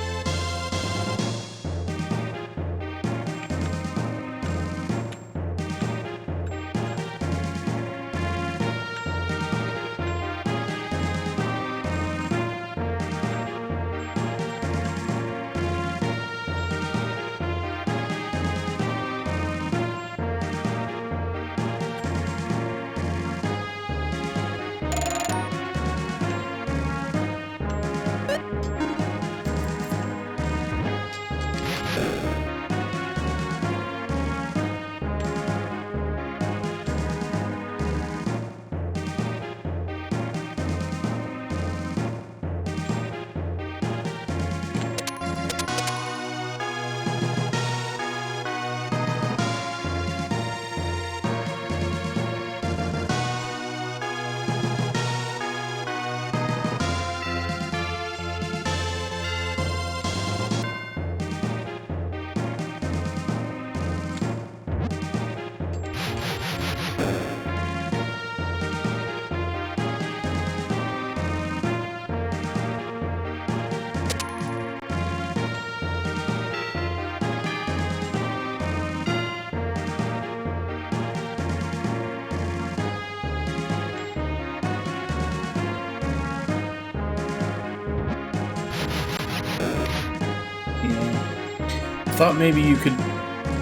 thought maybe you could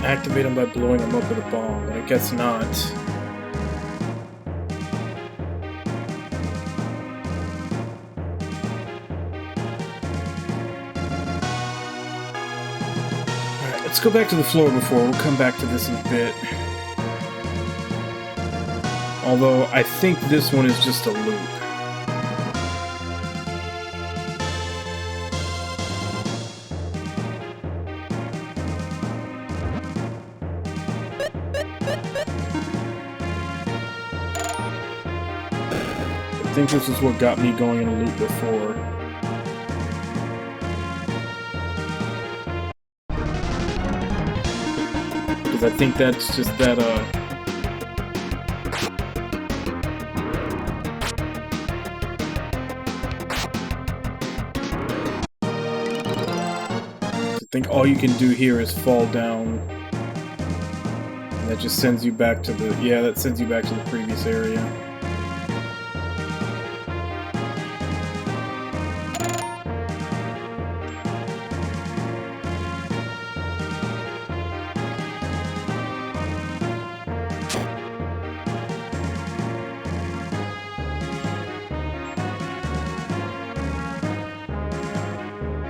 activate them by blowing them up with a bomb, but I guess not. Alright, let's go back to the floor before. We'll come back to this in a bit. Although, I think this one is just a loop. I think this is what got me going in a loop before. Because I think that's just that, I think all you can do here is fall down. And that just sends you back to the... yeah, that sends you back to the previous area.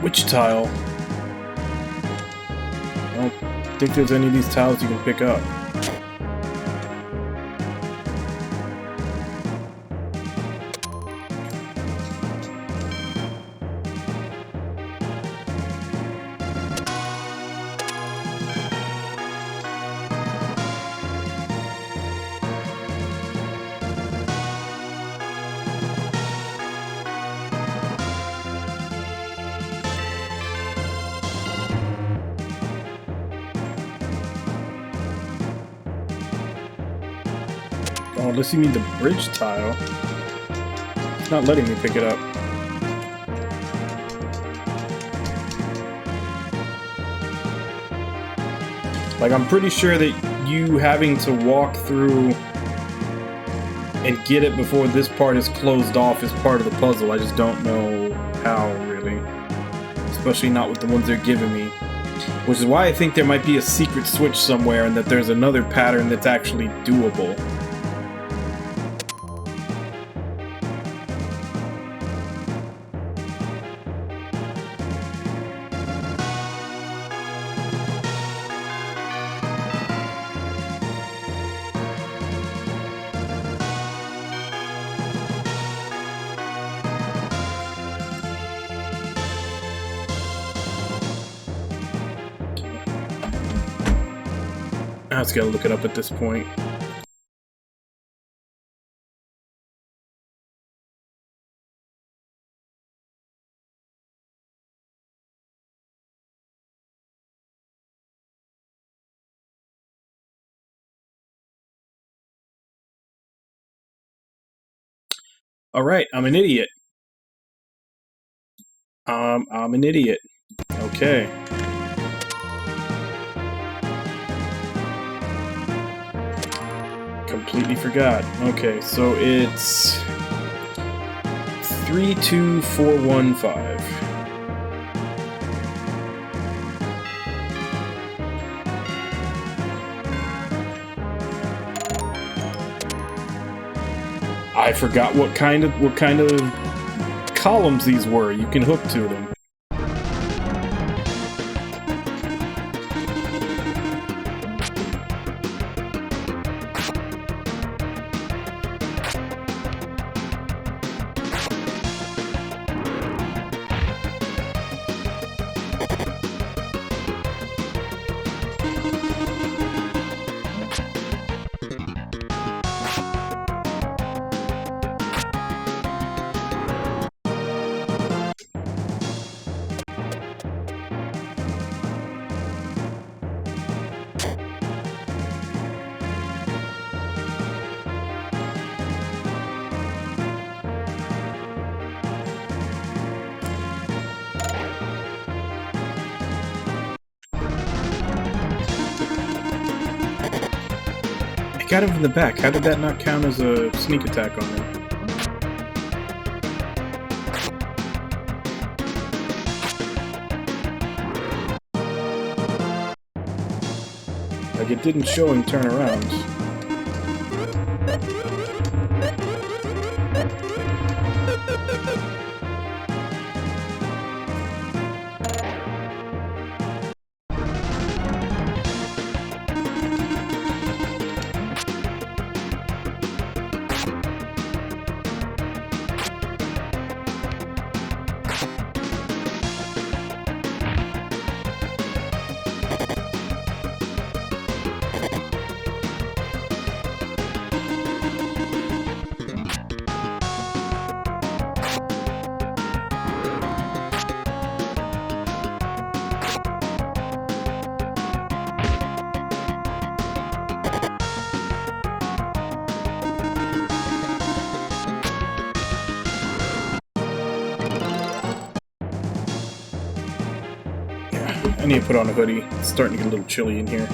Which tile? I don't think there's any of these tiles you can pick up. Oh, unless you mean the bridge tile. It's not letting me pick it up. Like, I'm pretty sure that you having to walk through and get it before this part is closed off is part of the puzzle. I just don't know how, really. Especially not with the ones they're giving me. Which is why I think there might be a secret switch somewhere and that there's another pattern that's actually doable. I just gotta look it up at this point. Alright, I'm an idiot. I'm an idiot. Okay. Completely forgot. Okay, so it's 32415. I forgot what kind of columns these were. You can hook to them. I got him from the back. How did that not count as a sneak attack on him? Like, it didn't show him turn around. I need to put on a hoodie. It's starting to get a little chilly in here.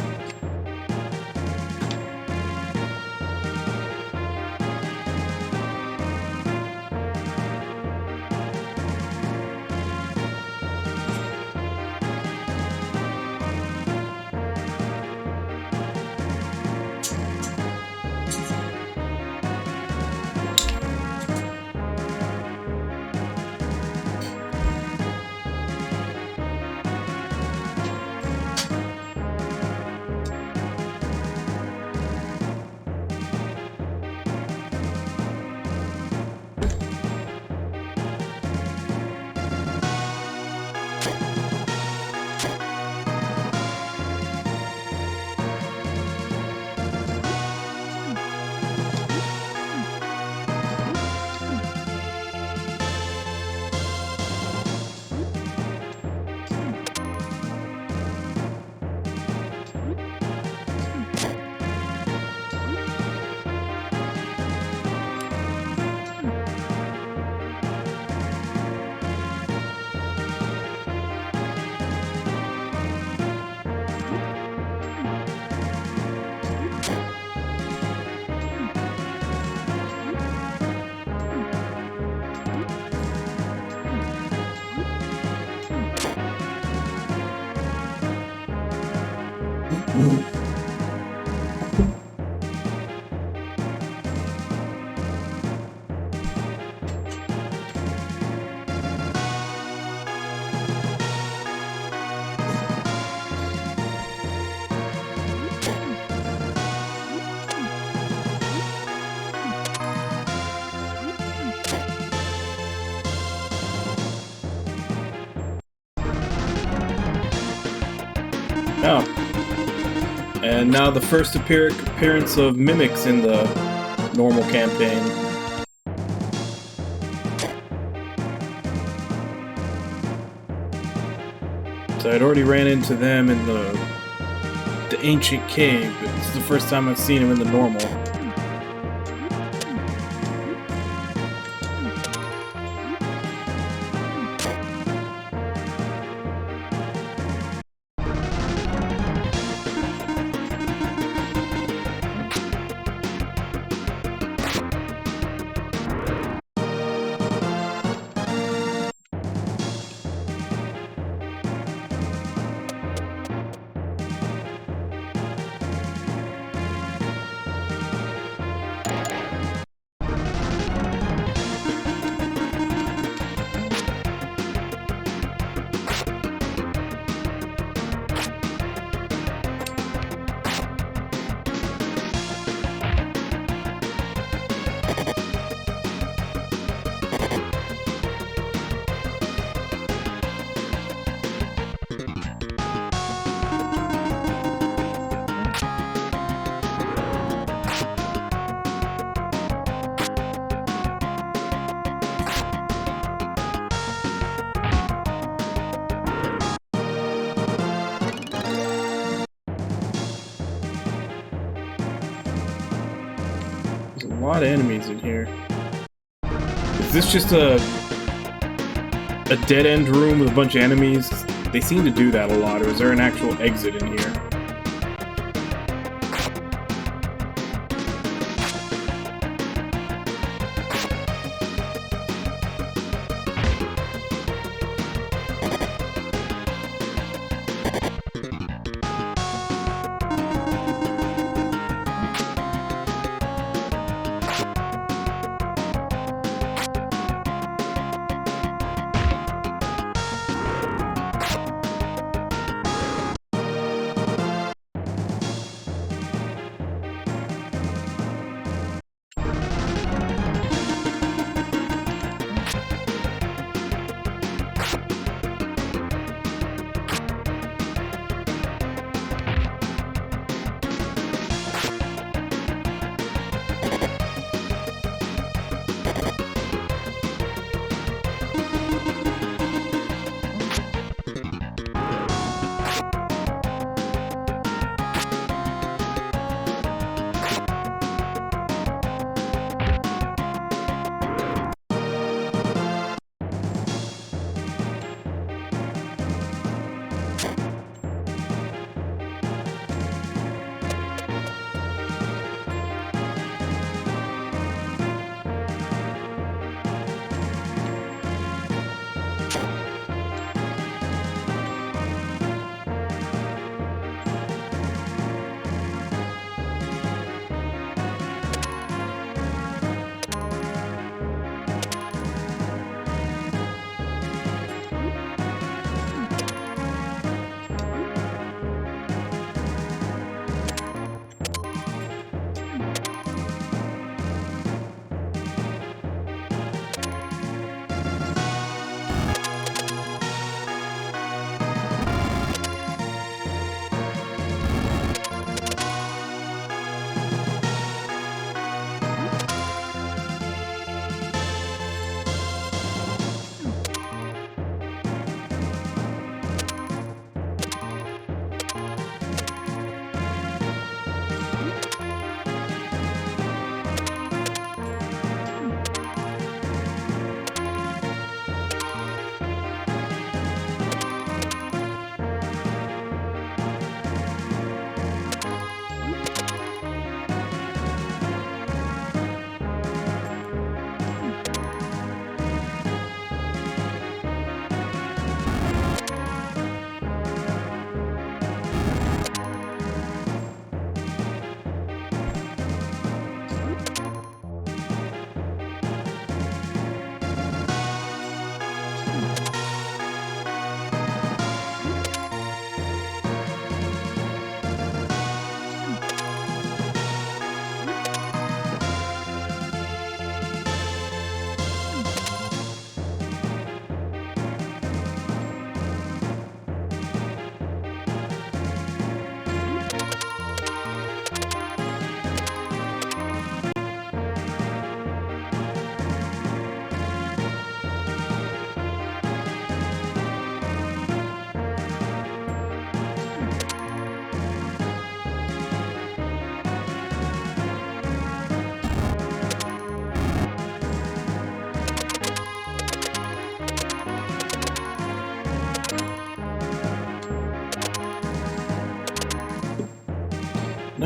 Oh. And now the first appearance of mimics in the normal campaign. So I'd already ran into them in the ancient cave, but this is the first time I've seen them in the normal. There's a lot of enemies in here. Is this just a dead-end room with a bunch of enemies? They seem to do that a lot, or is there an actual exit in here?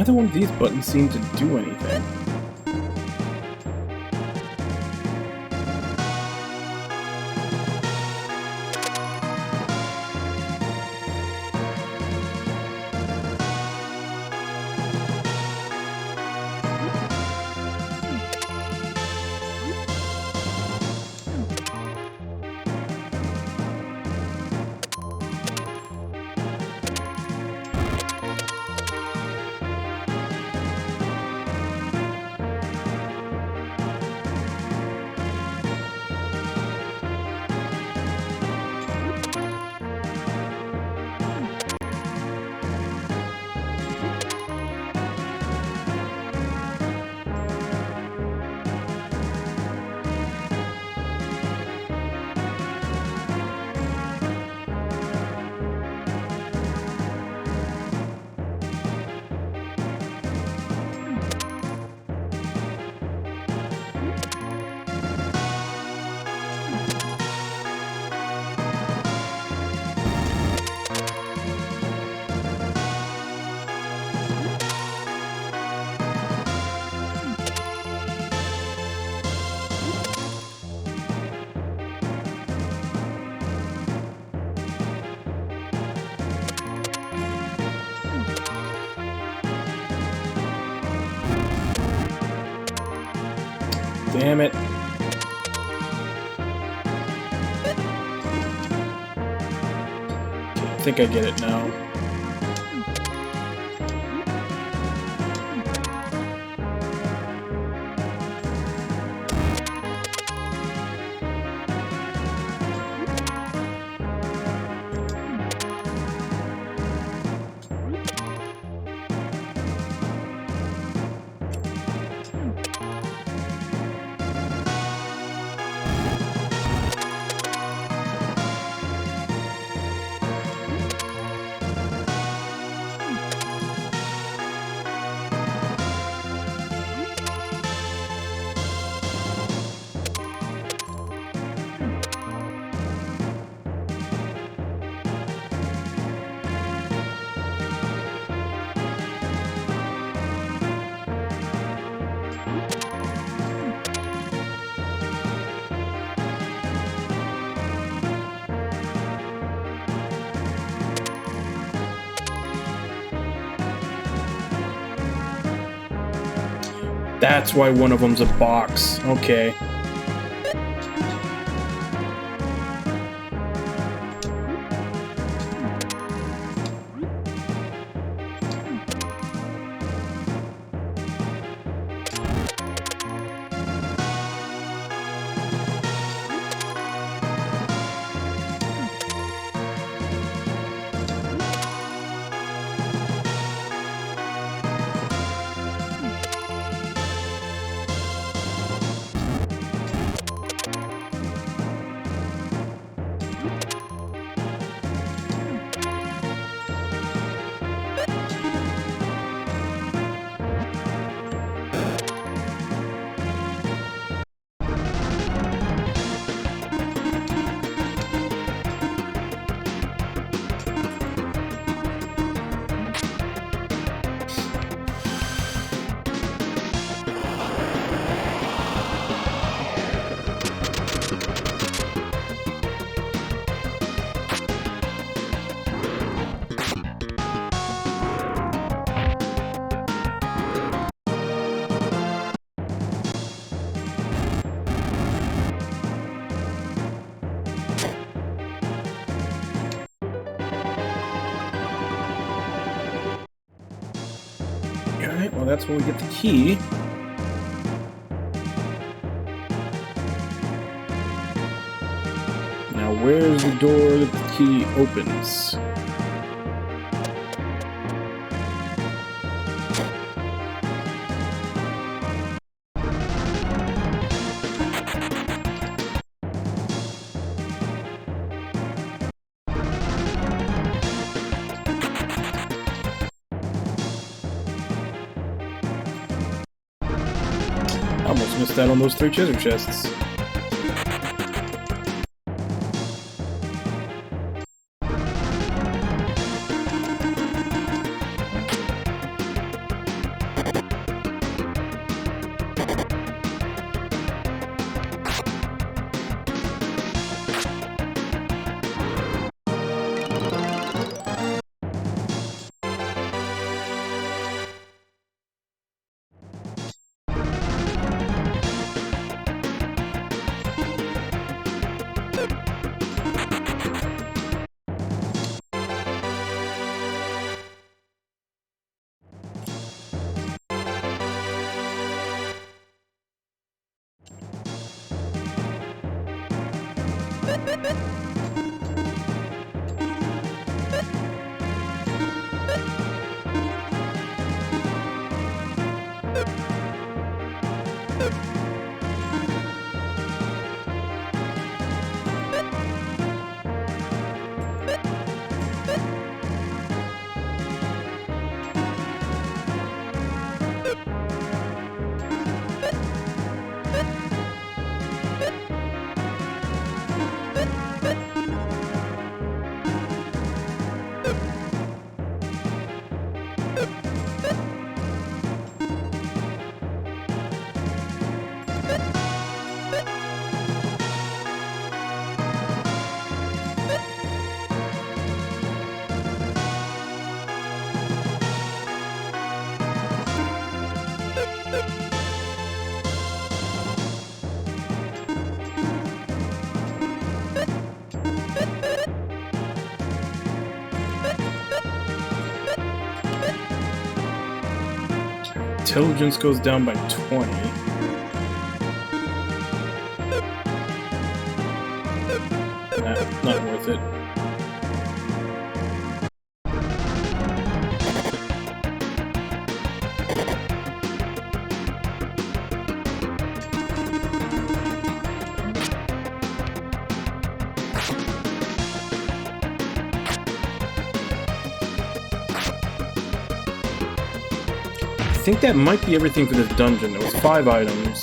neither one of these buttons seem to do anything. Damn it. Okay, I think I get it now. That's why one of them's a box. Okay. Alright, well that's where we get the key. Now where's the door that the key opens? I almost missed out on those 3 treasure chests. Intelligence goes down by 20. Not worth it. I think that might be everything for this dungeon. There was 5 items.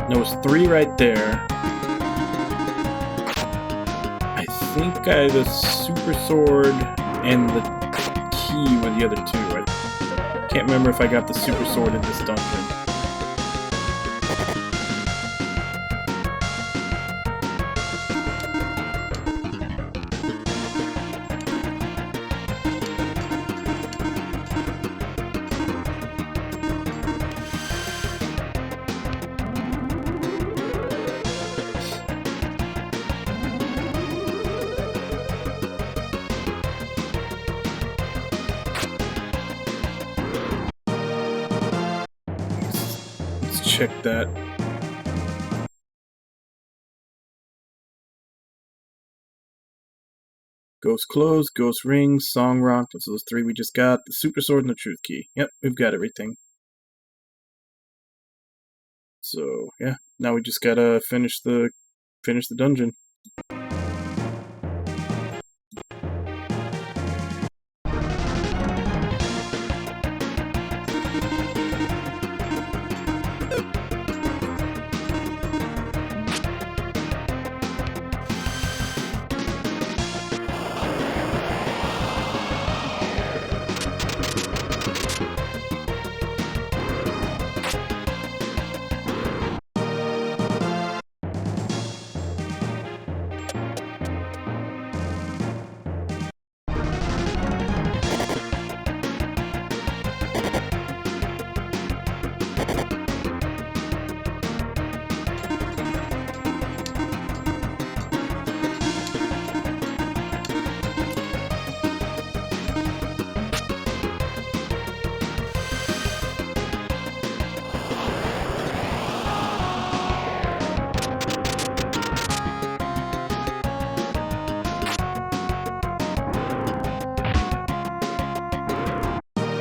There was 3 right there. I think I had the super sword and the key were the other 2. I can't remember if I got the super sword in this dungeon. Check that. Ghost clothes, ghost rings, song rock. Those are those 3 we just got. The super sword and the truth key. Yep, we've got everything. So yeah, now we just gotta finish the dungeon.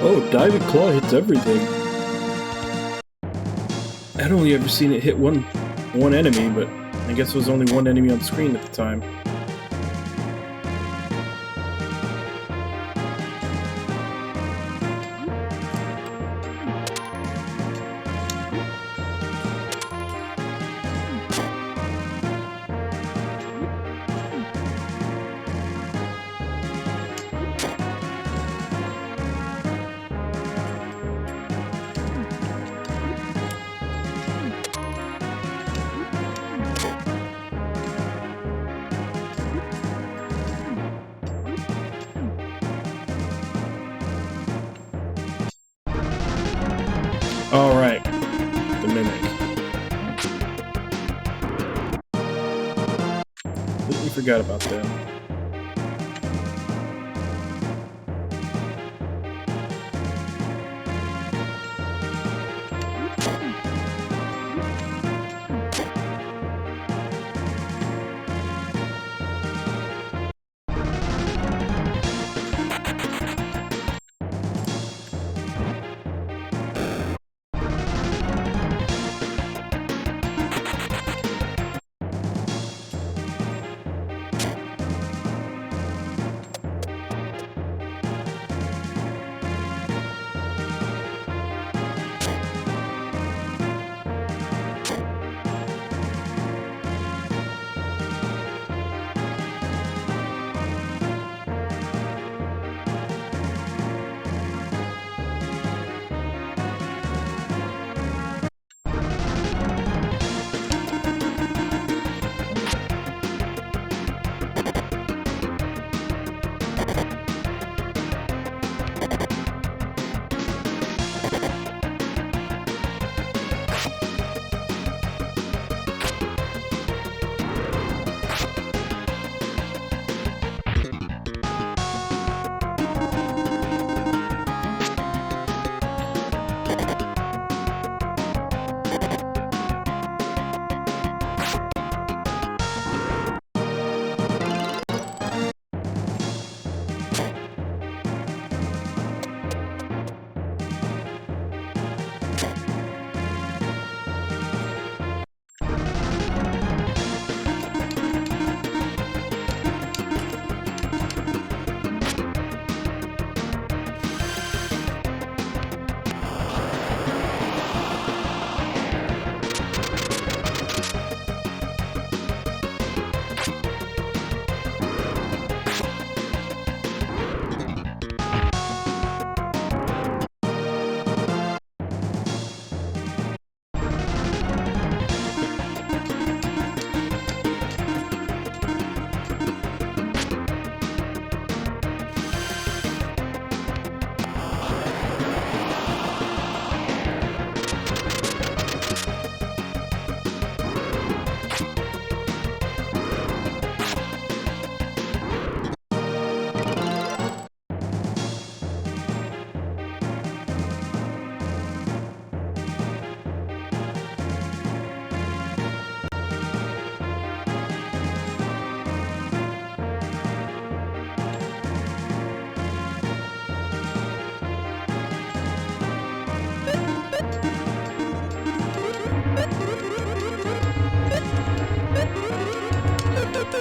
Oh, Diving Claw hits everything. I'd only ever seen it hit one enemy, but I guess there was only one enemy on screen at the time. Alright, the Mimic. Completely forgot about them.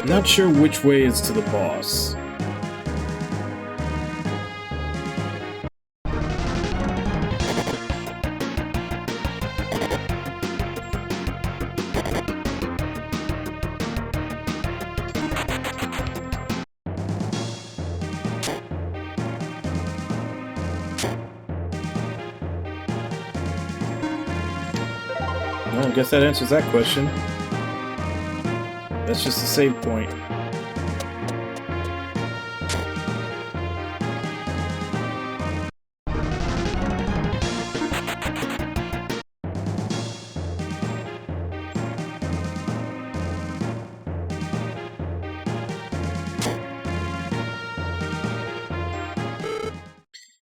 Not sure which way is to the boss. Well, I guess that answers that question. That's just a save point.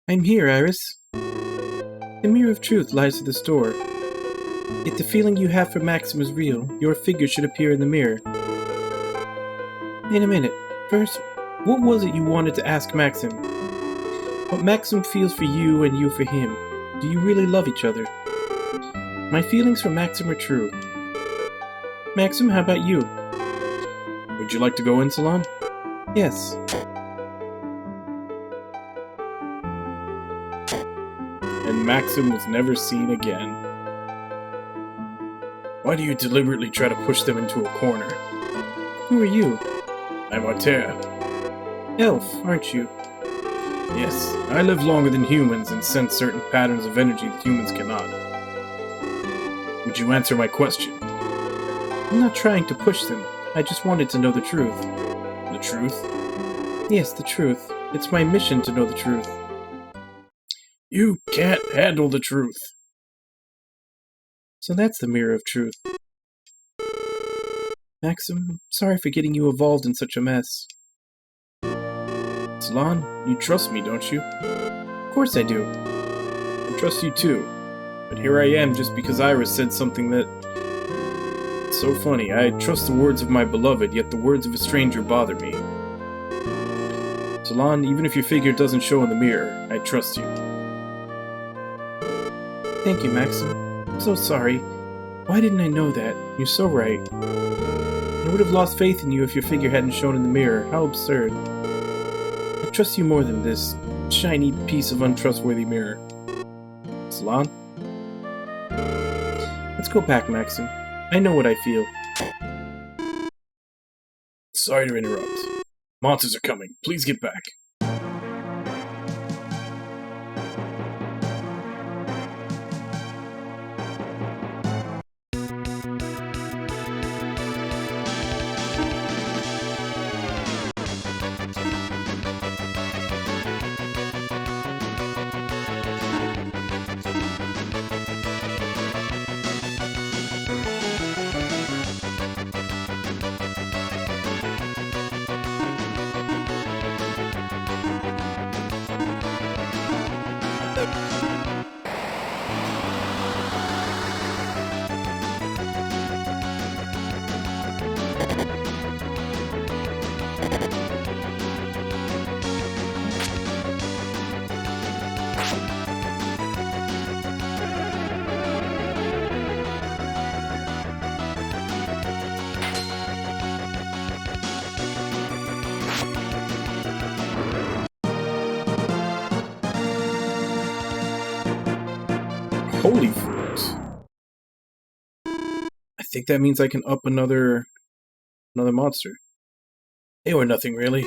I'm here, Iris. The mirror of truth lies at this door. If the feeling you have for Maxim is real, your figure should appear in the mirror. In a minute. First, what was it you wanted to ask Maxim? What Maxim feels for you and you for him. Do you really love each other? My feelings for Maxim are true. Maxim, how about you? Would you like to go in, Salon? Yes. And Maxim was never seen again. Why do you deliberately try to push them into a corner? Who are you? I'm Artera. Elf, aren't you? Yes, I live longer than humans and sense certain patterns of energy that humans cannot. Would you answer my question? I'm not trying to push them. I just wanted to know the truth. The truth? Yes, the truth. It's my mission to know the truth. You can't handle the truth. So that's the mirror of truth. Maxim, sorry for getting you involved in such a mess. Salon, you trust me, don't you? Of course I do. I trust you too. But here I am just because Iris said something that... It's so funny. I trust the words of my beloved, yet the words of a stranger bother me. Salon, even if your figure doesn't show in the mirror, I trust you. Thank you, Maxim. I'm so sorry. Why didn't I know that? You're so right. I would have lost faith in you if your figure hadn't shown in the mirror. How absurd. I trust you more than this shiny piece of untrustworthy mirror. Salon? Let's go back, Maxim. I know what I feel. Sorry to interrupt. Monsters are coming. Please get back. Holy fruit. I think that means I can up another monster. They were nothing really.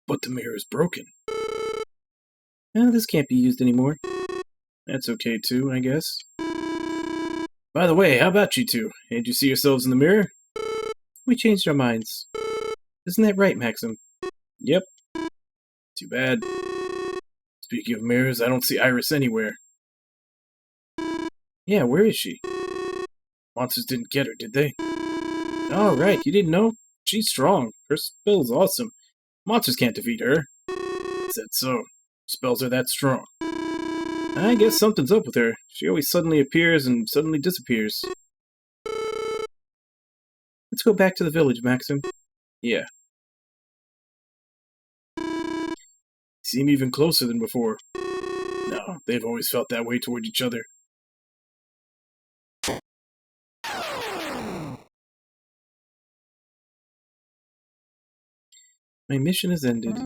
But the mirror is broken. Well, this can't be used anymore. That's okay too, I guess. By the way, how about you two? Did you see yourselves in the mirror? We changed our minds. Isn't that right, Maxim? Yep. Too bad. Speaking of mirrors, I don't see Iris anywhere. Yeah, where is she? Monsters didn't get her, did they? Oh, right, you didn't know? She's strong. Her spell's awesome. Monsters can't defeat her. Said so. Spells are that strong. I guess something's up with her. She always suddenly appears and suddenly disappears. Let's go back to the village, Maxim. Yeah. Seem even closer than before. No, they've always felt that way toward each other. My mission is ended.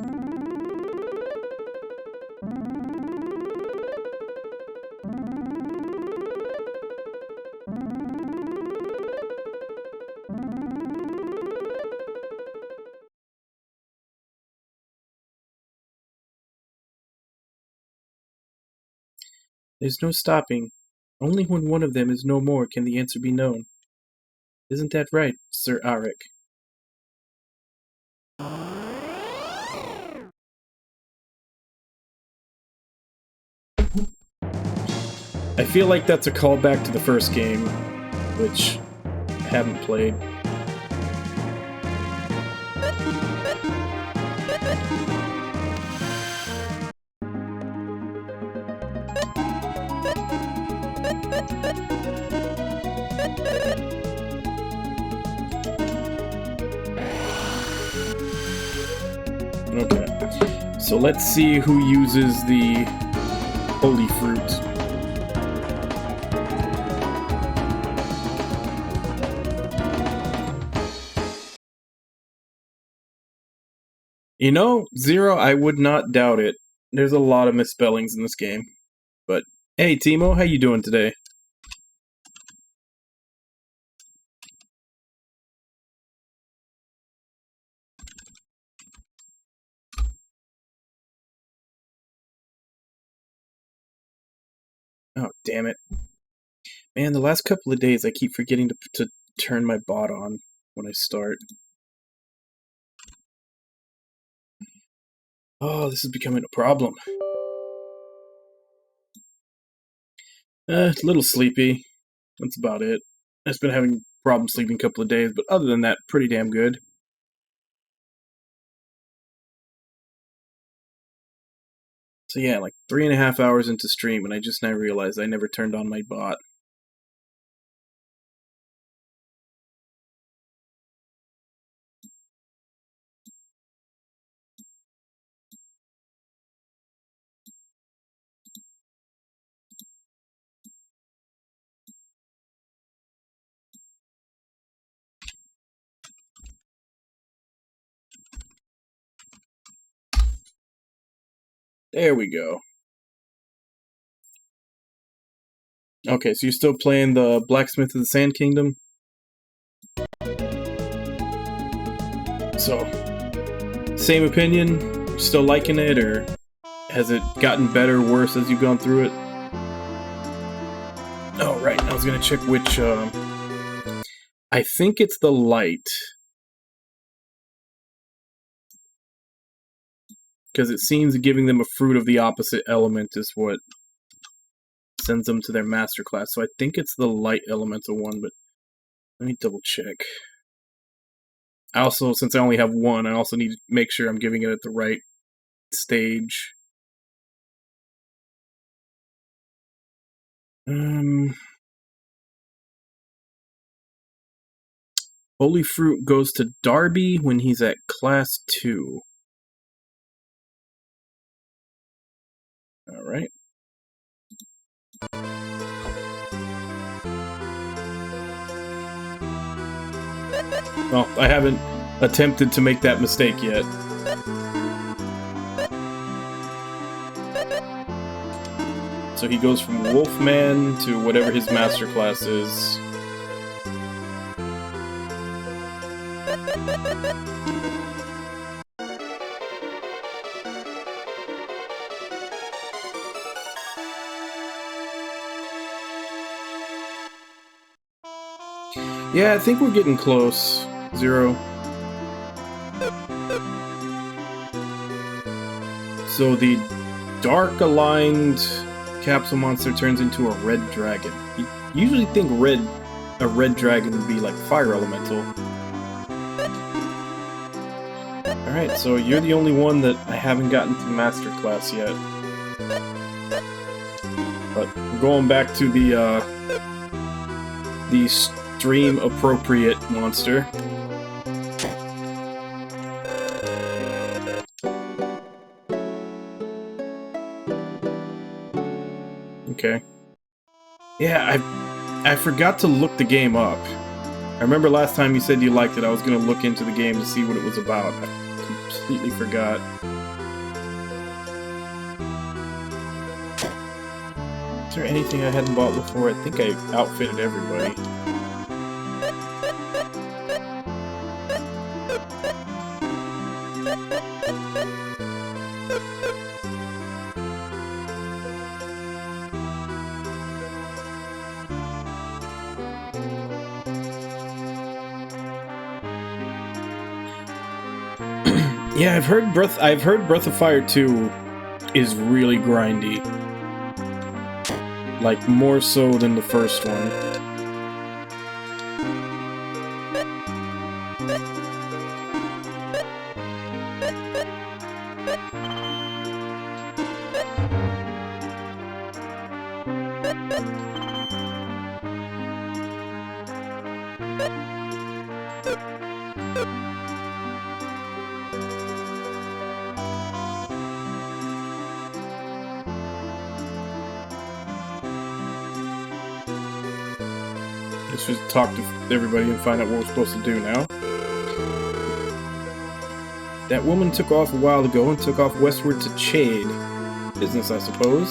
There's no stopping. Only when one of them is no more can the answer be known. Isn't that right, Sir Arik? I feel like that's a callback to the first game, which I haven't played. Okay, so let's see who uses the holy fruit. You know, Zero, I would not doubt it. There's a lot of misspellings in this game. But, hey Timo, how you doing today? Oh, damn it. Man, the last couple of days I keep forgetting to turn my bot on when I start. Oh, this is becoming a problem. A little sleepy. That's about it. I've just been having problems sleeping a couple of days, but other than that, pretty damn good. So yeah, like 3.5 hours into stream, and I just now realized I never turned on my bot. There we go. Okay, so you're still playing the Blacksmith of the Sand Kingdom? So, same opinion? You still liking it, or has it gotten better, worse as you've gone through it? Oh, right, I was gonna check which, I think it's the light. Because it seems giving them a fruit of the opposite element is what sends them to their master class. So I think it's the light elemental one, but let me double check. I also, since I only have one, I also need to make sure I'm giving it at the right stage. Holy Fruit goes to Darby when he's at class 2. Alright. Well, I haven't attempted to make that mistake yet. So he goes from Wolfman to whatever his master class is. Yeah, I think we're getting close. Zero. So the dark-aligned capsule monster turns into a red dragon. You usually think a red dragon would be like fire elemental. Alright, so you're the only one that I haven't gotten to master class yet. But going back to the stream-appropriate monster. Okay. Yeah, I forgot to look the game up. I remember last time you said you liked it, I was going to look into the game to see what it was about. I Completely forgot. Is there anything I hadn't bought before? I think I outfitted everybody. Yeah, I've heard Breath of Fire 2 is really grindy. Like, more so than the first one. Let's just talk to everybody and find out what we're supposed to do now. That woman took off a while ago and took off westward to Chade. Business, I suppose.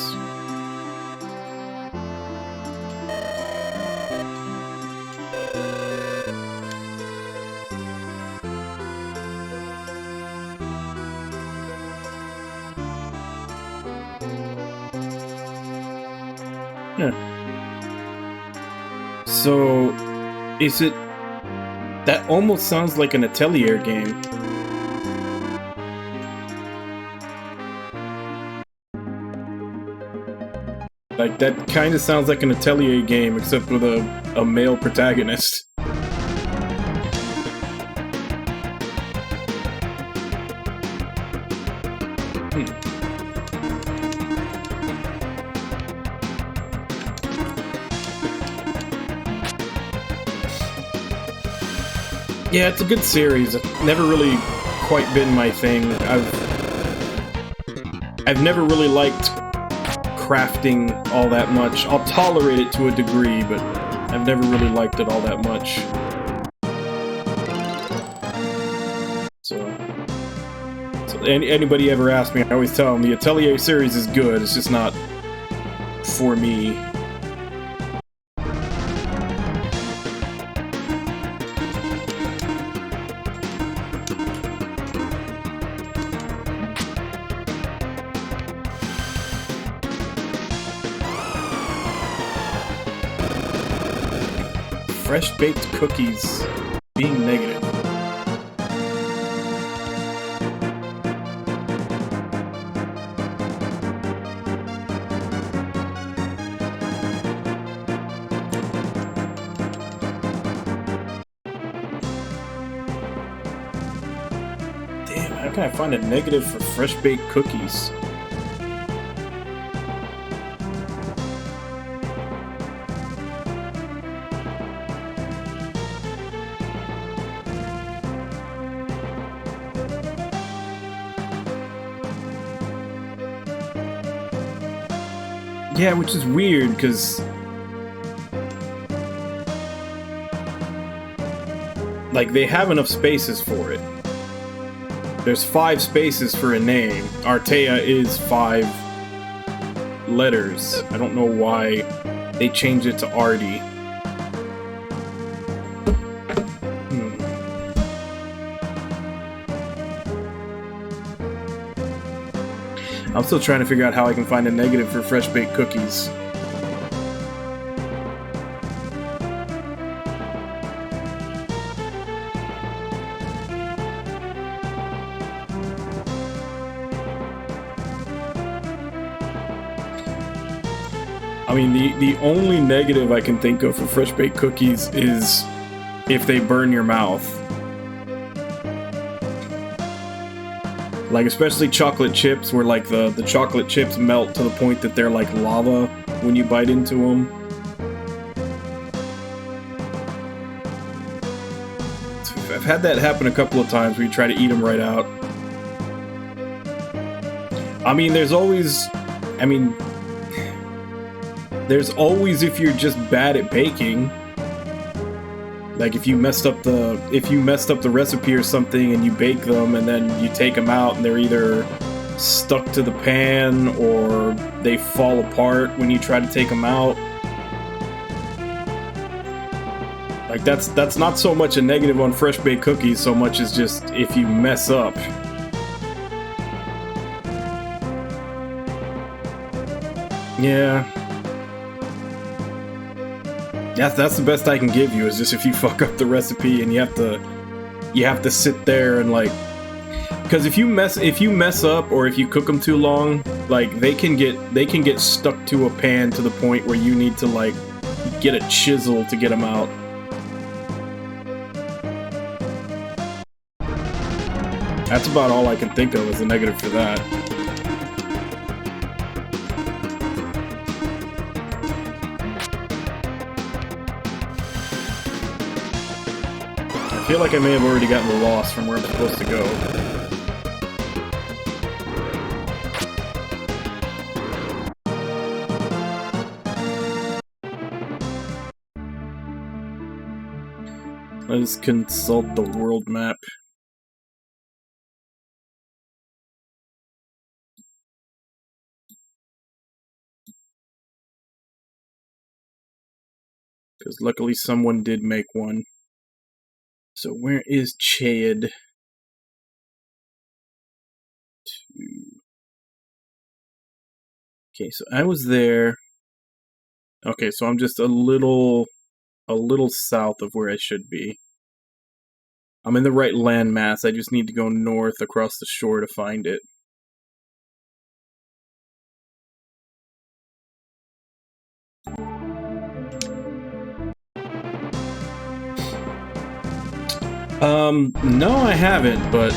Yeah. So, is it... That almost sounds like an Atelier game. Like, that kind of sounds like an Atelier game, except with a male protagonist. Yeah, it's a good series. It's never really quite been my thing. I've never really liked crafting all that much. I'll tolerate it to a degree, but I've never really liked it all that much. So anybody ever asks me, I always tell them the Atelier series is good. It's just not for me. Fresh-baked cookies being negative. Damn, how can I find a negative for fresh-baked cookies? Yeah, which is weird, because... like, they have enough spaces for it. There's 5 spaces for a name. Artea is 5 letters. I don't know why they changed it to Artie. I'm still trying to figure out how I can find a negative for fresh-baked cookies. I mean, the only negative I can think of for fresh-baked cookies is if they burn your mouth. Like, especially chocolate chips, where, like, the chocolate chips melt to the point that they're like lava when you bite into them. I've had that happen a couple of times where you try to eat them right out. I mean, there's always... there's always if you're just bad at baking. Like if you messed up the recipe or something and you bake them and then you take them out and they're either stuck to the pan or they fall apart when you try to take them out. Like that's not so much a negative on fresh baked cookies so much as just if you mess up. Yeah. That's the best I can give you, is just if you fuck up the recipe and you have to sit there and like, because if you mess up or if you cook them too long, like they can get stuck to a pan to the point where you need to like get a chisel to get them out. That's about all I can think of as a negative for that. I feel like I may have already gotten lost from where I'm supposed to go. Let's consult the world map. Because luckily someone did make one. So where is Chad? Okay, so I was there. Okay, so I'm just a little south of where I should be. I'm in the right landmass. I just need to go north across the shore to find it. No, I haven't, but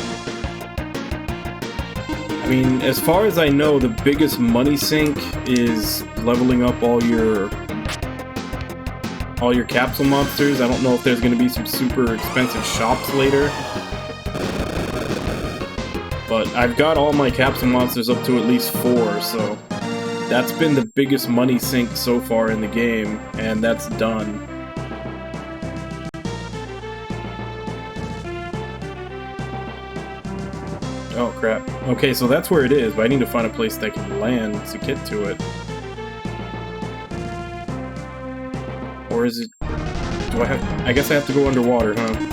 I mean, as far as I know, the biggest money sink is leveling up all your capsule monsters. I don't know if there's going to be some super expensive shops later, but I've got all my capsule monsters up to at least 4, so that's been the biggest money sink so far in the game, and that's done. Oh crap. Okay, so that's where it is, but I need to find a place that can land to get to it. Or is it... do I have... I guess I have to go underwater, huh?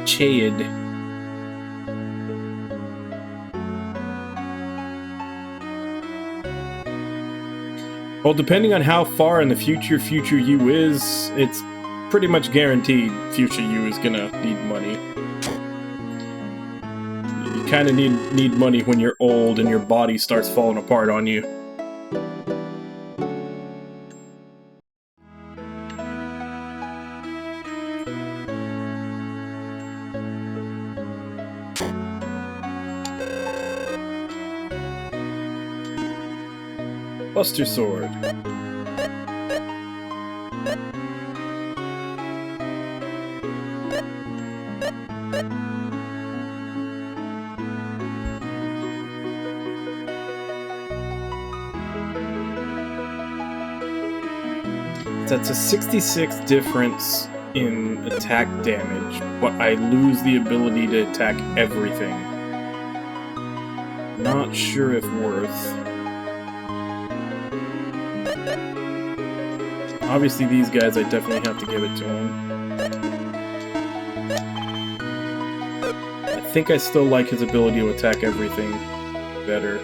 Chad. Well, depending on how far in the future you is, it's pretty much guaranteed future you is gonna need money. You kind of need money when you're old and your body starts falling apart on you. Buster Sword. That's a 66 difference in attack damage, but I lose the ability to attack everything. Not sure if worth. Obviously these guys, I definitely have to give it to them. I think I still like his ability to attack everything better.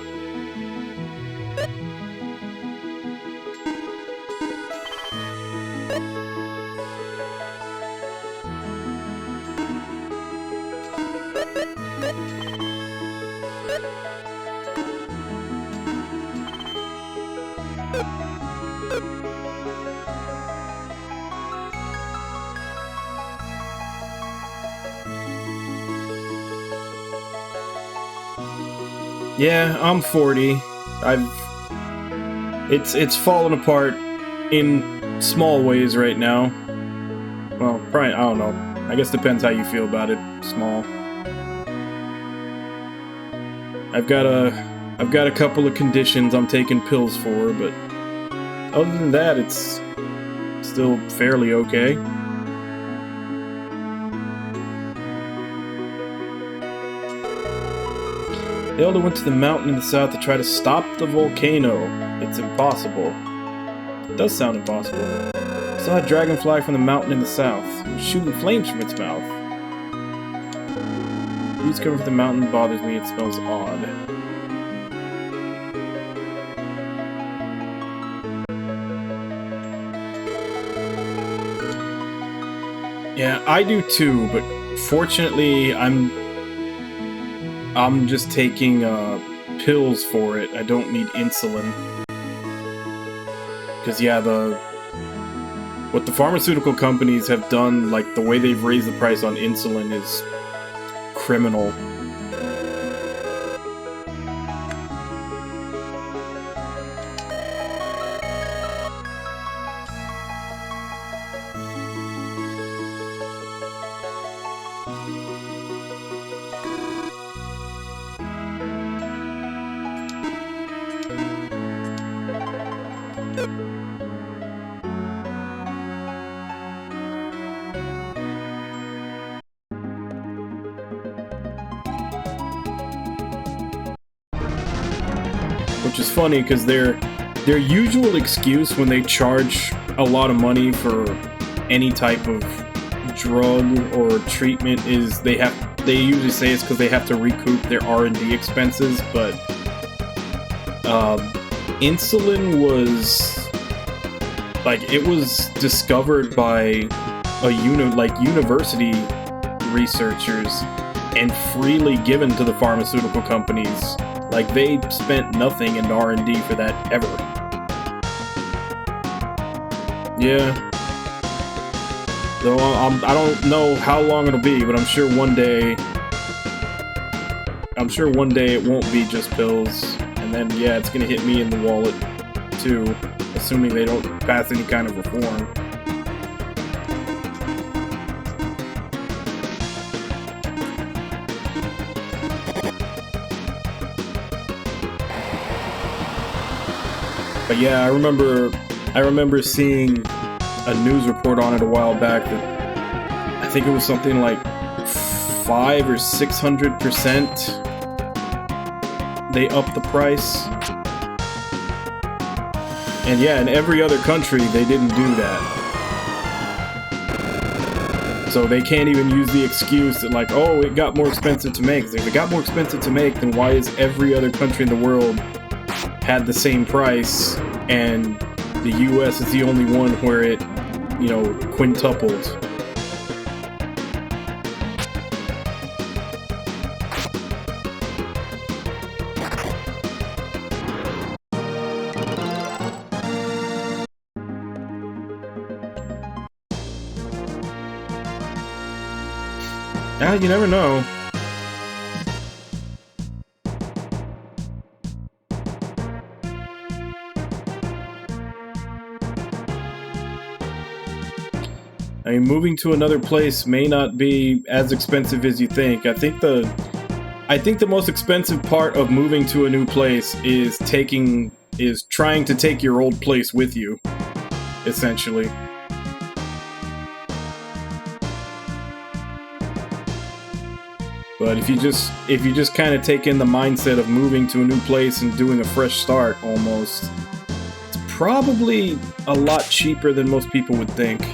Yeah, I'm 40. It's fallen apart in small ways right now. Well, probably, I don't know. I guess depends how you feel about it. Small. I've got a couple of conditions I'm taking pills for, but other than that, it's still fairly okay. They all went to the mountain in the south to try to stop the volcano. It's impossible. It does sound impossible. I saw a dragonfly from the mountain in the south. It was shooting flames from its mouth. Roots coming from the mountain bothers me. It smells odd. Yeah, I do too, but fortunately, I'm just taking pills for it. I don't need insulin. Because yeah, what the pharmaceutical companies have done, like the way they've raised the price on insulin is criminal. Which is funny because their usual excuse when they charge a lot of money for any type of drug or treatment is they usually say it's because they have to recoup their R&D expenses, but insulin was it was discovered by university researchers and freely given to the pharmaceutical companies. Like, they spent nothing in R&D for that ever. Yeah. Though I don't know how long it'll be, but I'm sure one day it won't be just pills. And then, yeah, it's gonna hit me in the wallet, too. Assuming they don't pass any kind of reform. But yeah, I remember seeing a news report on it a while back that I think it was something like 500 or 600% they upped the price. And yeah, in every other country they didn't do that. So they can't even use the excuse that like, oh, it got more expensive to make. If it got more expensive to make, then why is every other country in the world had the same price, and the US is the only one where it, quintupled. Ah, you never know. I mean, moving to another place may not be as expensive as you think. I think the most expensive part of moving to a new place is trying to take your old place with you, essentially. But if you just kind of take in the mindset of moving to a new place and doing a fresh start almost, it's probably a lot cheaper than most people would think.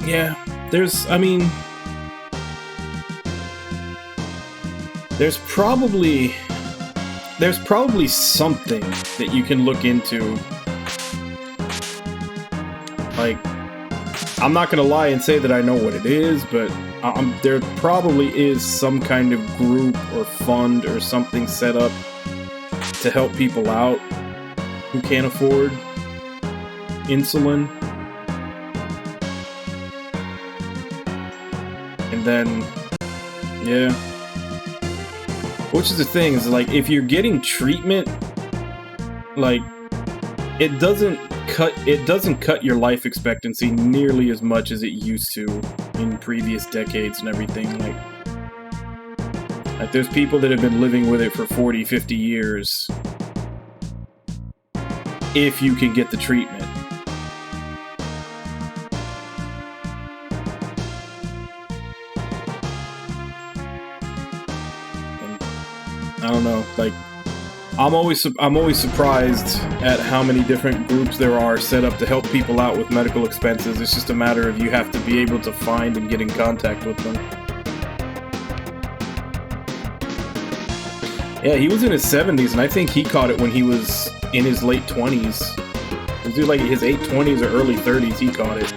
Yeah, there's probably something that you can look into. Like, I'm not gonna lie and say that I know what it is, but there probably is some kind of group or fund or something set up to help people out who can't afford insulin. And then, yeah. Which is the thing, is like, if you're getting treatment, like, it doesn't cut your life expectancy nearly as much as it used to in previous decades and everything. Like there's people that have been living with it for 40, 50 years if you can get the treatment. And I don't know, like, I'm always surprised at how many different groups there are set up to help people out with medical expenses. It's just a matter of you have to be able to find and get in contact with them. Yeah, he was in his 70s, and I think he caught it when he was in his late 20s. It was like his 20s or early 30s he caught it.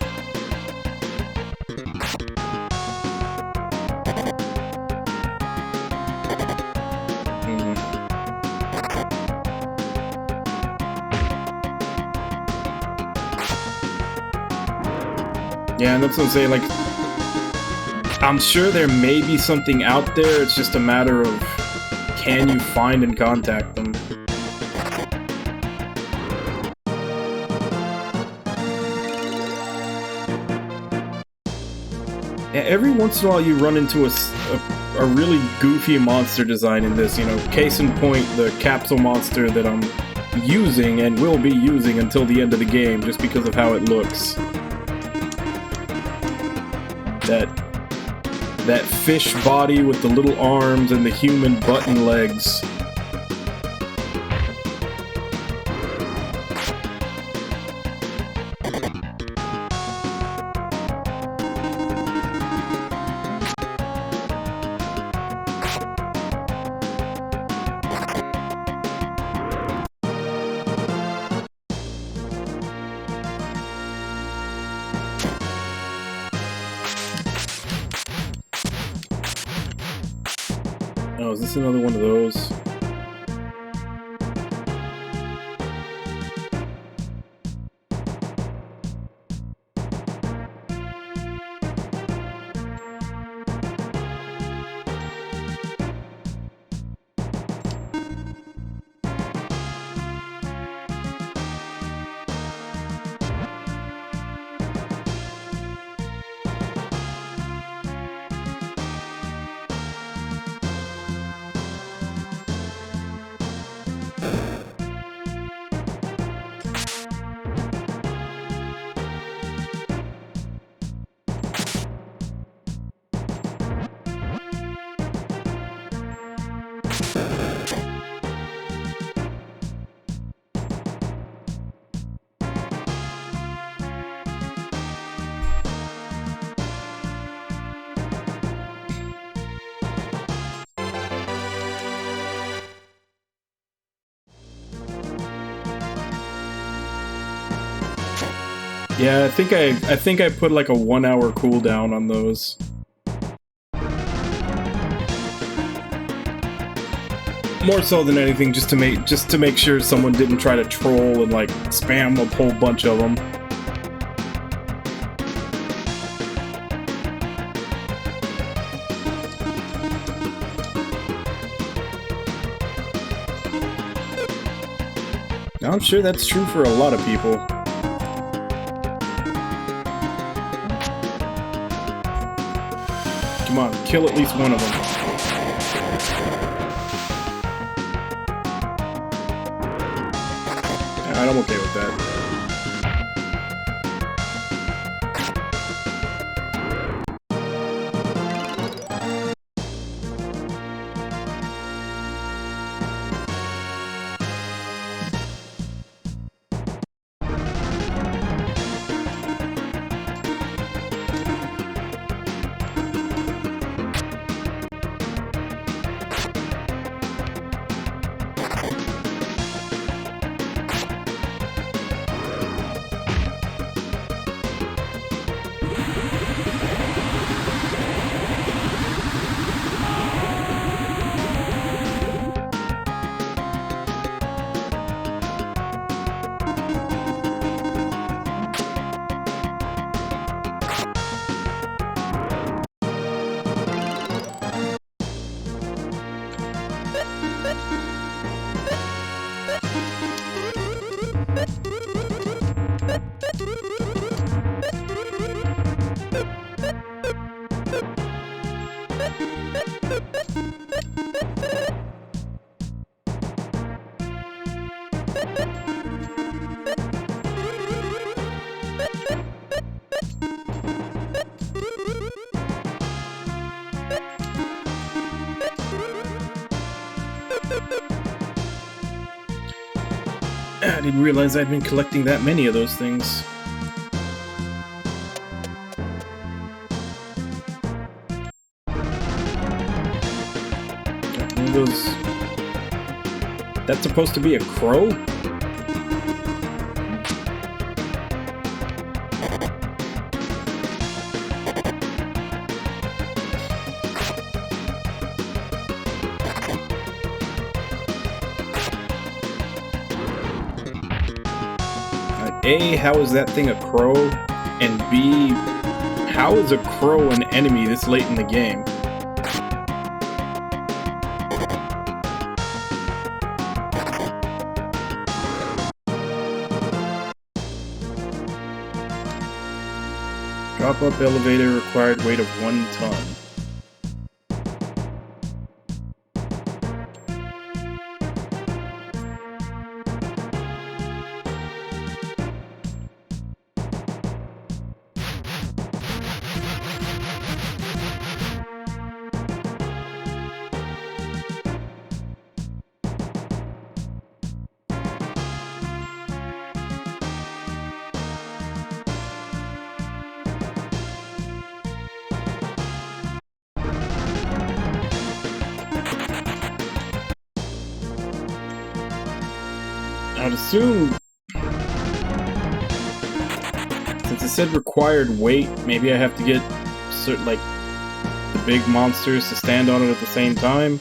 Yeah, and that's what I'm saying, like, I'm sure there may be something out there, it's just a matter of, can you find and contact them? Yeah, every once in a while you run into a really goofy monster design in this, you know, case in point, the capsule monster that I'm using and will be using until the end of the game, just because of how it looks. That fish body with the little arms and the human button legs. Oh, is this another one of those? Yeah, I think I put like a 1 hour cooldown on those. More so than anything, just to make sure someone didn't try to troll and like spam a whole bunch of them. Now, I'm sure that's true for a lot of people. Come on, kill at least one of them. Alright, I'm okay with that. I didn't realize I'd been collecting that many of those things. One of those... That's supposed to be a crow? A, how is that thing a crow? And B, how is a crow an enemy this late in the game? Drop-up elevator required weight of 1 ton. I'd assume, since it said required weight, maybe I have to get certain, like, the big monsters to stand on it at the same time.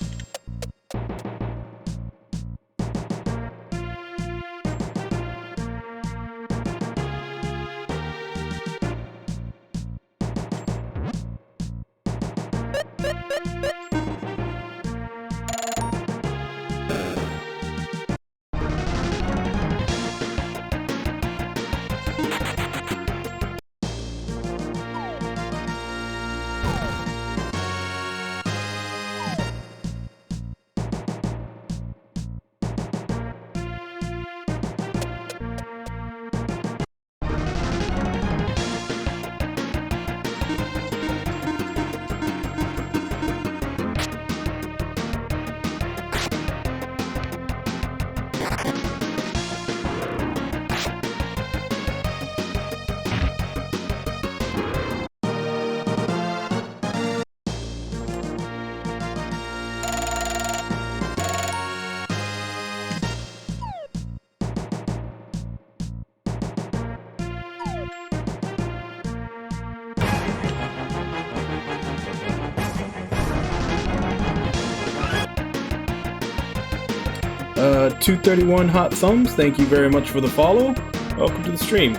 Uh, 231 Hot Thumbs, thank you very much for the follow. Welcome to the stream.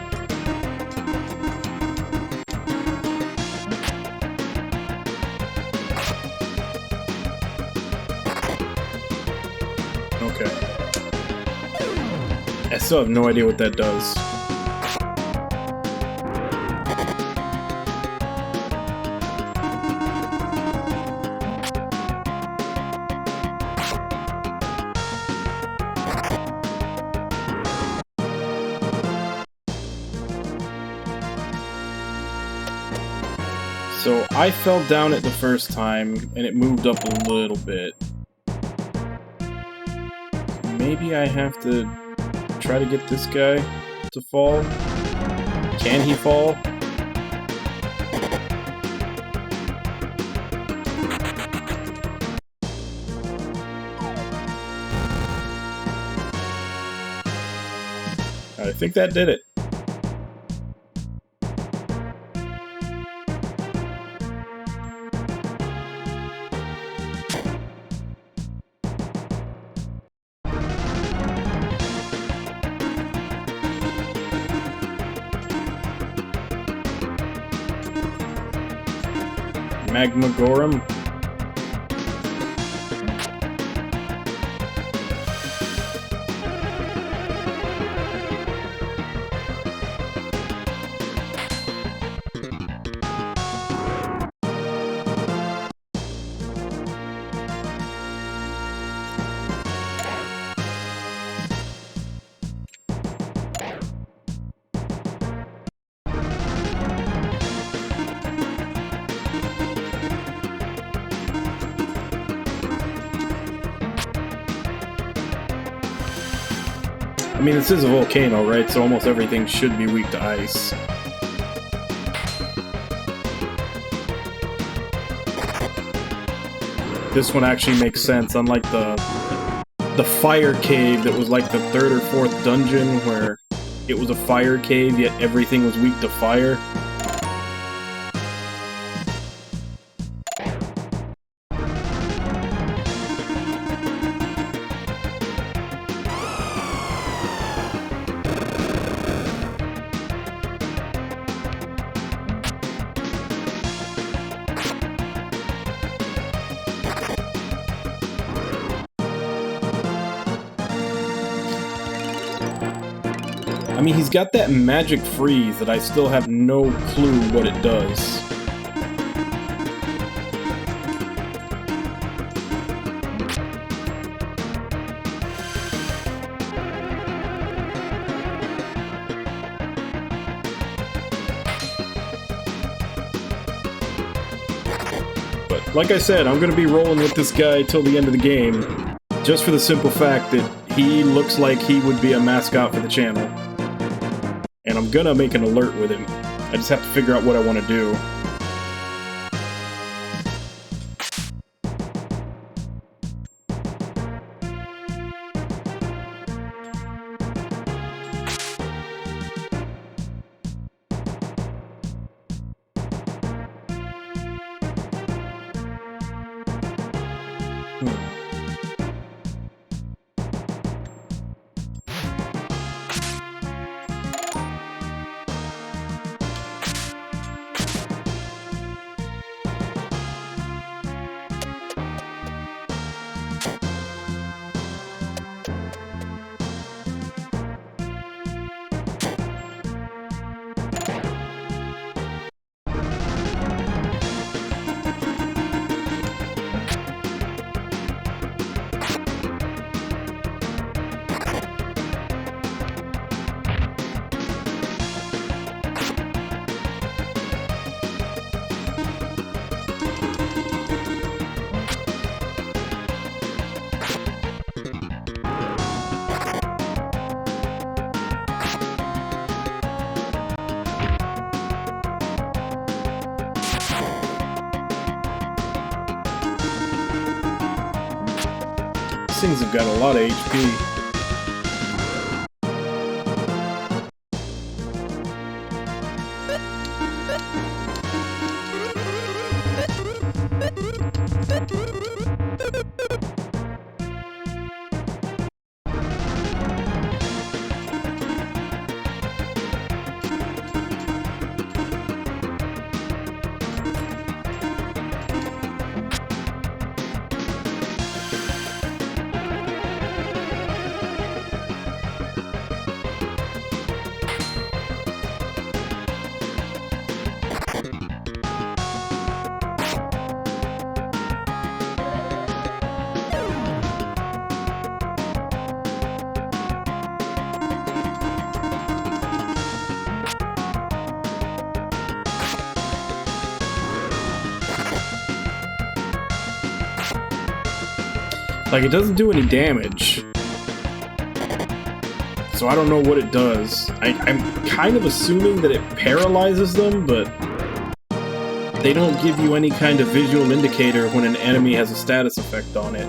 Okay. I still have no idea what that does. So I fell down it the first time, and it moved up a little bit. Maybe I have to try to get this guy to fall? Can he fall? I think that did it. Magma Gorum. I mean, this is a volcano, right? So almost everything should be weak to ice. This one actually makes sense, unlike the fire cave that was like the third or fourth dungeon where it was a fire cave, yet everything was weak to fire. I mean, he's got that magic freeze that I still have no clue what it does. But like I said, I'm gonna be rolling with this guy till the end of the game, just for the simple fact that he looks like he would be a mascot for the channel. And I'm gonna make an alert with him. I just have to figure out what I want to do. These things have got a lot of HP. Like, it doesn't do any damage. So I don't know what it does. I'm kind of assuming that it paralyzes them, but they don't give you any kind of visual indicator when an enemy has a status effect on it.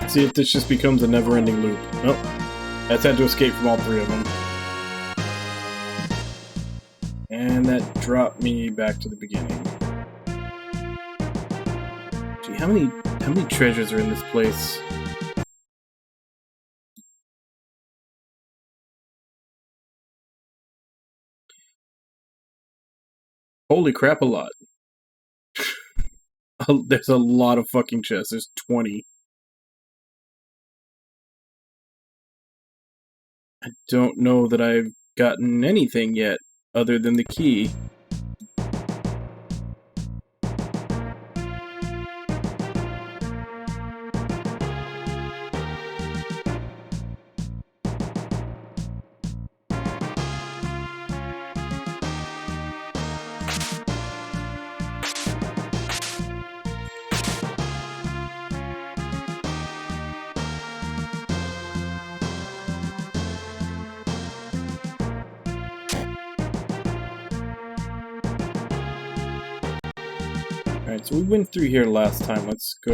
See if this just becomes a never-ending loop. Nope. That's had to escape from all three of them. And that dropped me back to the beginning. Gee, how many treasures are in this place? Holy crap, a lot. There's a lot of fucking chests. There's 20. I don't know that I've gotten anything yet, other than the key. Alright, so we went through here last time. Let's go.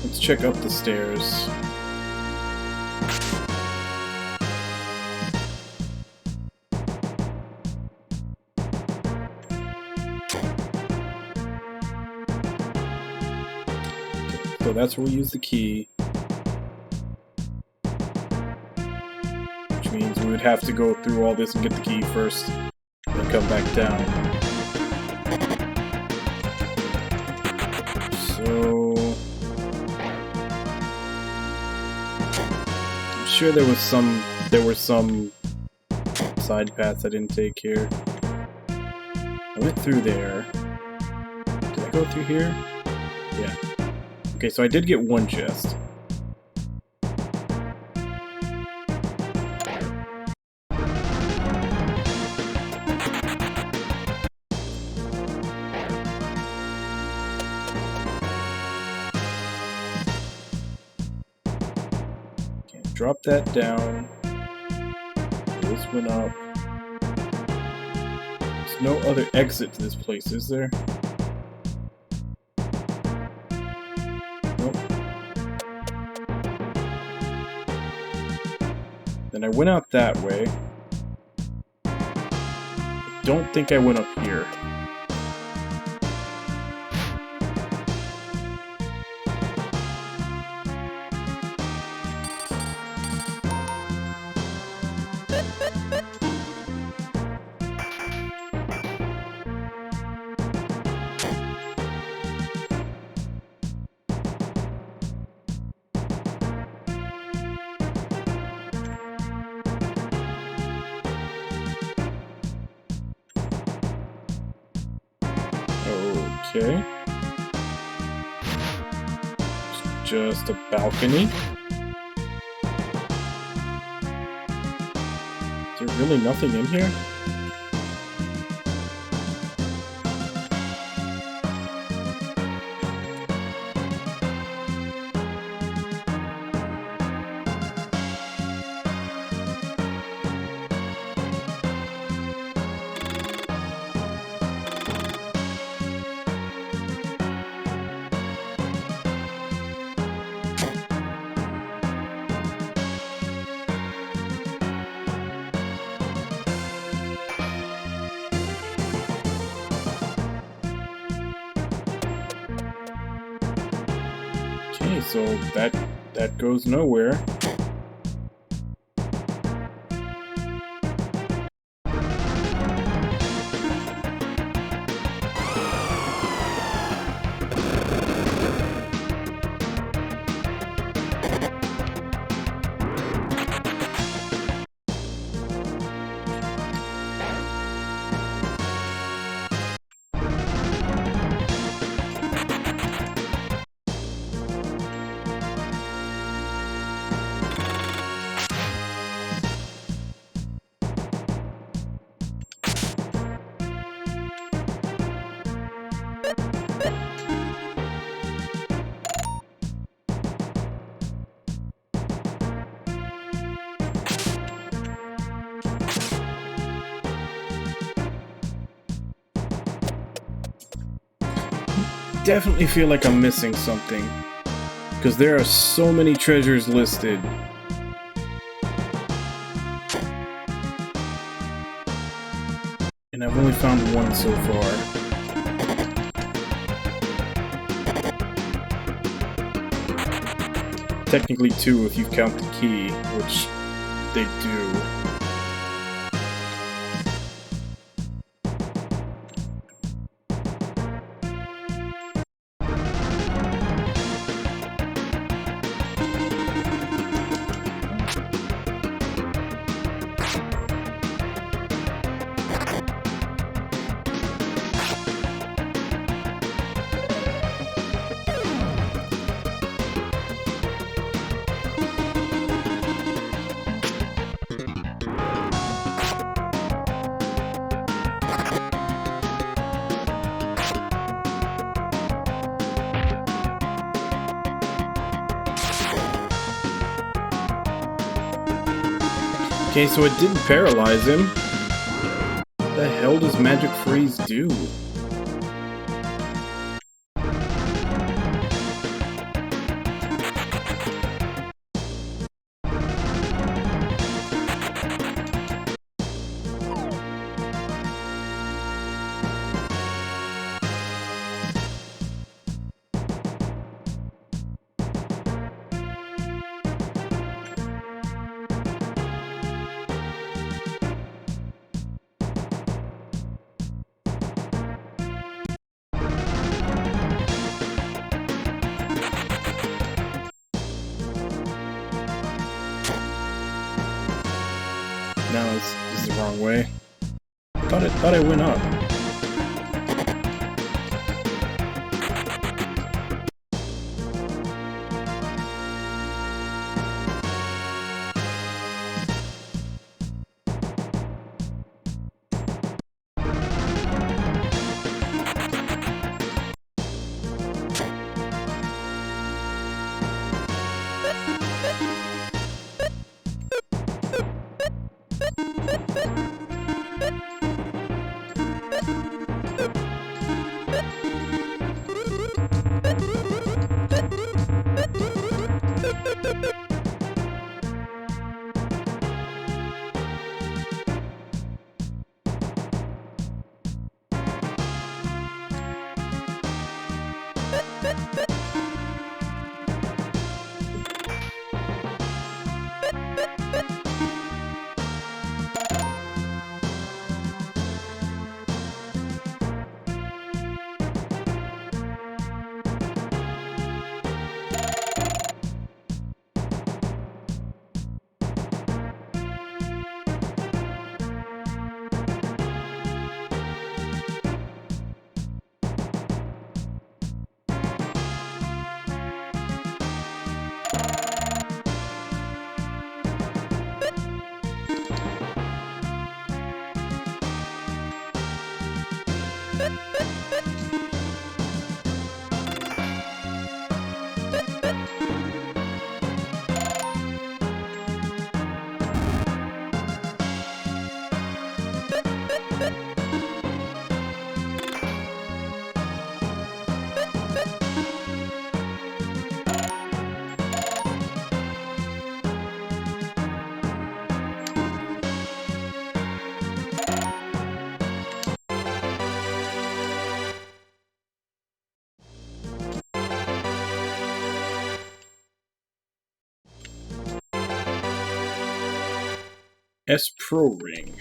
Let's check up the stairs. Okay, so that's where we use the key. Means we would have to go through all this and get the key first, and come back down. So I'm sure there were some side paths I didn't take here. I went through there. Did I go through here? Yeah. Okay, so I did get one chest. Drop that down. This went up. There's no other exit to this place, is there? Nope. Then I went out that way. I don't think I went up here. Okay. It's just a balcony. Is there really nothing in here? Okay, so that goes nowhere. Definitely feel like I'm missing something, because there are so many treasures listed. And I've only found one so far. Technically two if you count the key, which they do. Okay, so it didn't paralyze him. What the hell does Magic Freeze do? No, this is the wrong way. Thought I went up. S-Pro Ring.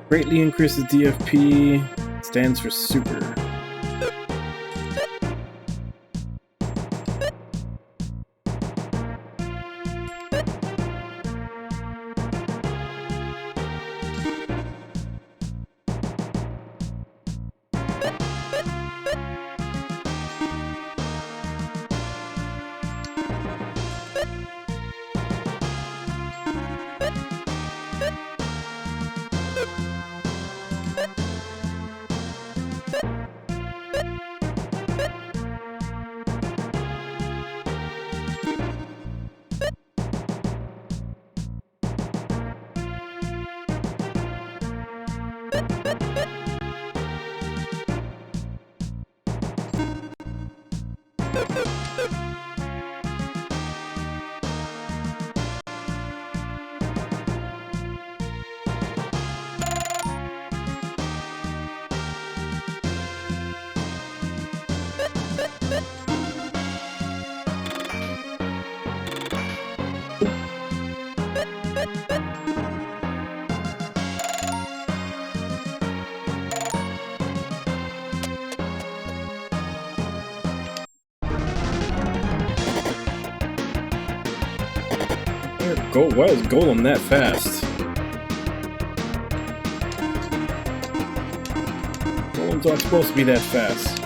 Greatly increases DFP, stands for super. Why is Golem that fast? Golems aren't supposed to be that fast.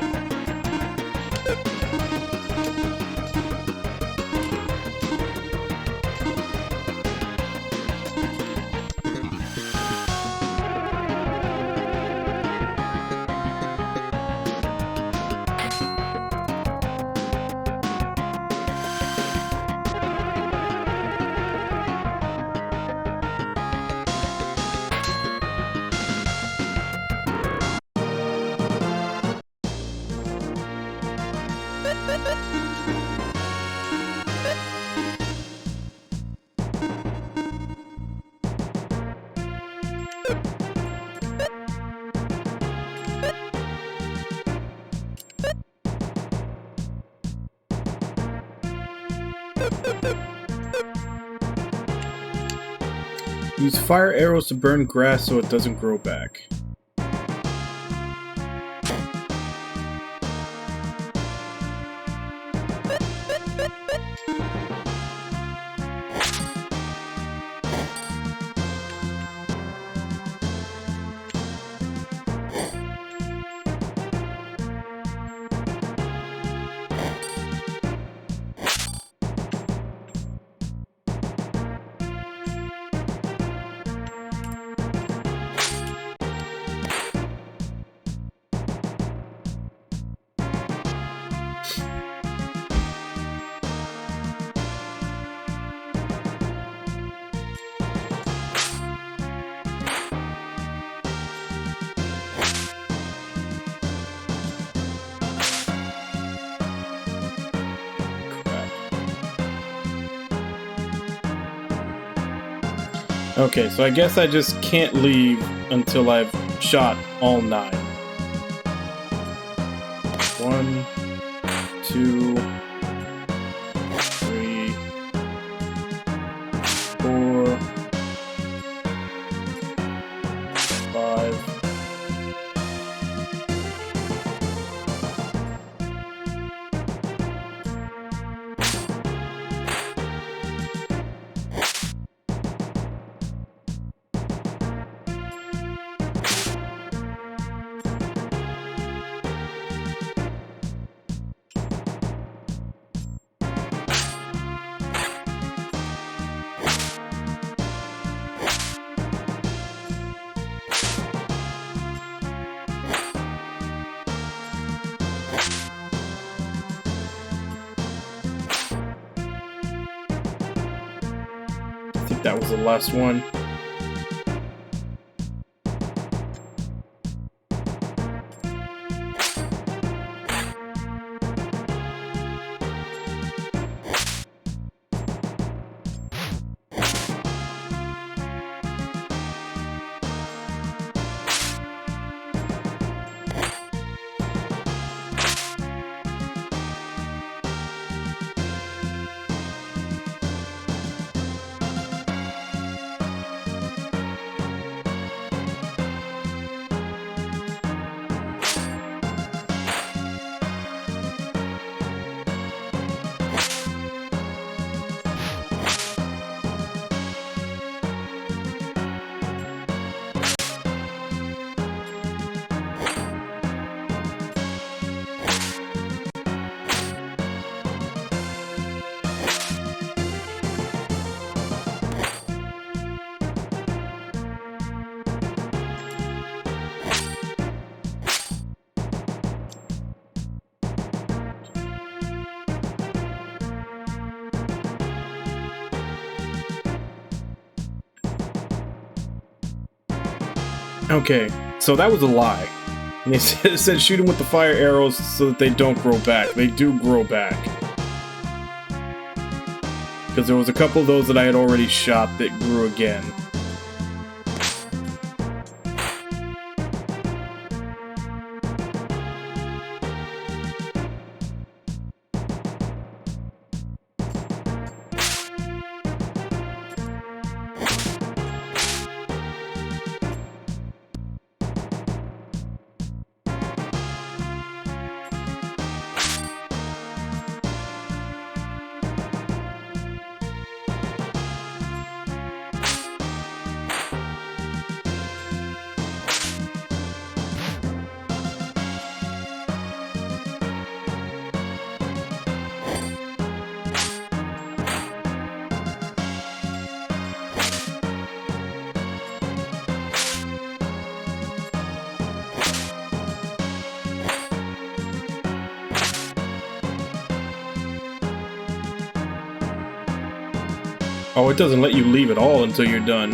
Use fire arrows to burn grass so it doesn't grow back. Okay, so I guess I just can't leave until I've shot all 9. 1, 2, 3, 4, 5. I think that was the last one. Okay, so that was a lie. And it said shoot them with the fire arrows so that they don't grow back. They do grow back. Because there was a couple of those that I had already shot that grew again. Oh, it doesn't let you leave at all until you're done.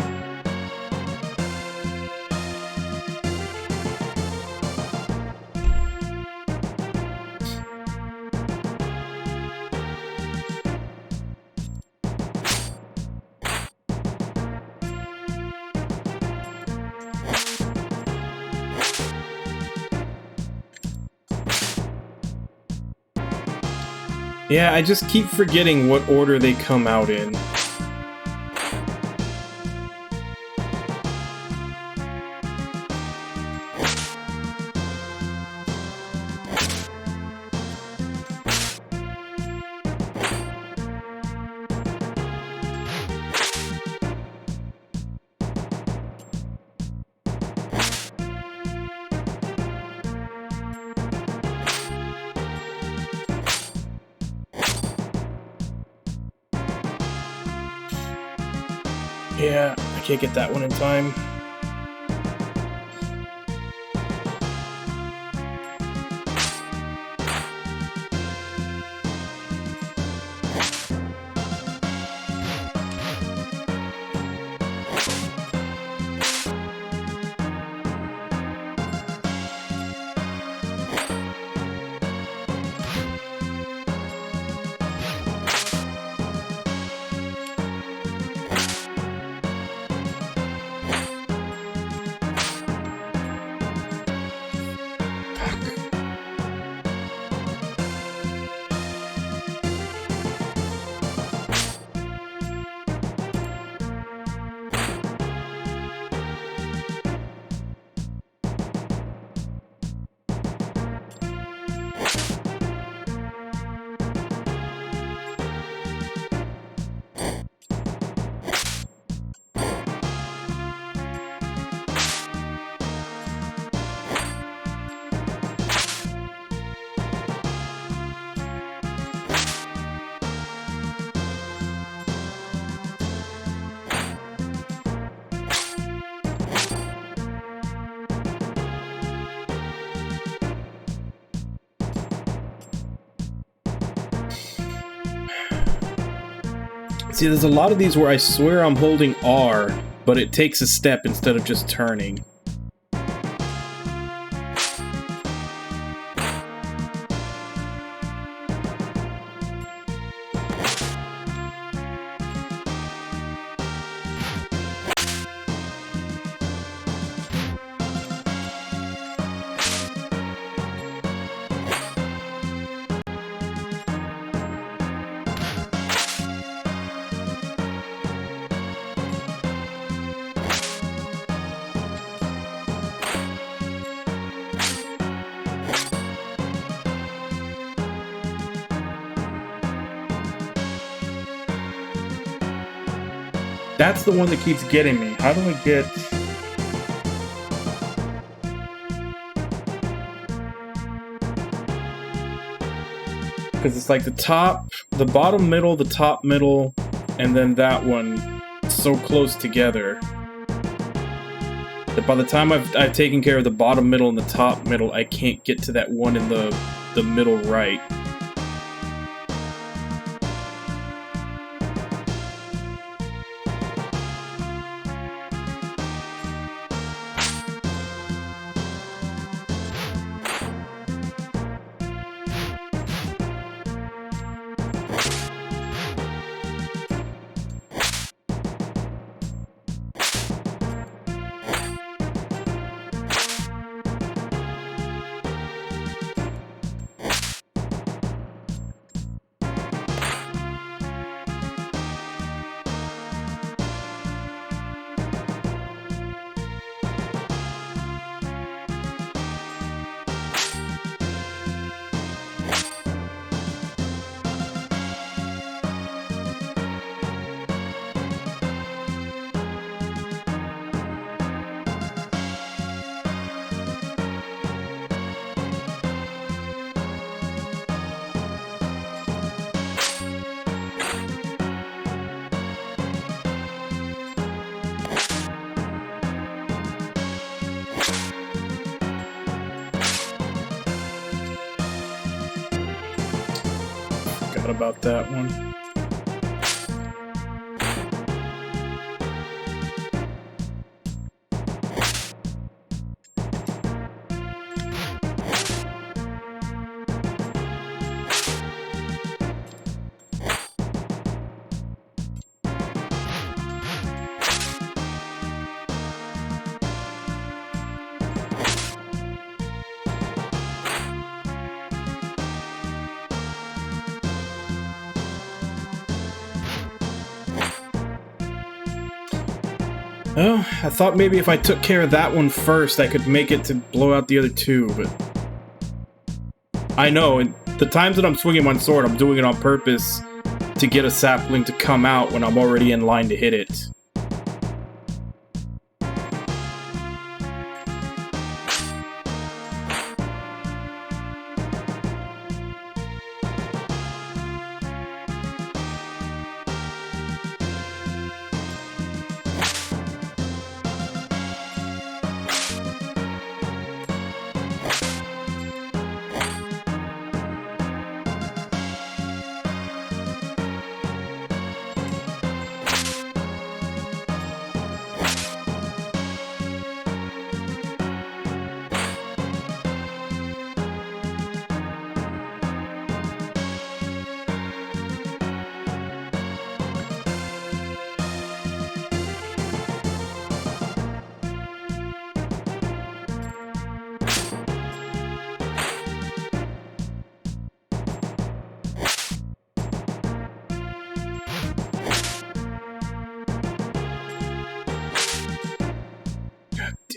Yeah, I just keep forgetting what order they come out in. Yeah, I can't get that one in time. See, there's a lot of these where I swear I'm holding R, but it takes a step instead of just turning. That's the one that keeps getting me. How do I get... Because it's like the top, the bottom middle, the top middle, and then that one so close together that by the time I've taken care of the bottom middle and the top middle, I can't get to that one in the middle right. About that one. Oh, I thought maybe if I took care of that one first, I could make it to blow out the other two, but... I know, and the times that I'm swinging my sword, I'm doing it on purpose to get a sapling to come out when I'm already in line to hit it.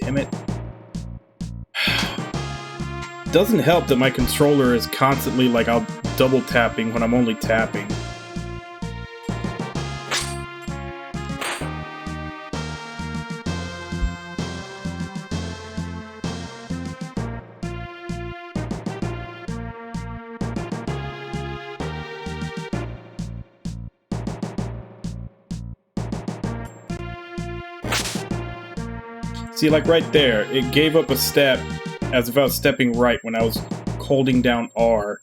Damn it. Doesn't help that my controller is constantly like I'll double tapping when I'm only tapping. See, like right there, it gave up a step as if I was stepping right when I was holding down R.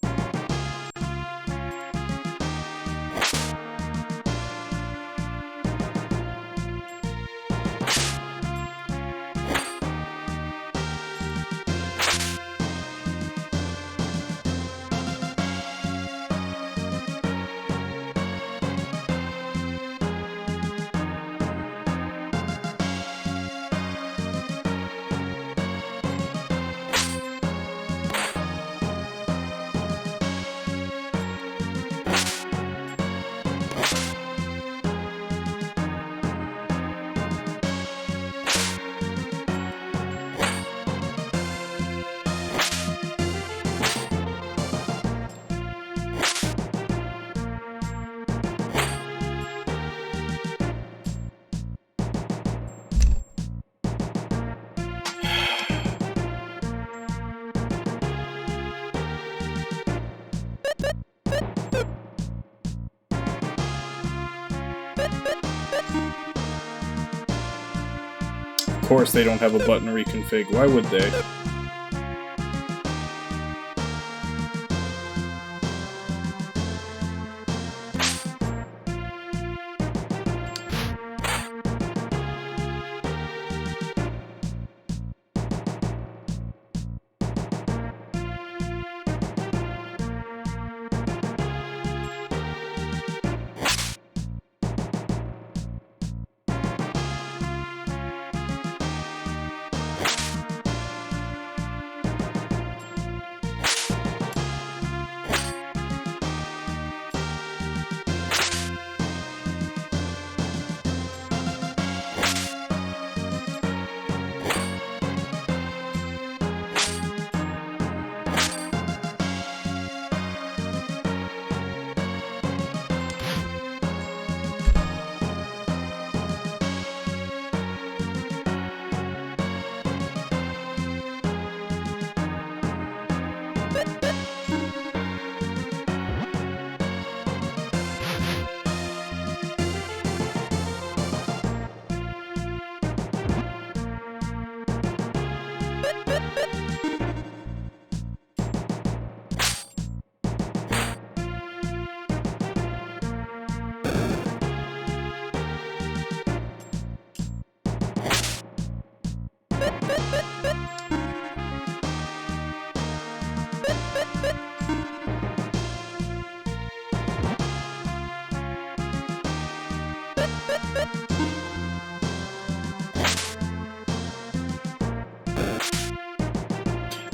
Of course they don't have a button to reconfig. Why would they?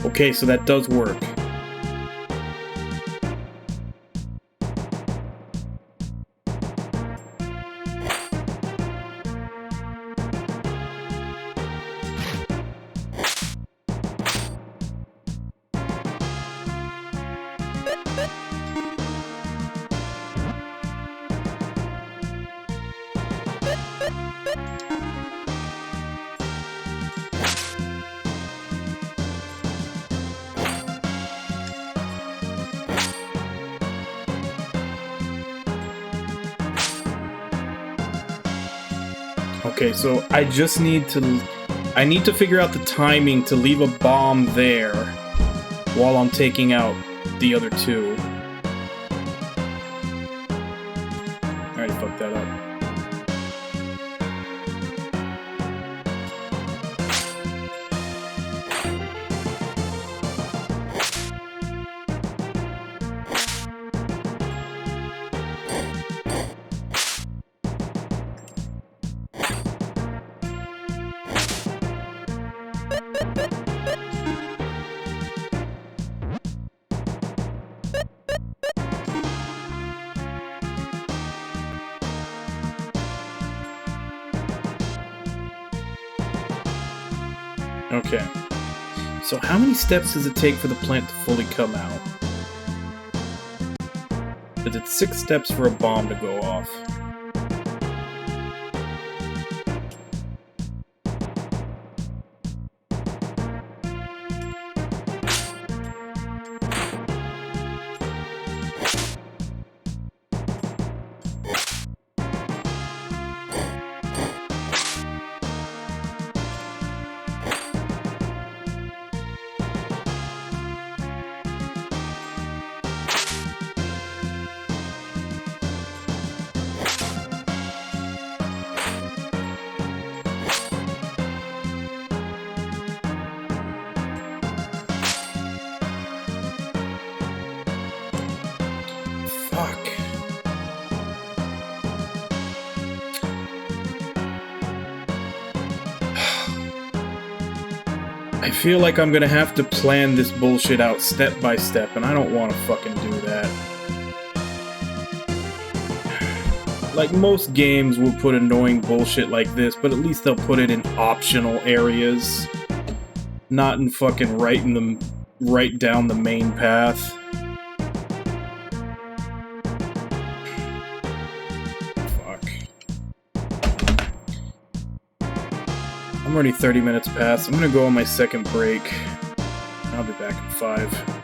Okay, so that does work. Okay, so I just need to... I need to figure out the timing to leave a bomb there while I'm taking out the other two. I already fucked that up. Okay. So how many steps does it take for the plant to fully come out? Because it's 6 steps for a bomb to go off. I feel like I'm gonna have to plan this bullshit out step by step, and I don't want to fucking do that. Like, most games will put annoying bullshit like this, but at least they'll put it in optional areas. Not in fucking right down the main path. I'm already 30 minutes past. I'm gonna go on my second break. I'll be back in 5.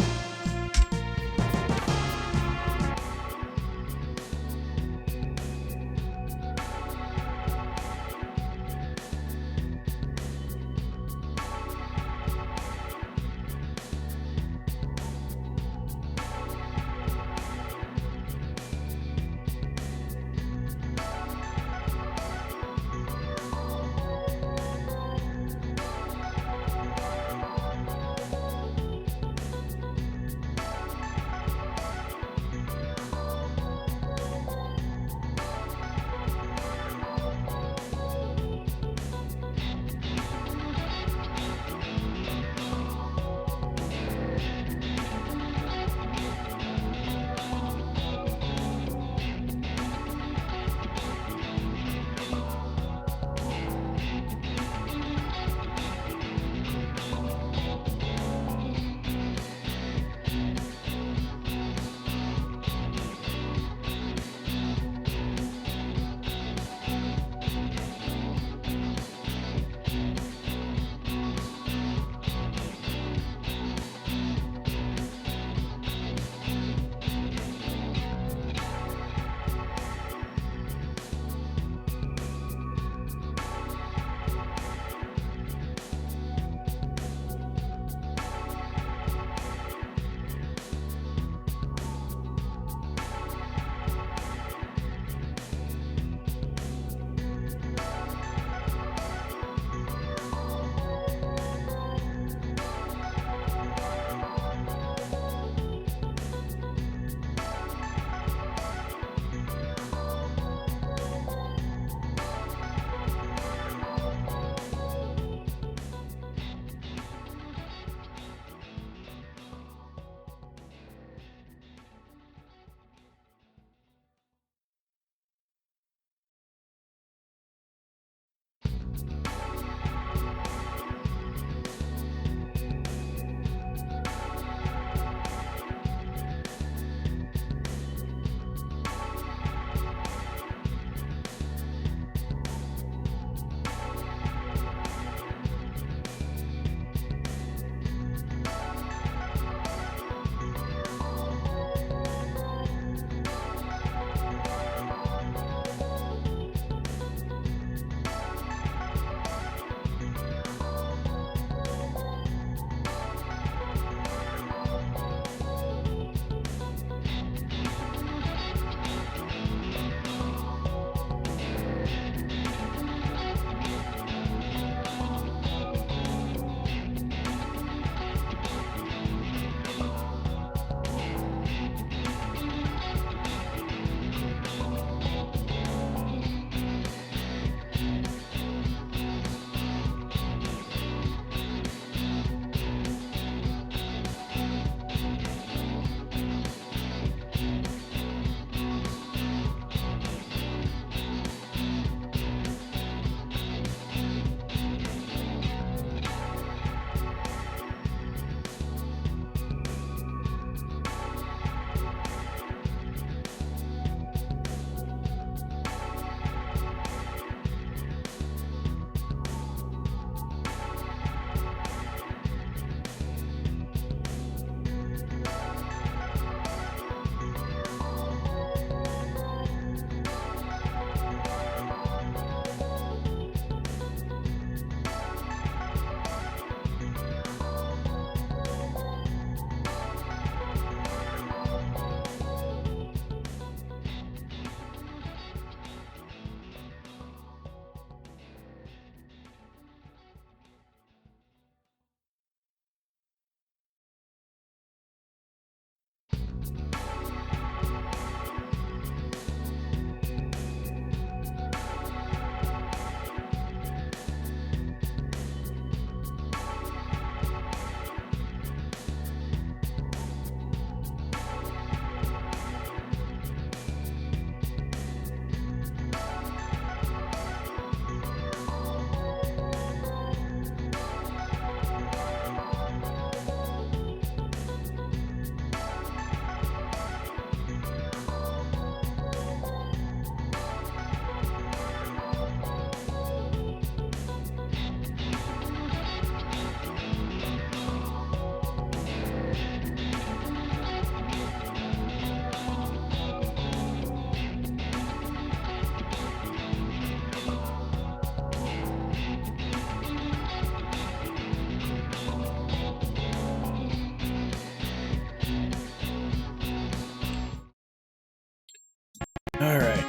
Alright.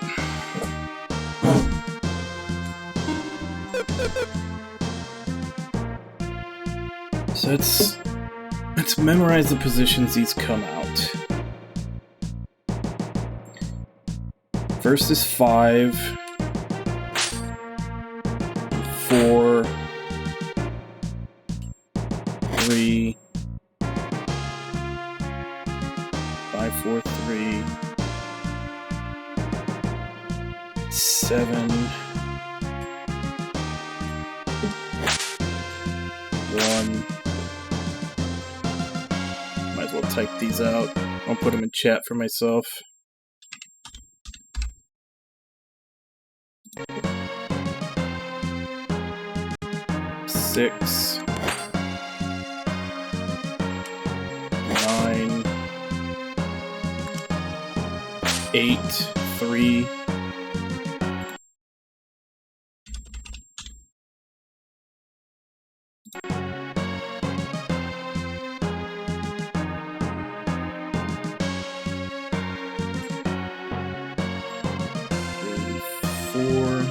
So let's memorize the positions these come out. First is 5, 4, 3, 5, 4, 3, 7, 1. Might as well type these out. I'll put them in chat for myself. 6, 9, 8, 3, 4,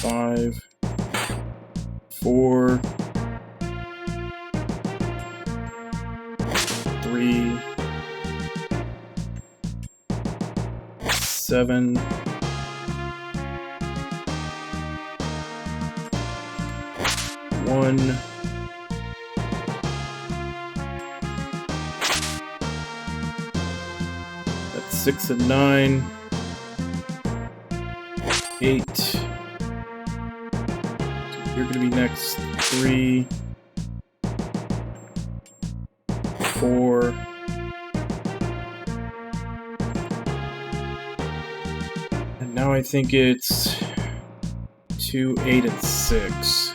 5, 4, 3, 7, 1, 6 and 9, 8. So you're going to be next. 3, 4, and now I think it's 2, 8, and 6.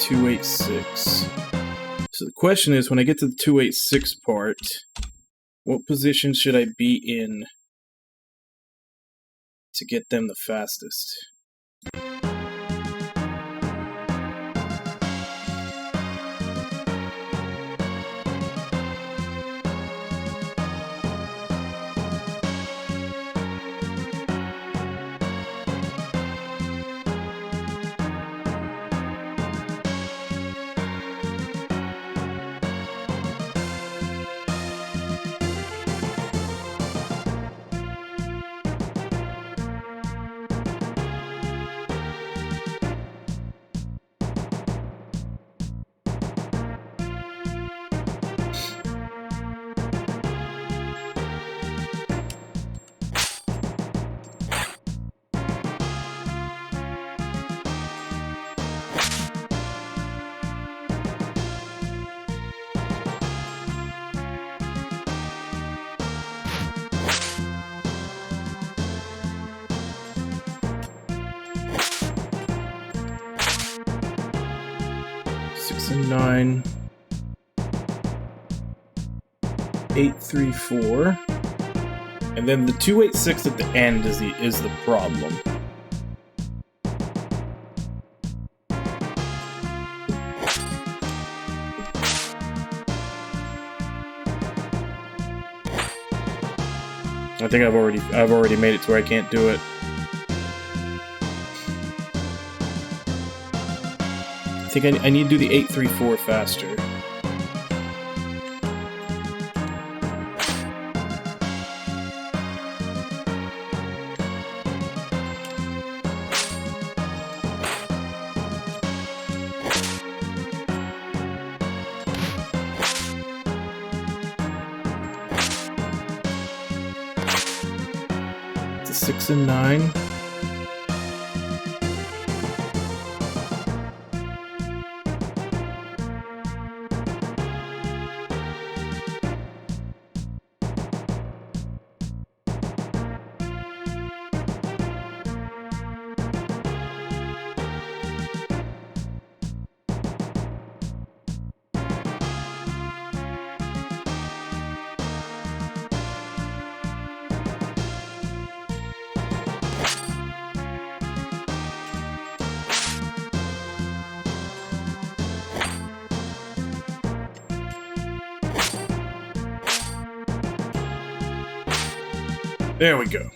.286. So the question is, when I get to the 286 part, what position should I be in to get them the fastest? And 9, 8, 3, 4, and then the 286 at the end is the problem. I think I've already made it to where I can't do it. I think I need to do the 8, 3, 4 faster. It's a 6 and 9. There we go.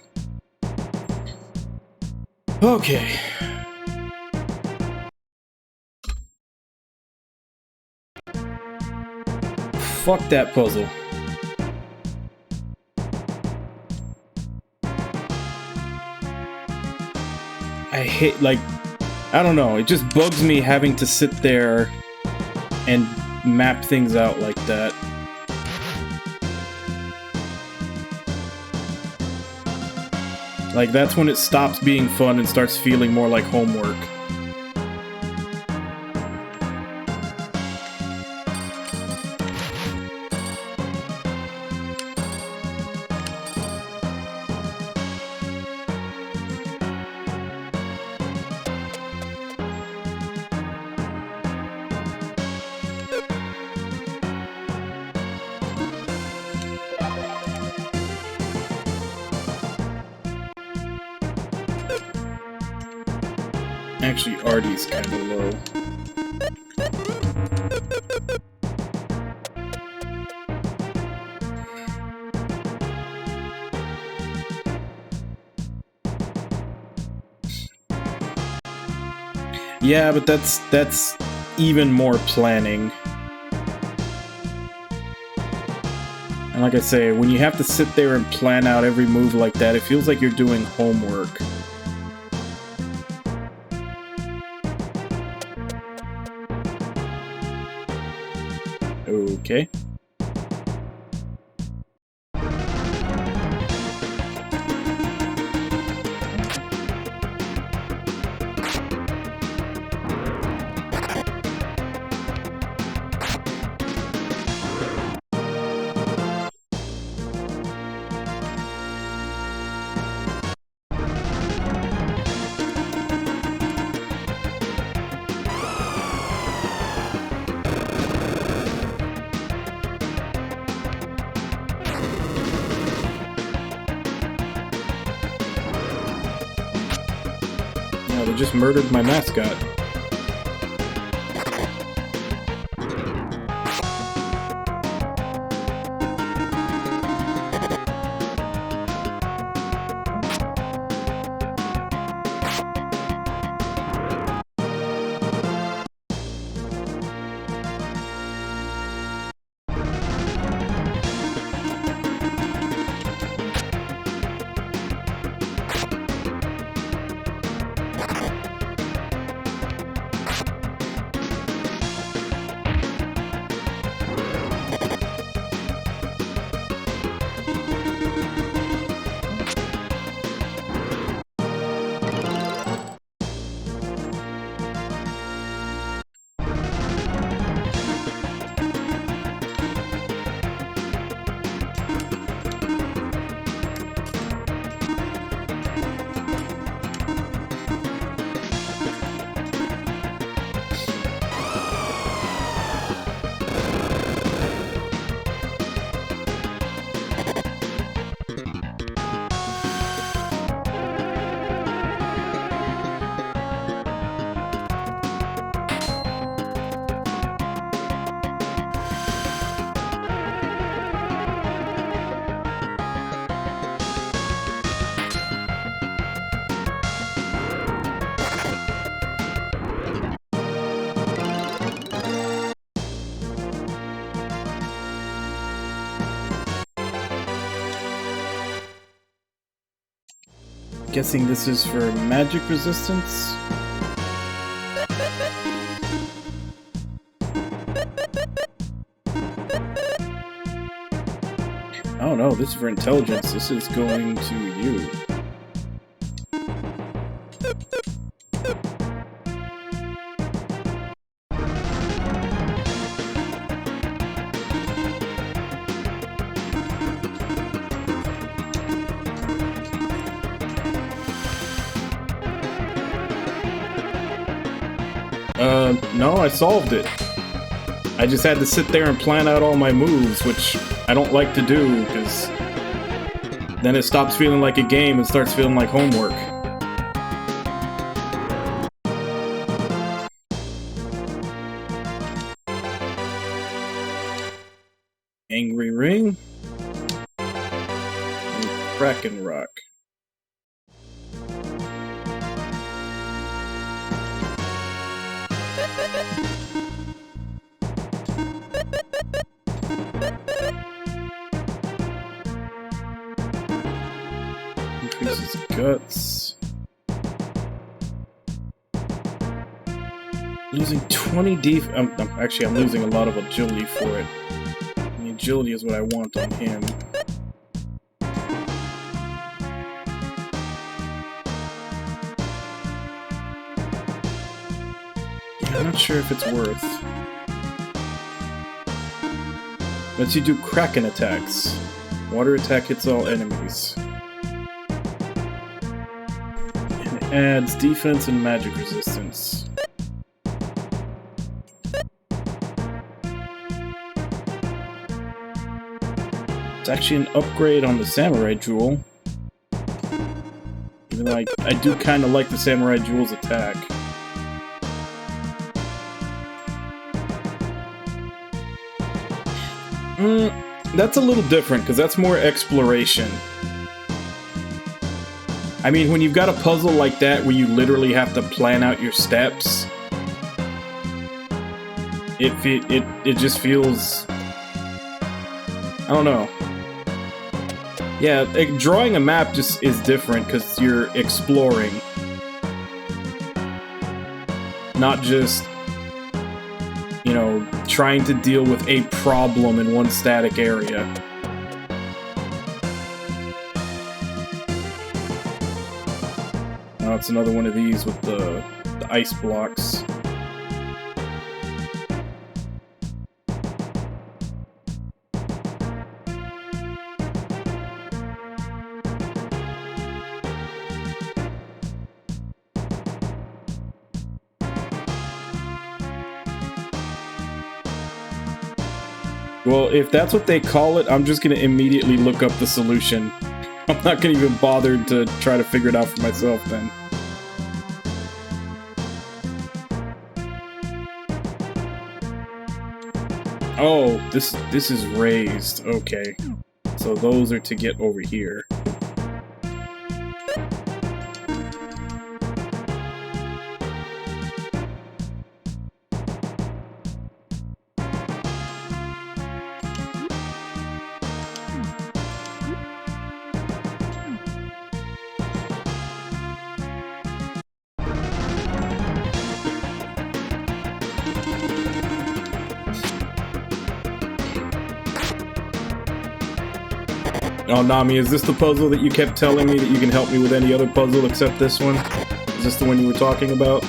Okay. Fuck that puzzle. I hate, like, I don't know, it just bugs me having to sit there and map things out like that. Like, that's when it stops being fun and starts feeling more like homework. Actually, Artie's kind of low. Yeah, but that's even more planning. And like I say, when you have to sit there and plan out every move like that, it feels like you're doing homework. Okay. They just murdered my mascot. Guessing this is for magic resistance? Oh no, this is for intelligence. This is going to you. No, I solved it. I just had to sit there and plan out all my moves, which I don't like to do, because then it stops feeling like a game and starts feeling like homework. Angry Ring. And Kraken Rock. Increases guts. Losing 20 def. Actually, I'm losing a lot of agility for it. The agility is what I want on him. Yeah, I'm not sure if it's worth. Lets you do Kraken attacks. Water attack hits all enemies. And adds defense and magic resistance. It's actually an upgrade on the Samurai Jewel. Even though I do kind of like the Samurai Jewel's attack. That's a little different, because that's more exploration. I mean, when you've got a puzzle like that where you literally have to plan out your steps, it just feels... I don't know. Yeah, drawing a map just is different because you're exploring. Not just, you know, trying to deal with a problem in one static area. Now it's another one of these with the ice blocks. Well, if that's what they call it, I'm just gonna immediately look up the solution. I'm not gonna even bother to try to figure it out for myself then. Oh, this is raised. Okay. So those are to get over here. Oh, Nami, is this the puzzle that you kept telling me that you can help me with any other puzzle except this one? Is this the one you were talking about?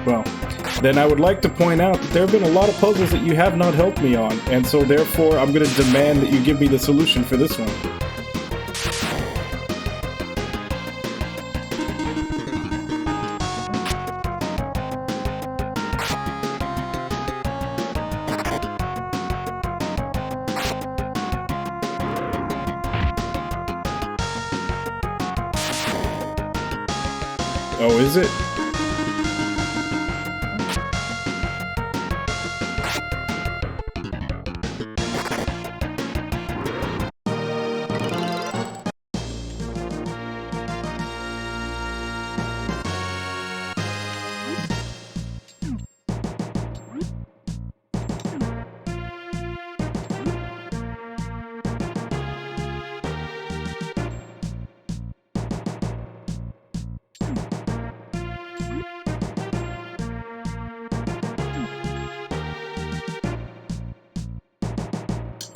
Well, then I would like to point out that there have been a lot of puzzles that you have not helped me on, and so therefore I'm going to demand that you give me the solution for this one. Oh, is it?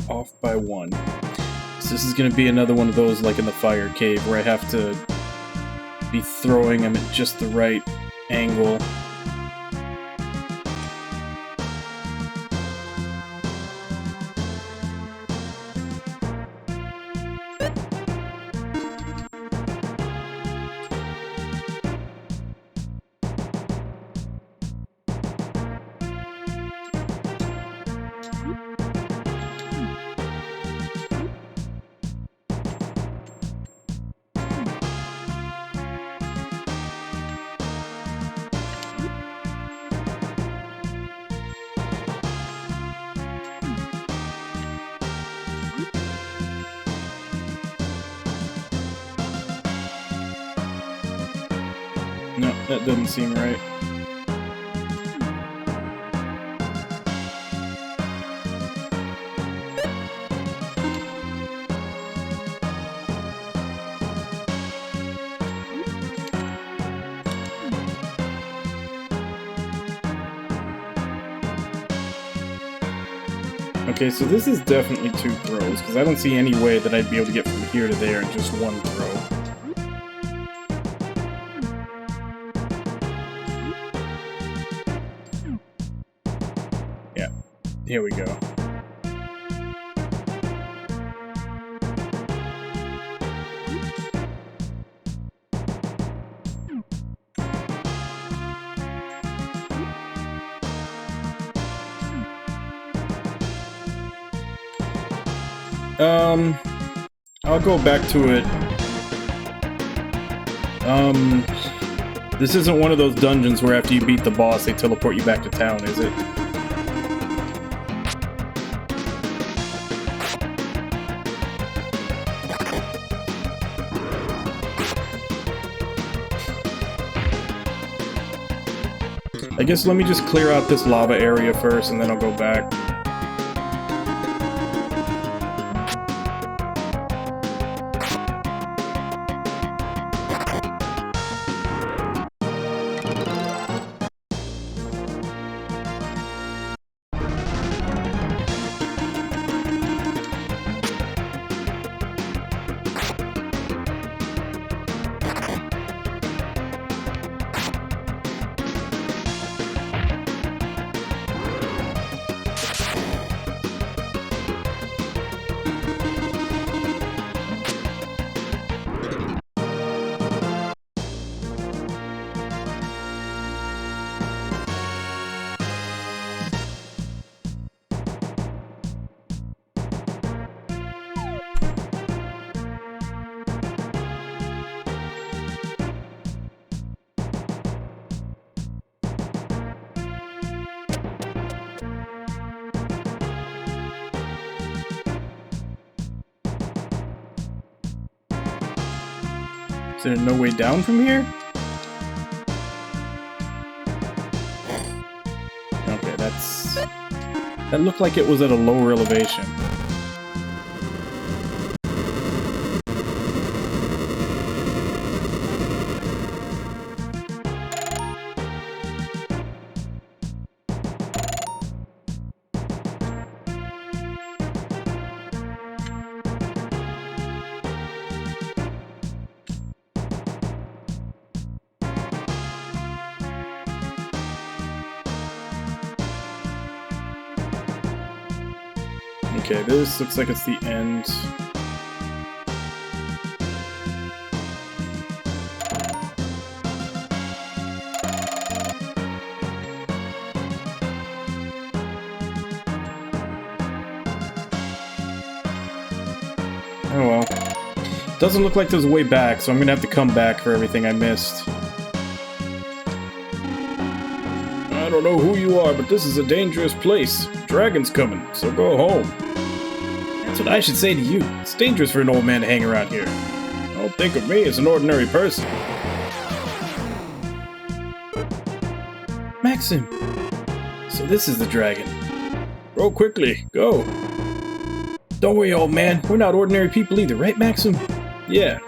Off by one. So this is going to be another one of those like in the fire cave where I have to be throwing them at just the right angle. No, that doesn't seem right. Okay, so this is definitely 2 throws, because I don't see any way that I'd be able to get from here to there in just 1 throw. Yeah, here we go. I'll go back to it. This isn't one of those dungeons where after you beat the boss, they teleport you back to town, is it? I guess let me just clear out this lava area first, and then I'll go back. Is there no way down from here? Okay, that looked like it was at a lower elevation. Okay, this looks like it's the end. Oh well. Doesn't look like there's a way back, so I'm gonna have to come back for everything I missed. I don't know who you are, but this is a dangerous place. Dragon's coming, so go home. That's what I should say to you. It's dangerous for an old man to hang around here. Don't think of me as an ordinary person. Maxim! So this is the dragon. Grow quickly, go. Don't worry, old man. We're not ordinary people either, right, Maxim? Yeah.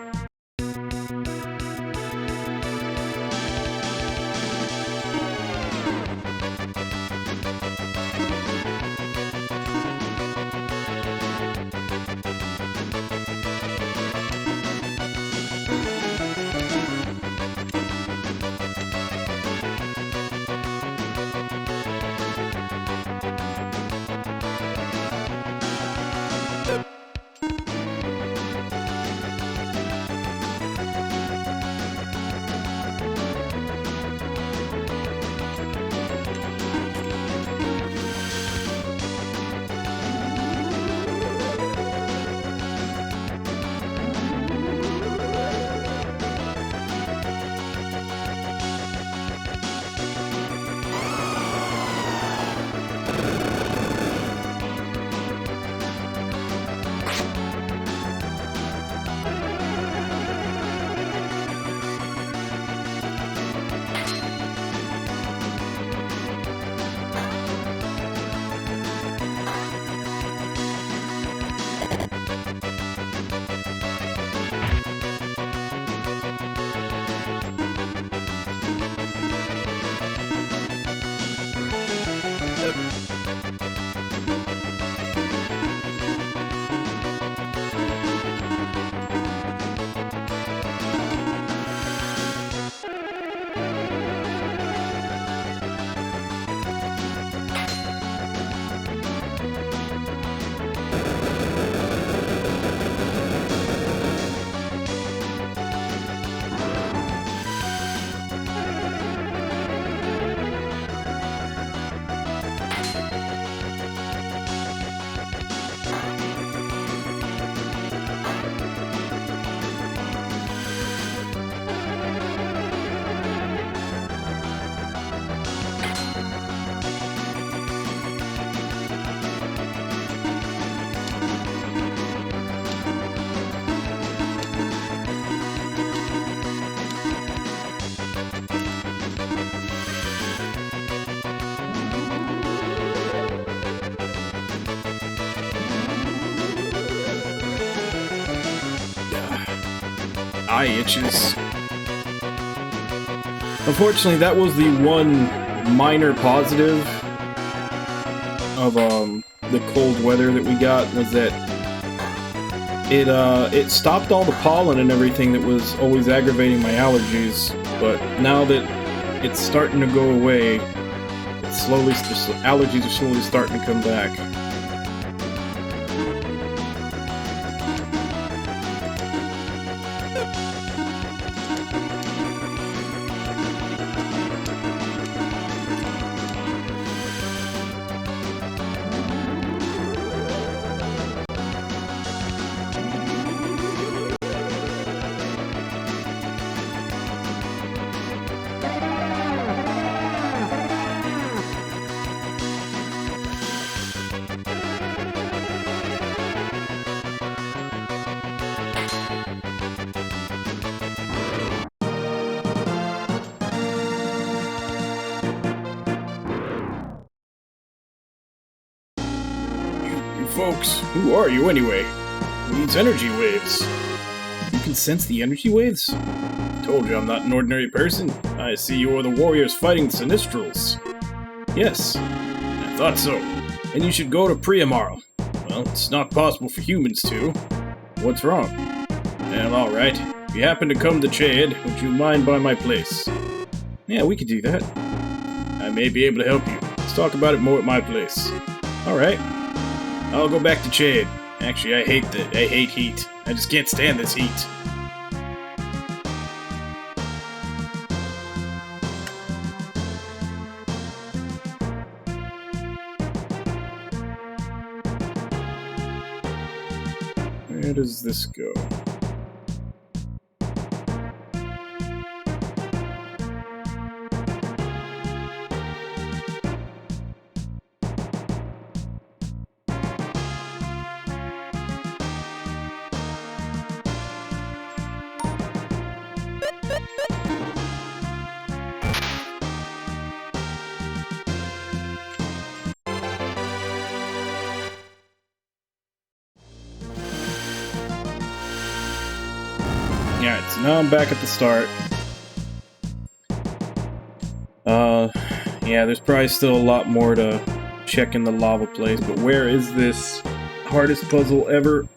eye itches. Unfortunately, that was the one minor positive of the cold weather that we got, was that it stopped all the pollen and everything that was always aggravating my allergies. But now that it's starting to go away, slowly, allergies are slowly starting to come back. Folks, who are you anyway? Who needs energy waves? You can sense the energy waves? I told you I'm not an ordinary person. I see you are the warriors fighting the Sinistrals. Yes, I thought so. And you should go to Priamar. Well, it's not possible for humans to. What's wrong? Well, alright. If you happen to come to Chade, would you mind by my place? Yeah, we could do that. I may be able to help you. Let's talk about it more at my place. Alright. I'll go back to Chade. Actually, I hate heat. I just can't stand this heat. Where does this go? Alright, so now I'm back at the start. Yeah, there's probably still a lot more to check in the lava place, but where is this hardest puzzle ever?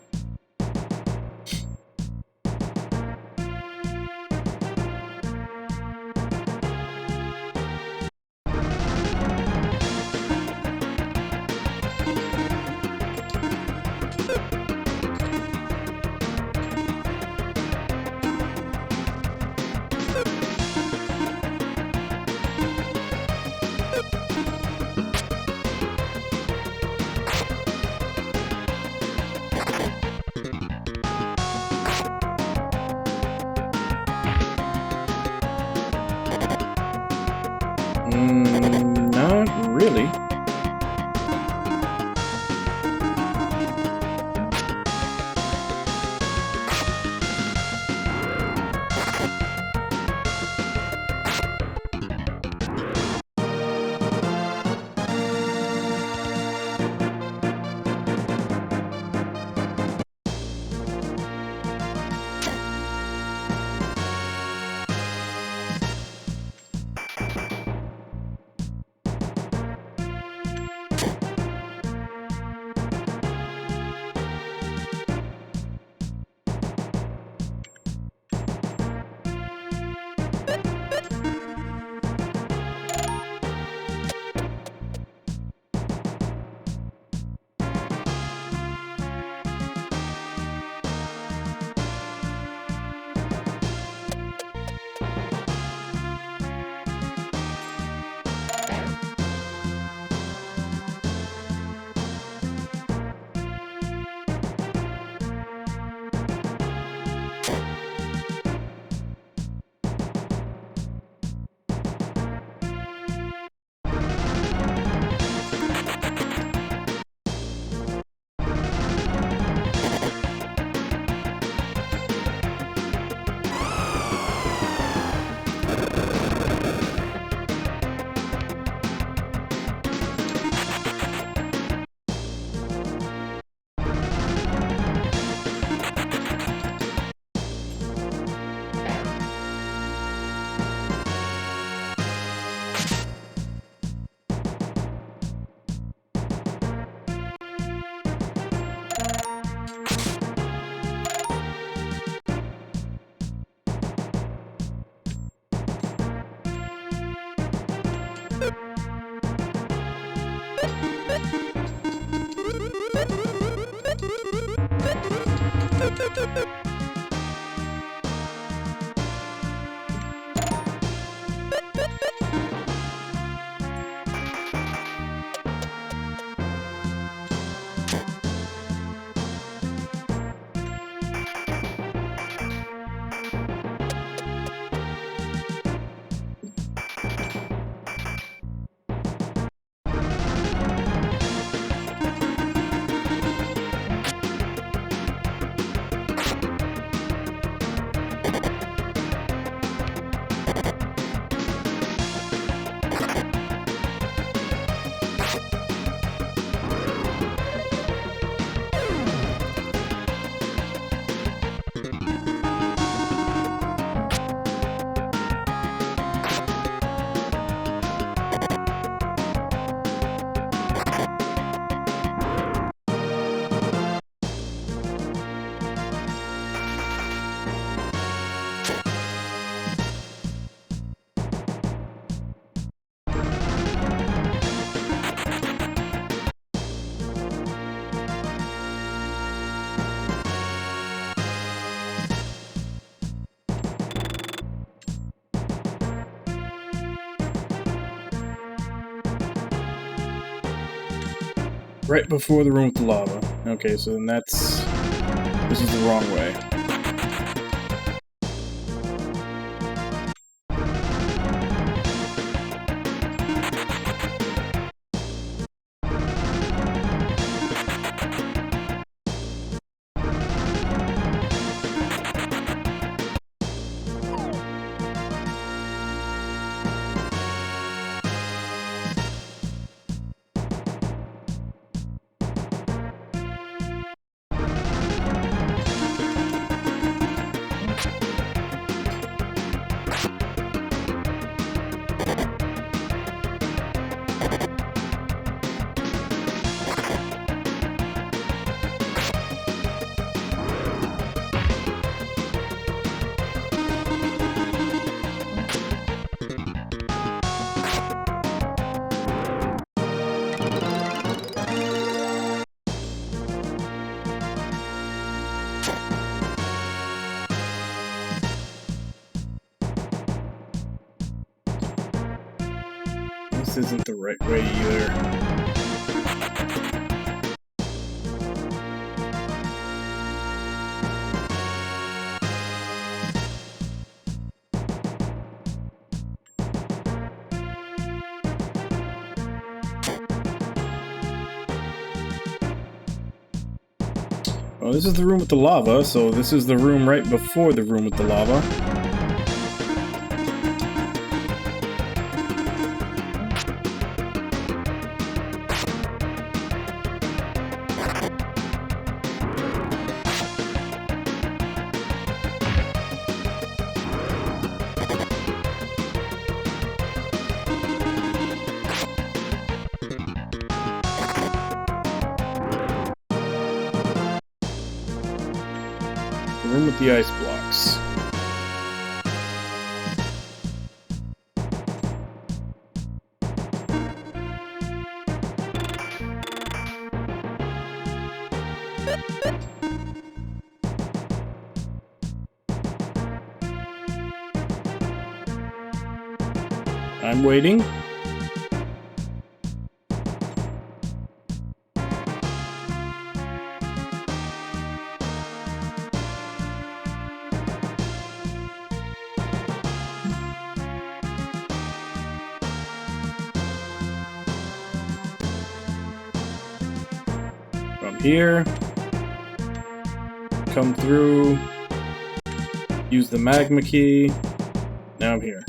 Right before the room with the lava. Okay, so then that's... This is the wrong way. This isn't the right way either. Well, this is the room with the lava, so this is the room right before the room with the lava. The room with the ice blocks. I'm waiting. From here, come through, use the magma key. Now I'm here.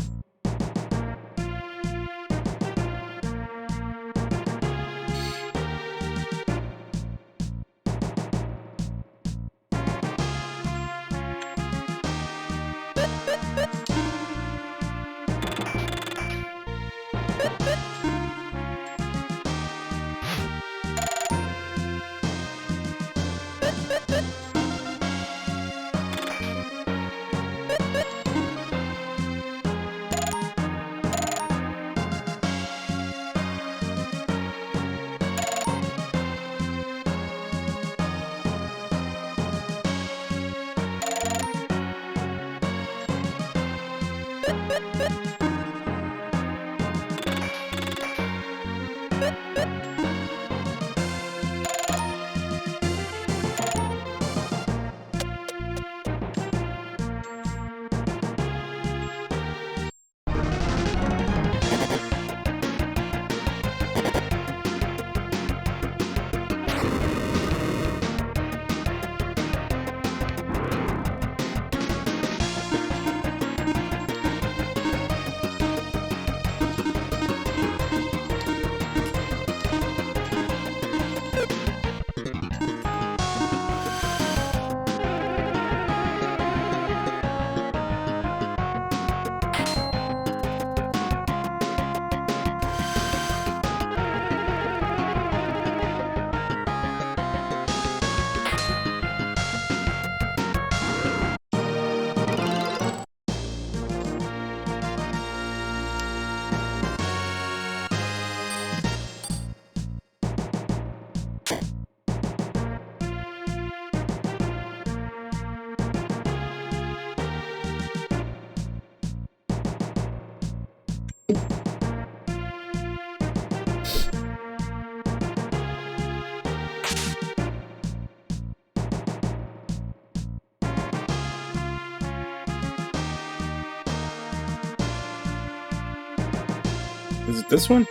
Is it this one?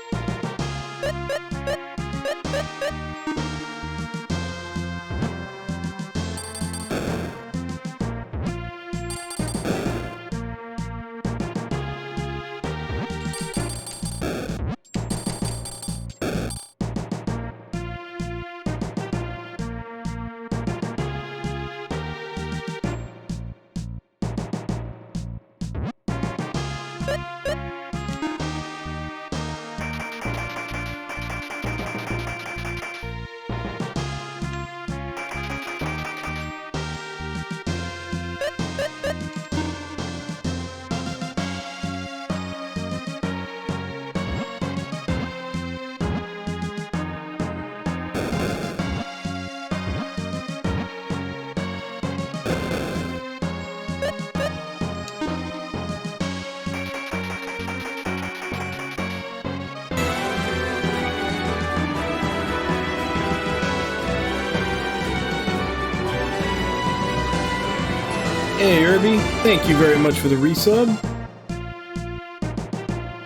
Hey, Irby. Thank you very much for the resub.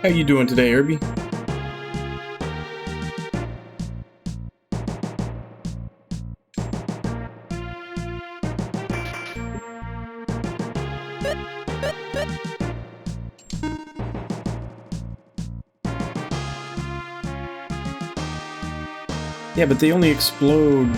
How you doing today, Irby? Yeah, but they only explode.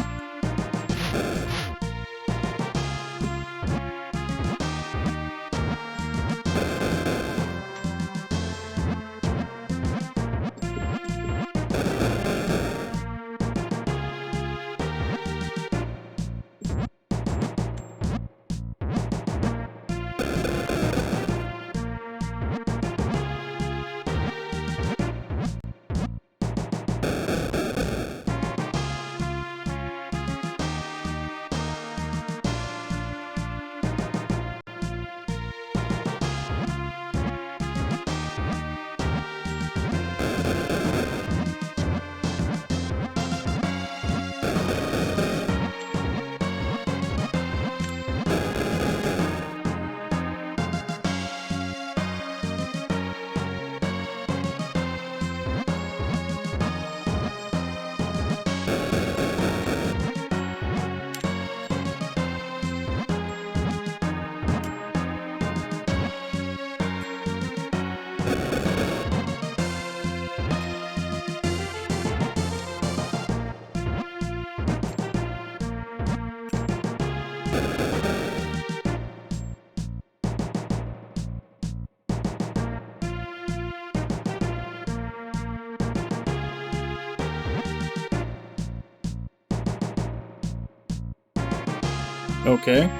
Okay.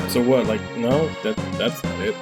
So what, like, no? That's not it.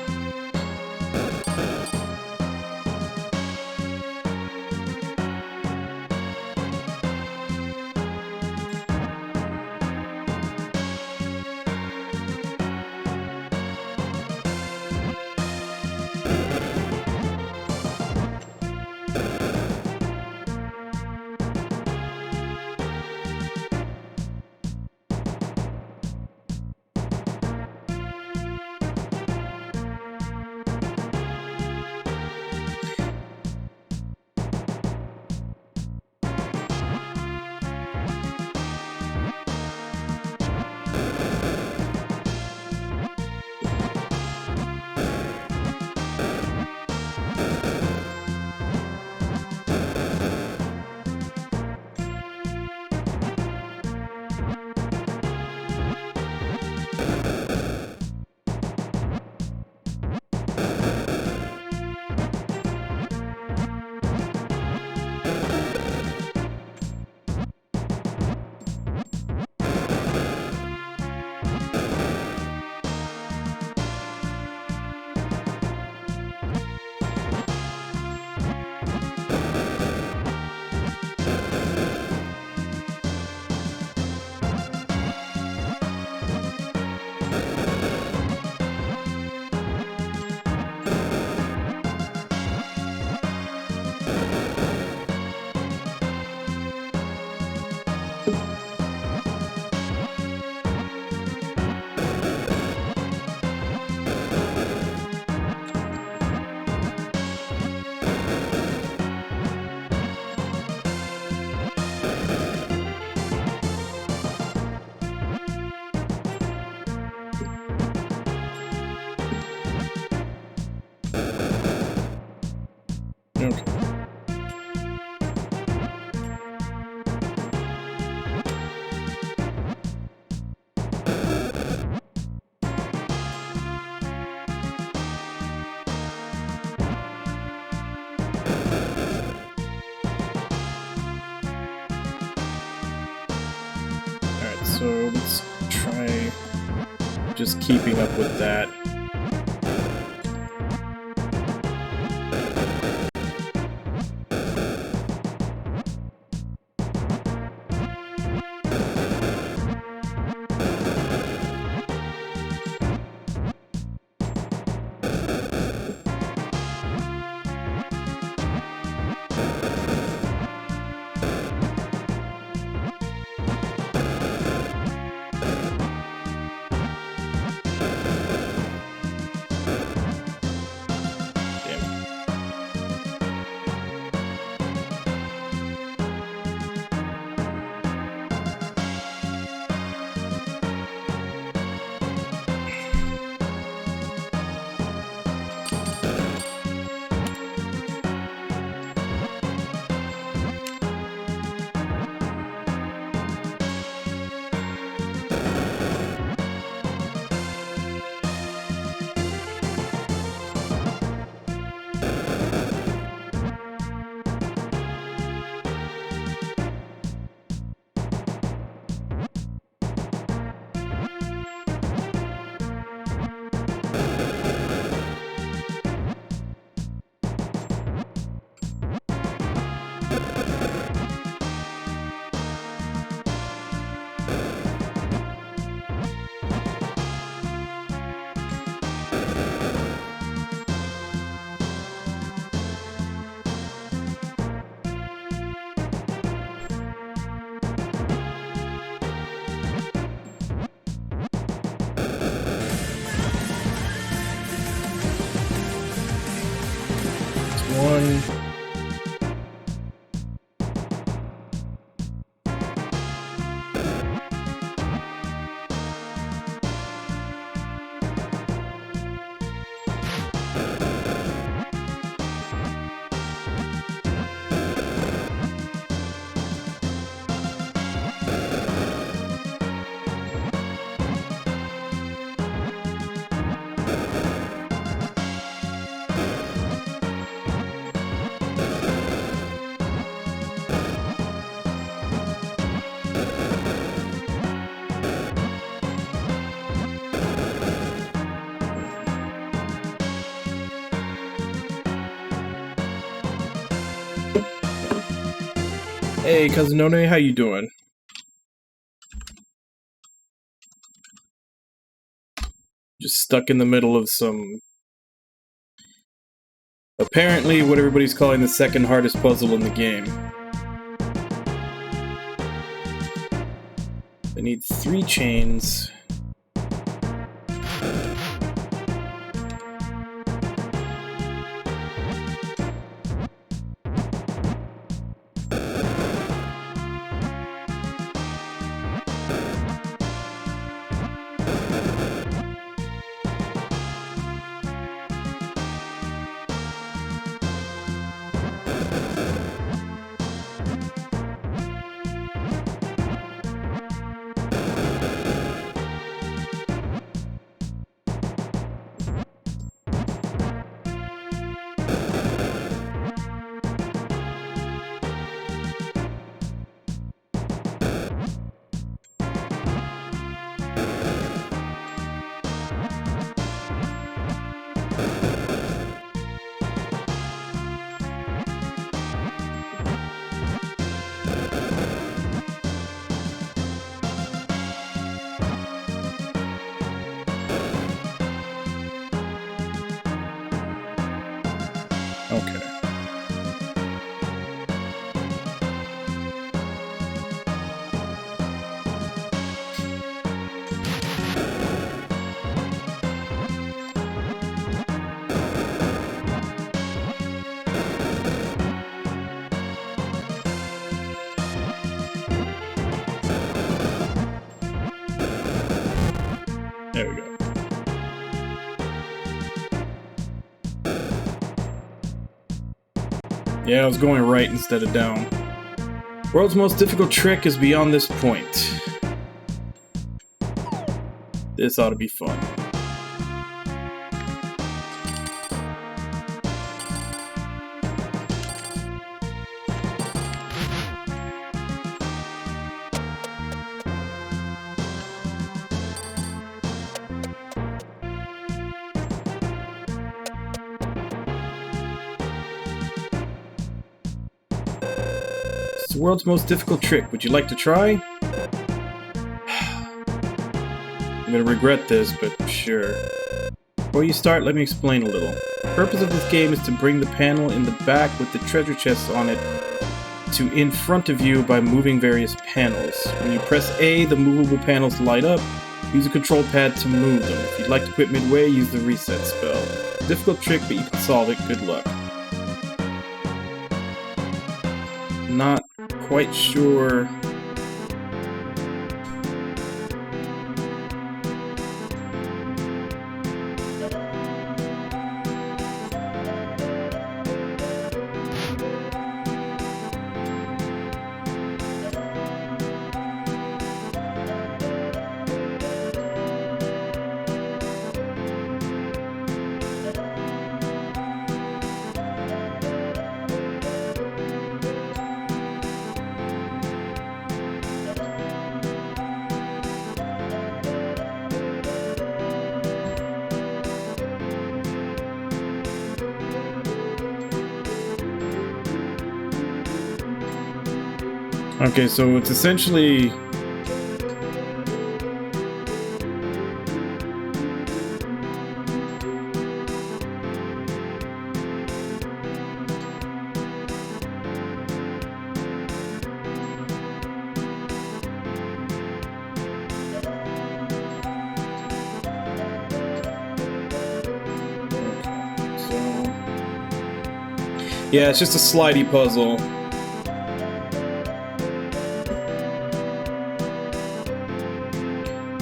Okay. Alright, so let's try just keeping up with that. One. Hey, Cousin None, how you doing? Just stuck in the middle of some... apparently what everybody's calling the second hardest puzzle in the game. I need 3 chains. Okay. There we go. Yeah, I was going right instead of down. World's most difficult trick is beyond this point. This ought to be fun. It's the world's most difficult trick. Would you like to try? I'm gonna regret this, but sure. Before you start, let me explain a little. The purpose of this game is to bring the panel in the back with the treasure chests on it to in front of you by moving various panels. When you press A, the movable panels light up. Use a control pad to move them. If you'd like to quit midway, use the reset spell. Difficult trick, but you can solve it. Good luck. Not quite sure. Okay, so it's essentially... yeah, it's just a slidey puzzle.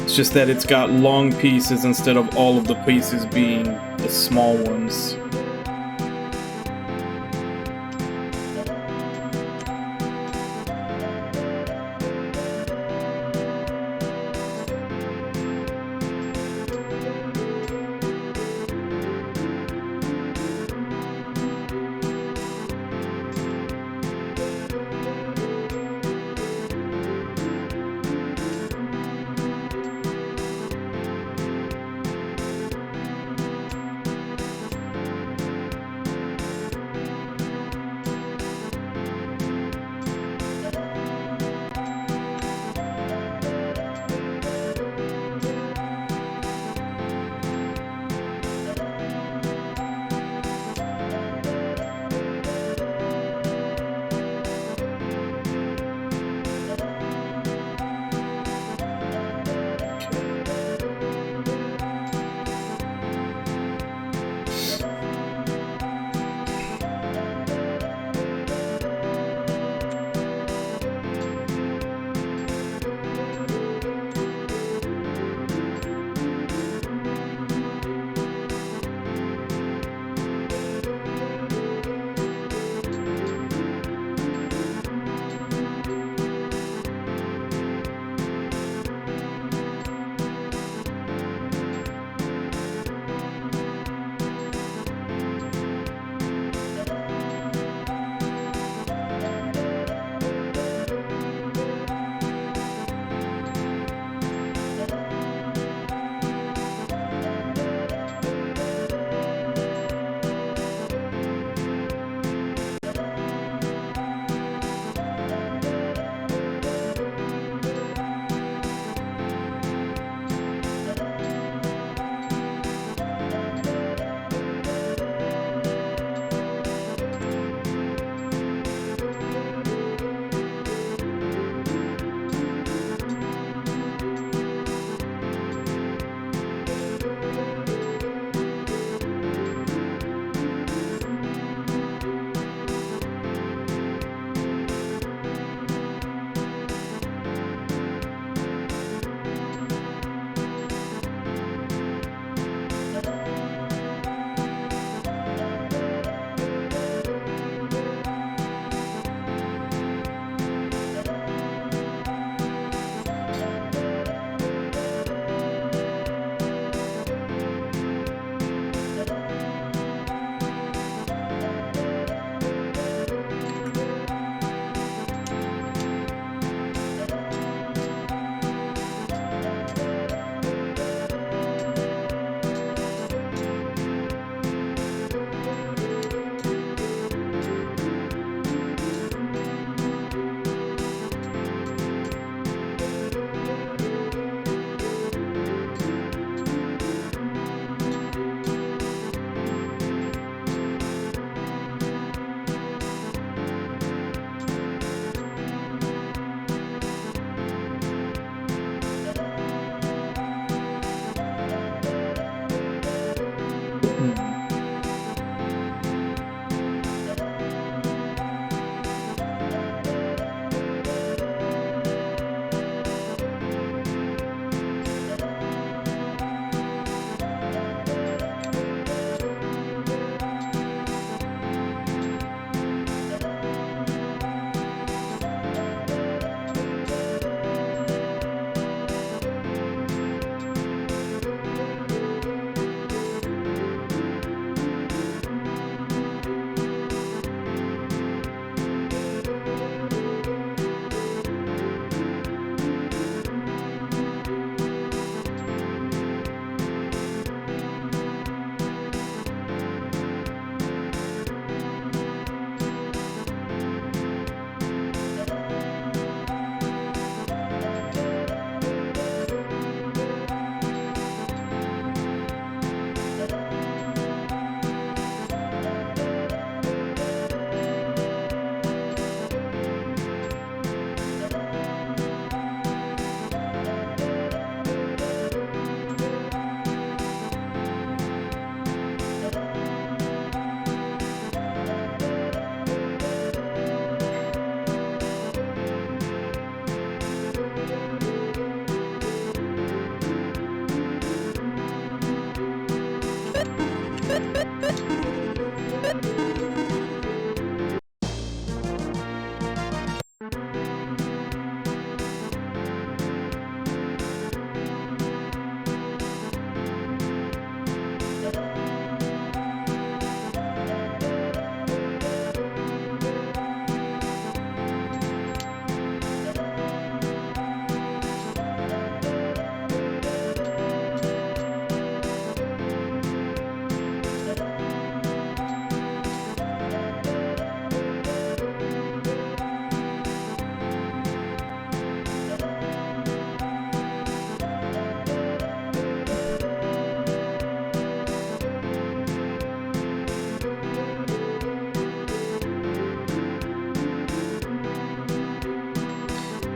It's just that it's got long pieces instead of all of the pieces being the small ones.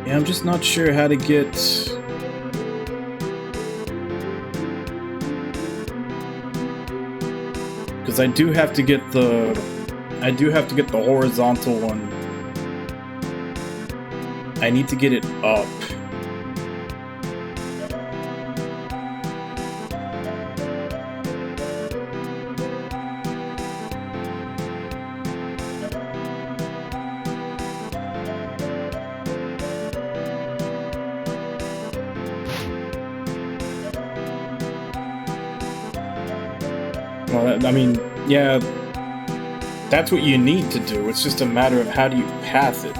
Yeah, I'm just not sure how to get... Because I do have to get the horizontal one. I need to get it up. Well, I mean, yeah, that's what you need to do. It's just a matter of how do you pass it.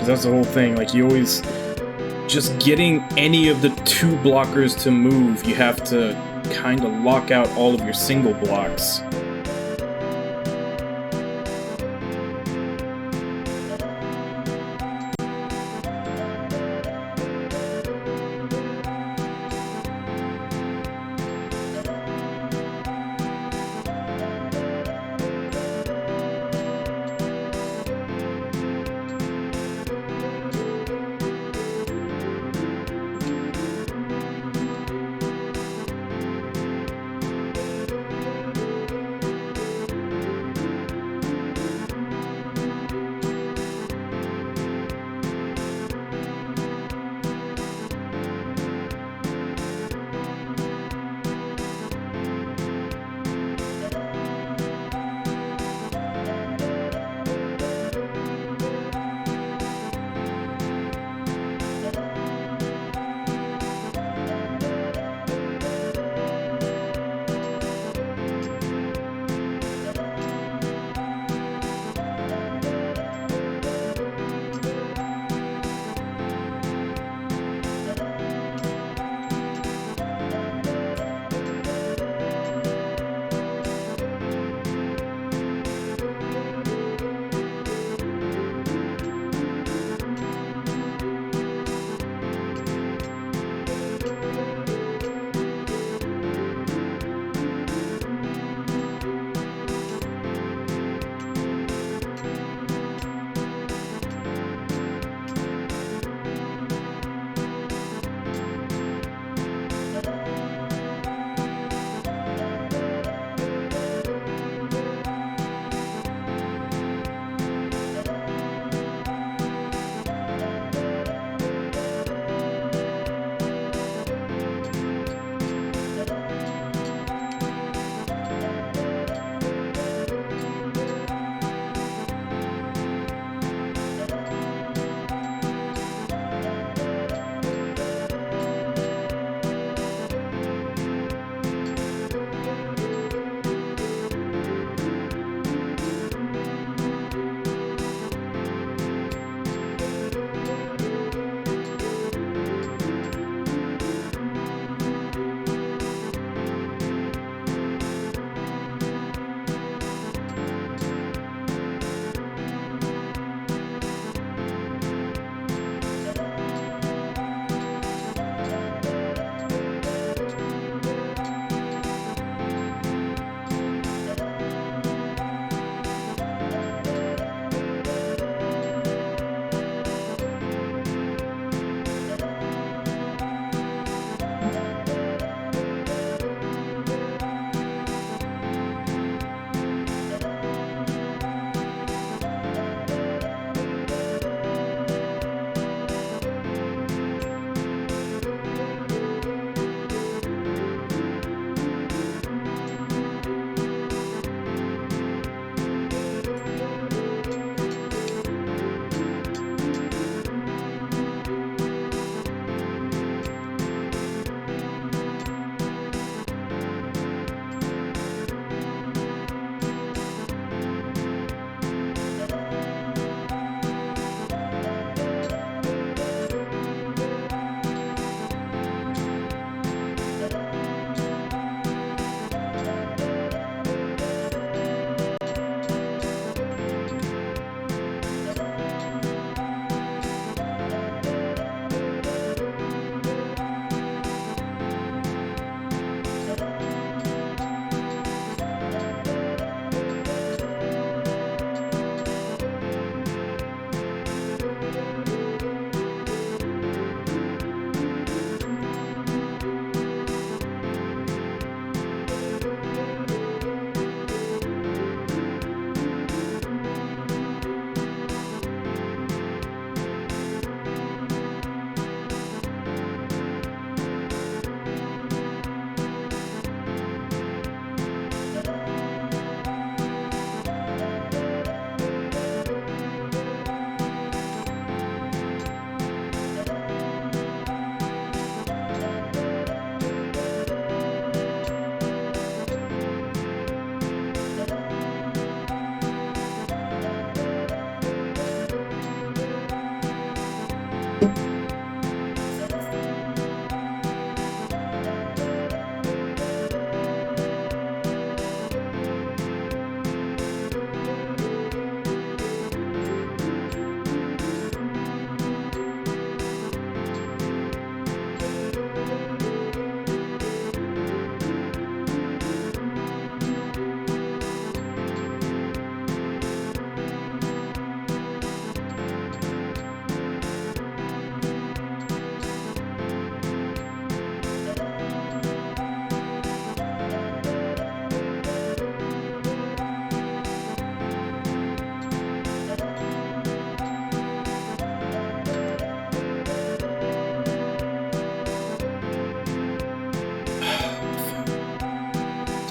That's the whole thing, like, you always... Just getting any of the two blockers to move, you have to kind of lock out all of your single blocks.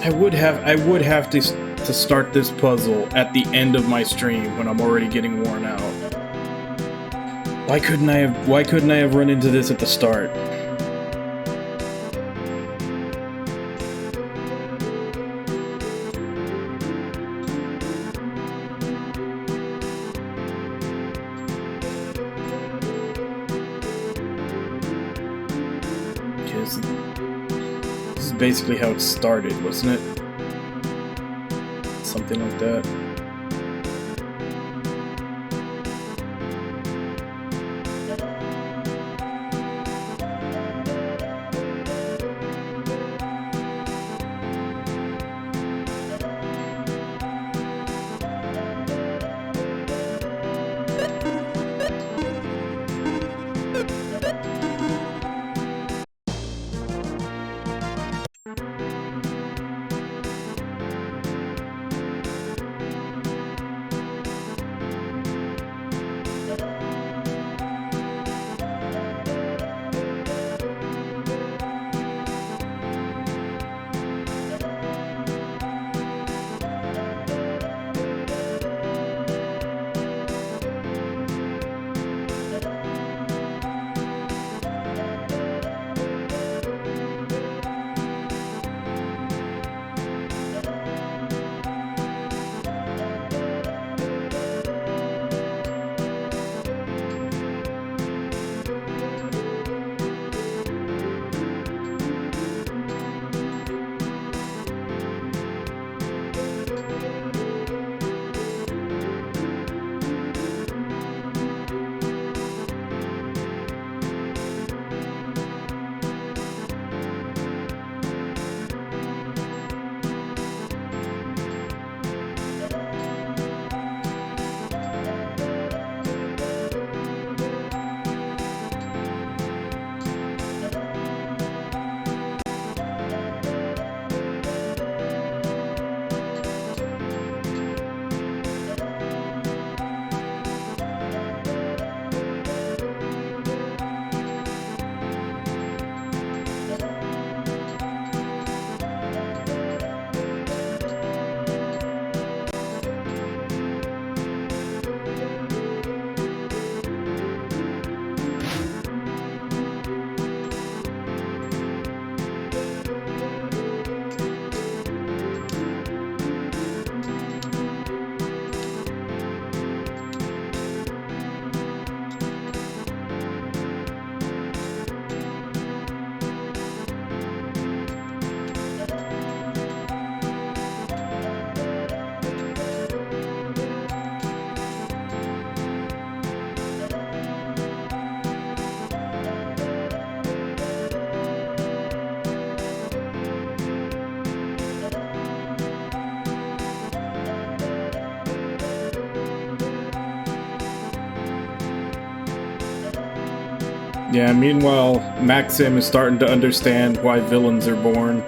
I would have to start this puzzle at the end of my stream when I'm already getting worn out. Why couldn't I have run into this at the start? This is basically how it started, wasn't it? Something like that. Yeah, meanwhile, Maxim is starting to understand why villains are born.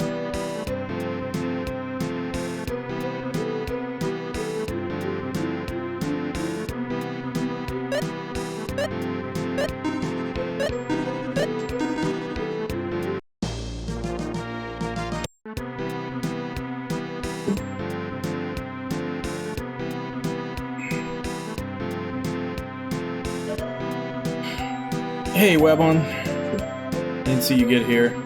Hey, Webon. Didn't see you get here.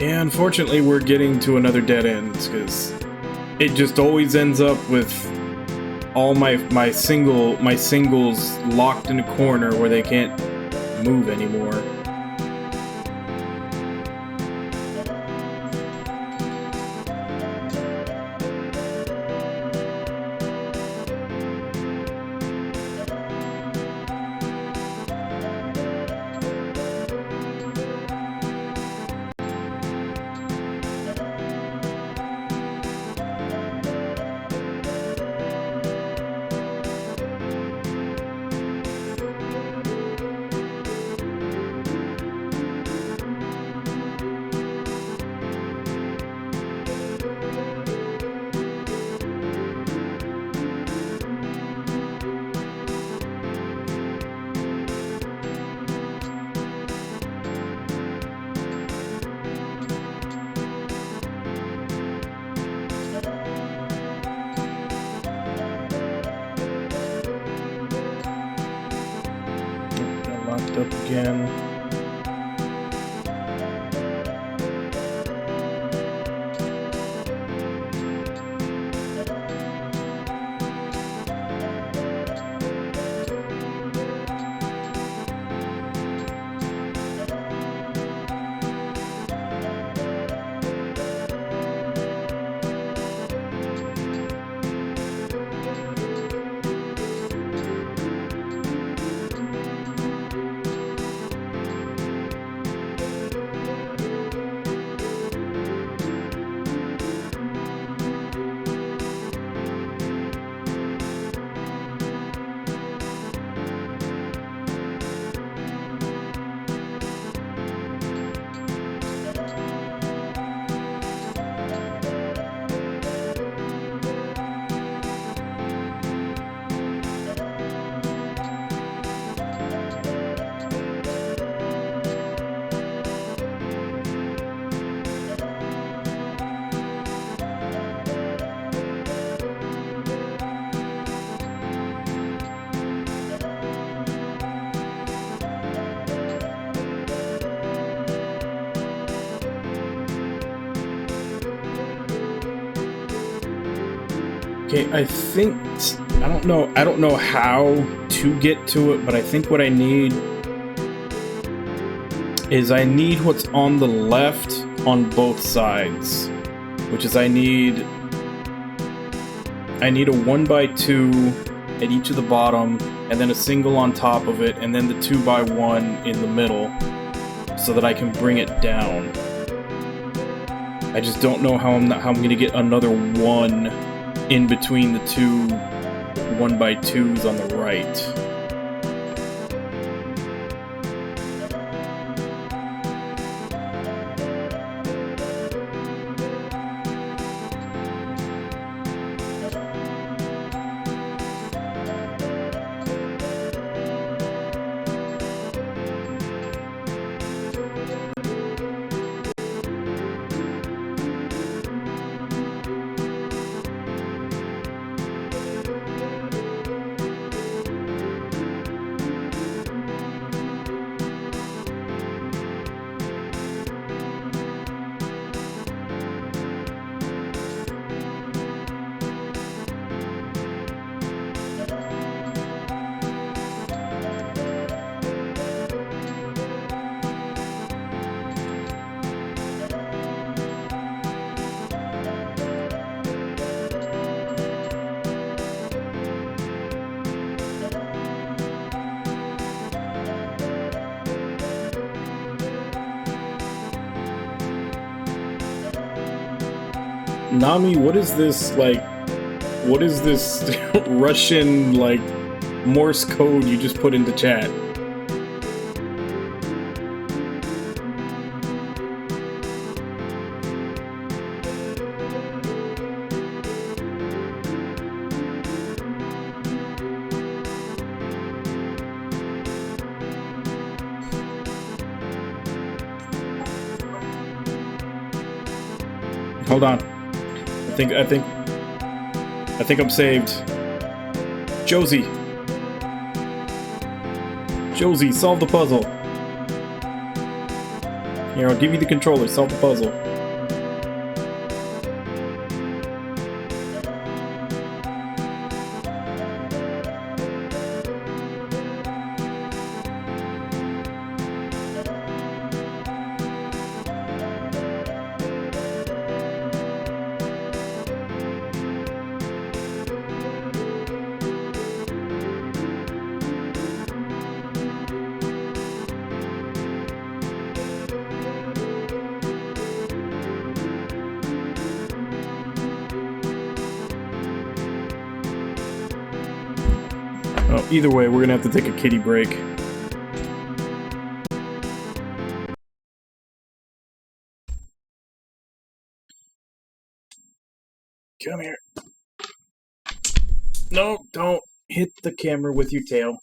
Yeah, unfortunately, we're getting to another dead end because it just always ends up with all my singles locked in a corner where they can't move anymore. Locked up again. Okay, I don't know how to get to it, but I think what I need is what's on the left on both sides, which is I need a 1x2 at each of the bottom, and then a single on top of it, and then the 2x1 in the middle, so that I can bring it down. I just don't know how I'm gonna get another one in between the two 1x2s on the right. Nami, what is this Russian, like, Morse code you just put into chat? Hold on. I think I'm saved. Josie, solve the puzzle. Here, I'll give you the controller. Solve the puzzle. Oh, either way, we're gonna have to take a kitty break. Come here. No, don't hit the camera with your tail.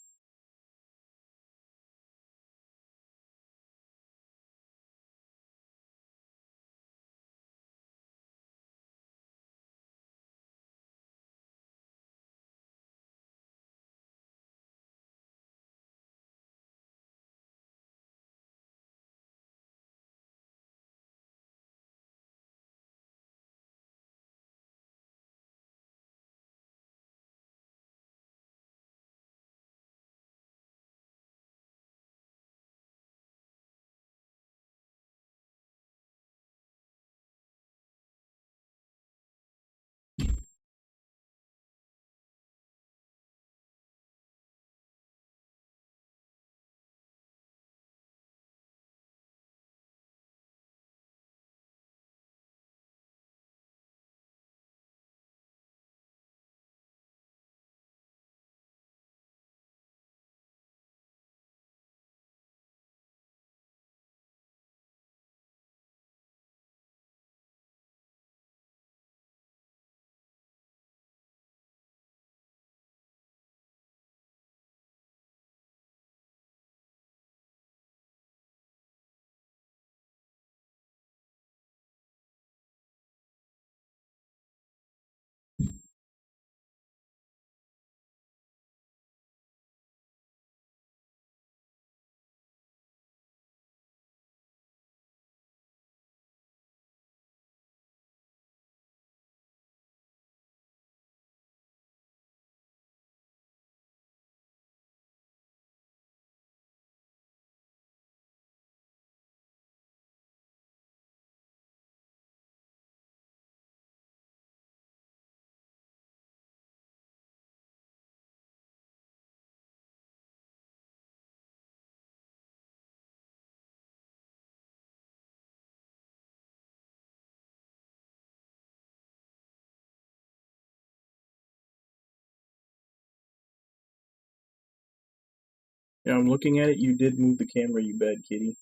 Yeah, I'm looking at it. You did move the camera, you bad kitty.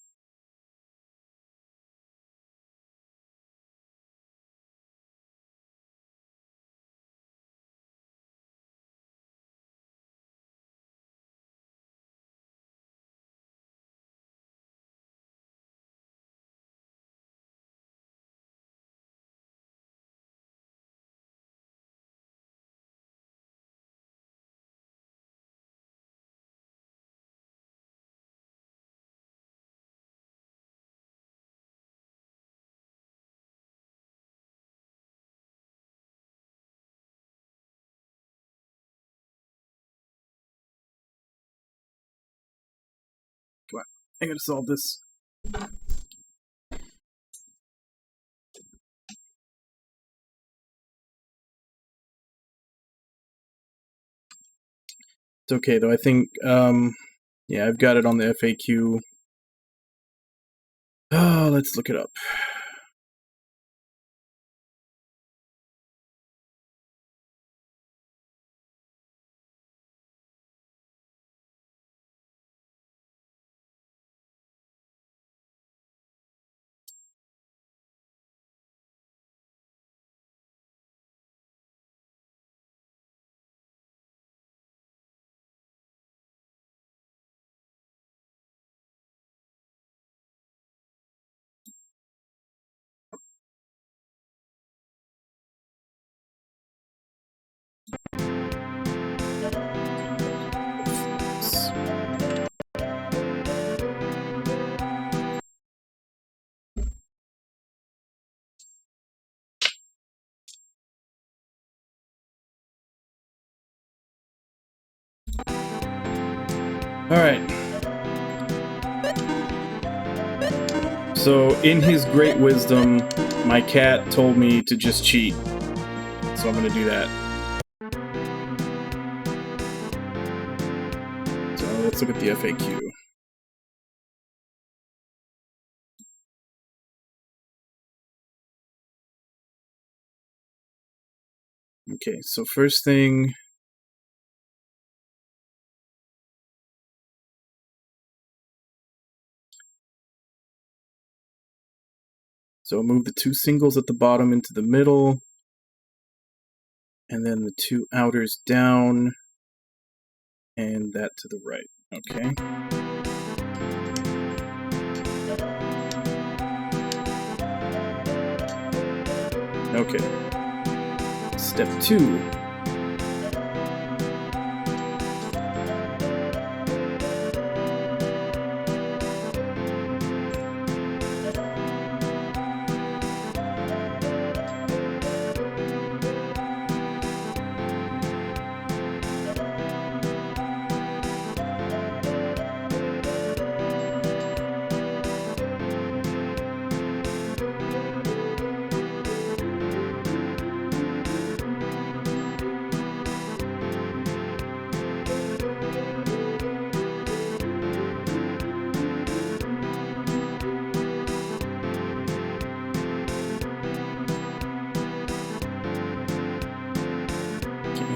Come on. I gotta solve this. It's okay, though. I think, yeah, I've got it on the FAQ. Oh, let's look it up. Alright. So, in his great wisdom, my cat told me to just cheat. So I'm gonna do that. So let's look at the FAQ. Okay, so first thing... So move the two singles at the bottom into the middle, and then the two outers down, and that to the right. Okay. Okay. Step 2.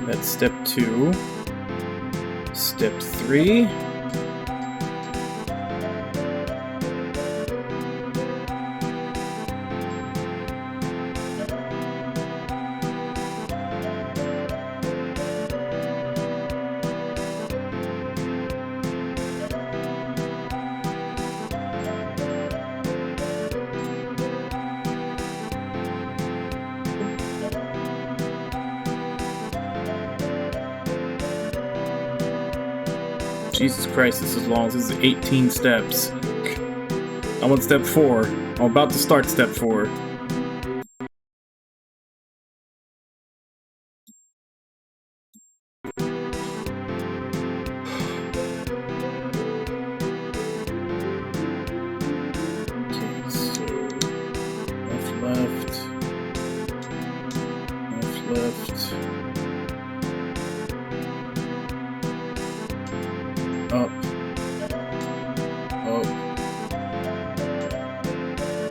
That's step 2. Step 3. Jesus Christ, this is long. This is 18 steps. I'm on step 4. I'm about to start step 4. Okay, so left, left, up,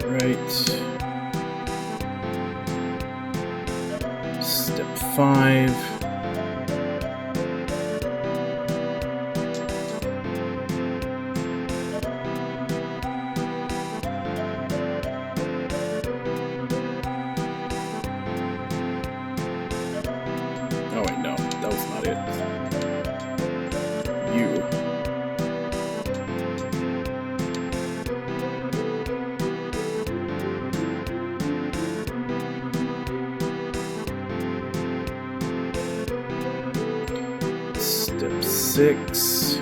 right, step 5, oh wait, no, that was not it. U. Step 6.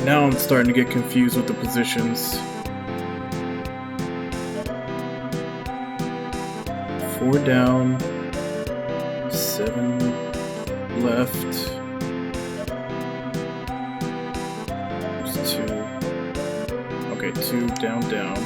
Now I'm starting to get confused with the positions. 4 down, 7 left. There's 2. Okay, 2 down, down.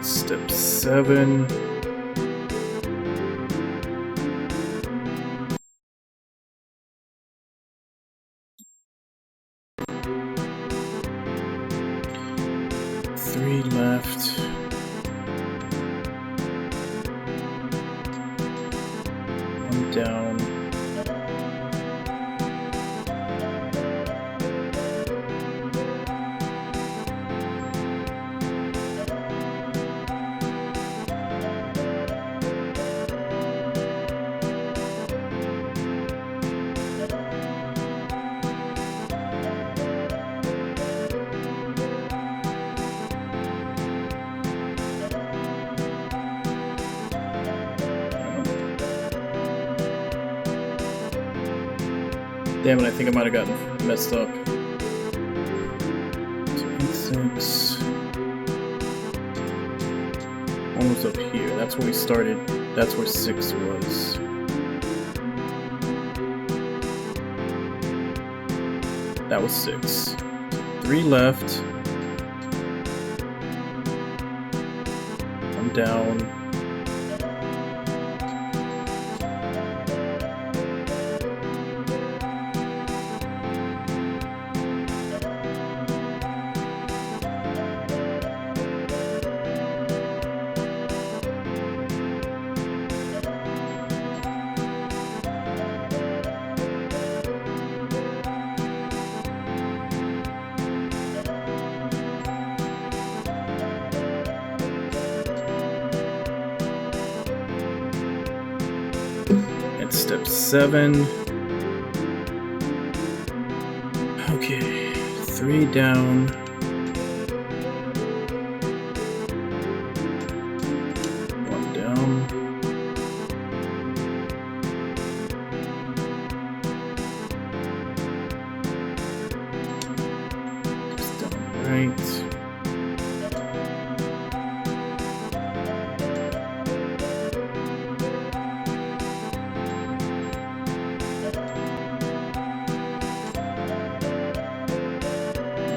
Step 7. Three left. One down. Damn it, I think I might have gotten messed up. So 8, 6. One was up here. That's where we started. That's where 6 was. That was 6. 3 left. I'm down. Step 7. Okay, 3 down. 1 down. Just down right.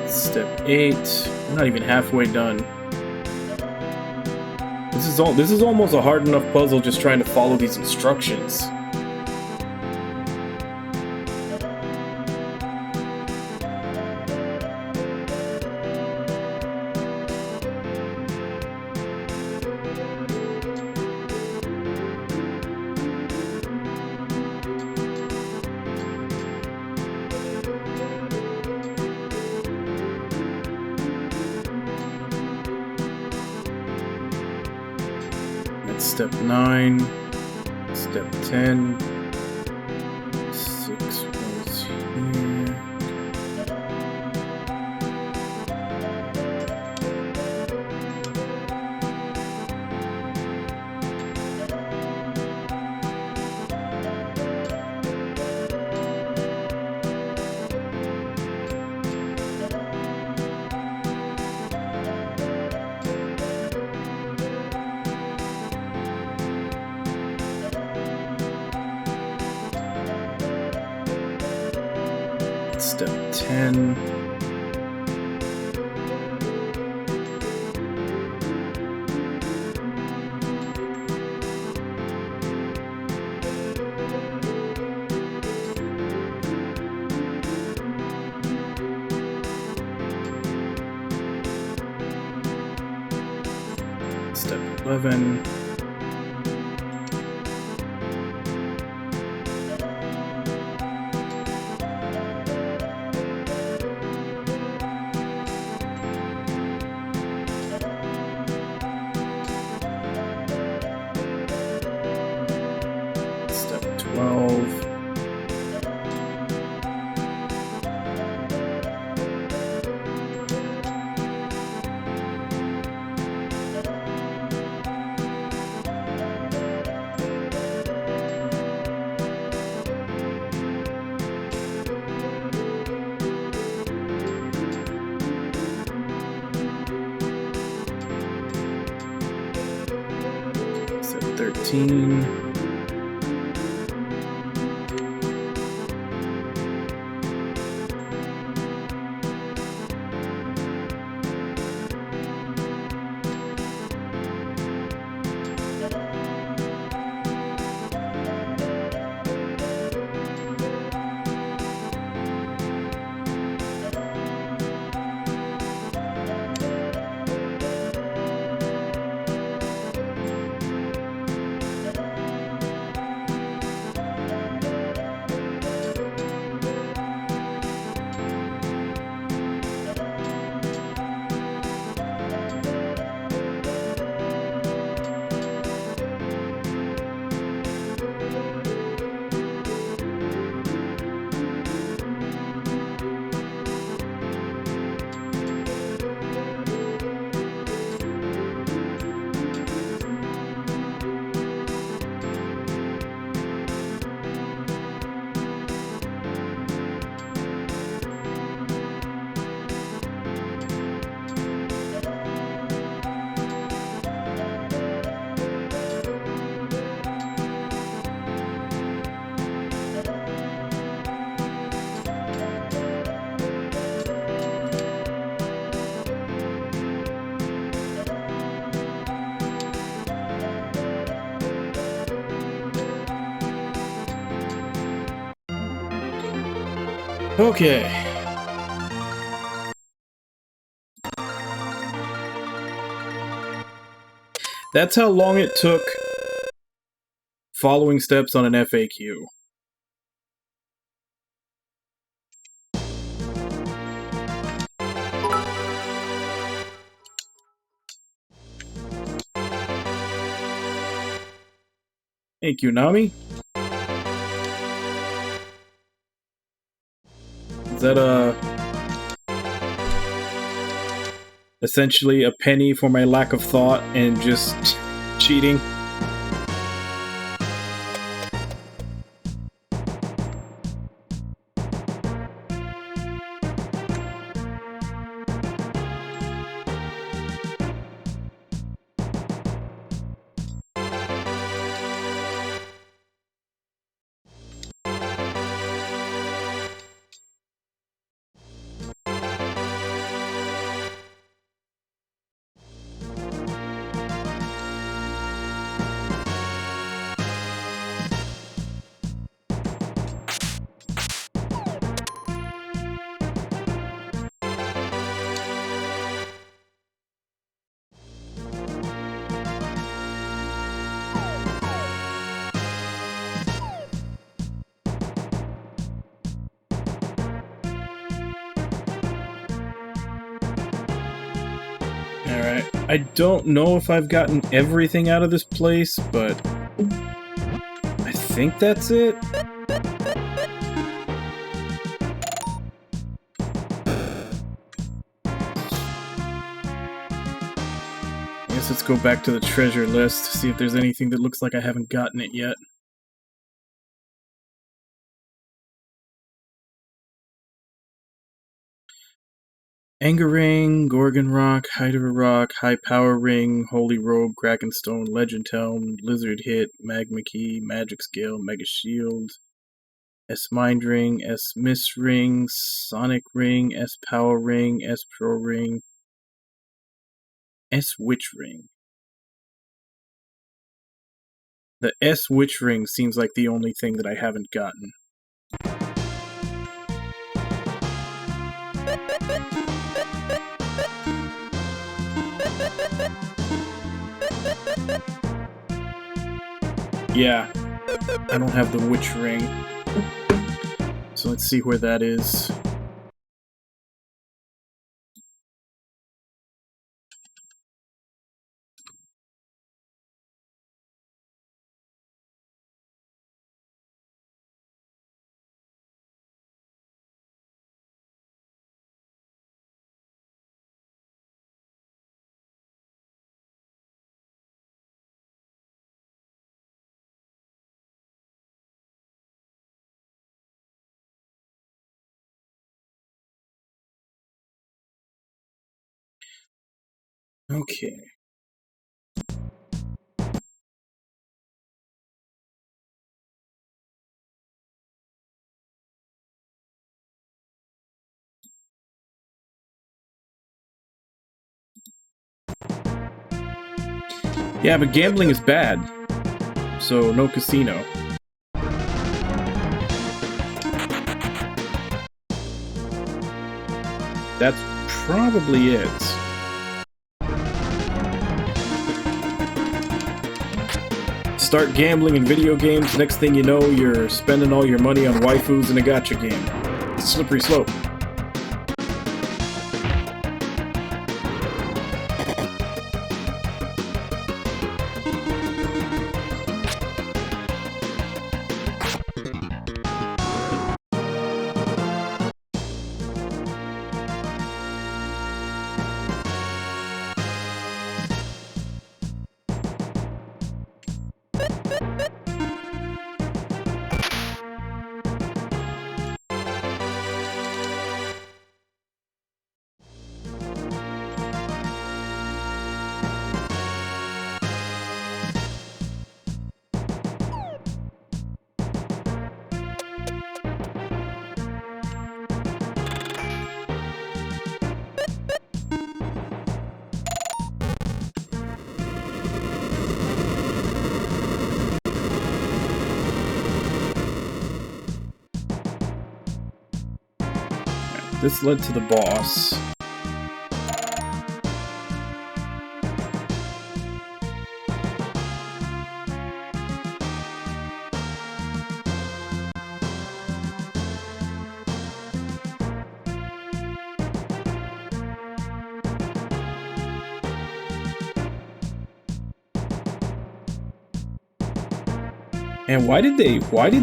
Step 8. We're not even halfway done. This is almost a hard enough puzzle just trying to follow these instructions. Step 9, step 10, 6 was here. Step 10. Step 11. Step 12. Step 13. Okay. That's how long it took following steps on an FAQ. Thank you, Nami. Is that essentially a penny for my lack of thought and just cheating? Alright, I don't know if I've gotten everything out of this place, but I think that's it. I guess let's go back to the treasure list to see if there's anything that looks like I haven't gotten it yet. Anger Ring, Gorgon Rock, Hydra Rock, High Power Ring, Holy Robe, Krakenstone, Legend Helm, Lizard Hit, Magma Key, Magic Scale, Mega Shield, S Mind Ring, S Miss Ring, Sonic Ring, S Power Ring, S Pro Ring, S Witch Ring. The S Witch Ring seems like the only thing that I haven't gotten. Yeah, I don't have the Witch Ring. So let's see where that is. Okay. Yeah, but gambling is bad. So no casino. That's probably it. Start gambling in video games, next thing you know, you're spending all your money on waifus in a gacha game. It's a slippery slope. this led to the boss. And why did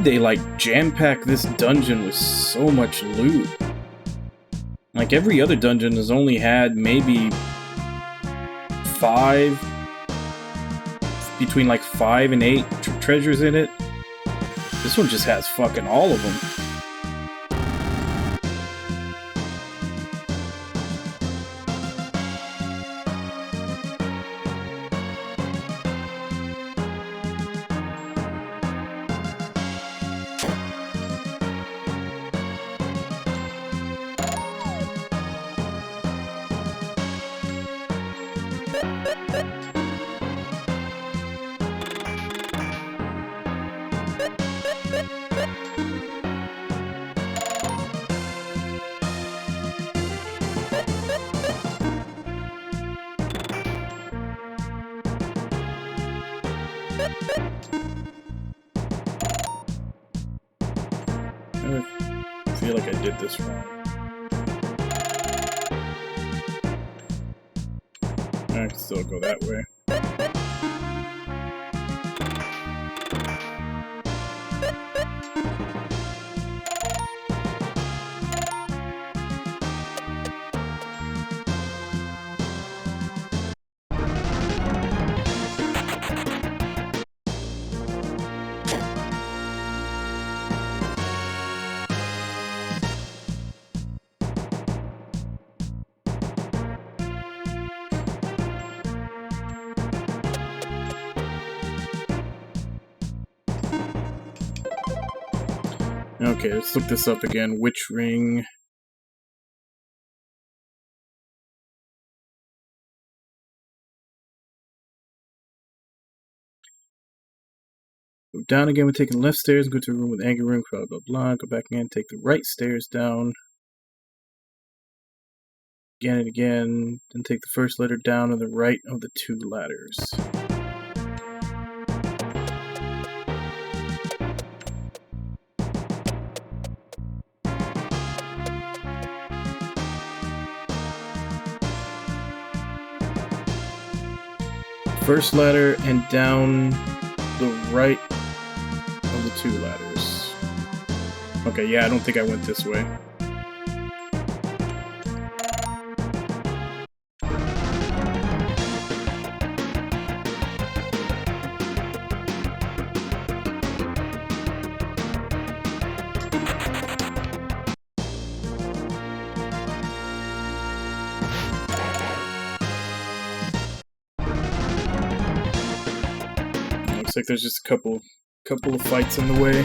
they like jam-pack this dungeon with so much loot? Like every other dungeon has only had maybe between like 5 and 8 treasures in it. This one just has fucking all of them. I feel like I did this wrong. I can still go that way. Okay, let's look this up again. Witch ring. Go down again, we're taking left stairs, go to a room with anger room, blah blah blah. Go back in, take the right stairs down. Again and again. Then take the first letter down on the right of the 2 ladders. First ladder and down the right of the 2 ladders. Okay, yeah, I don't think I went this way. Looks like there's just a couple of fights in the way.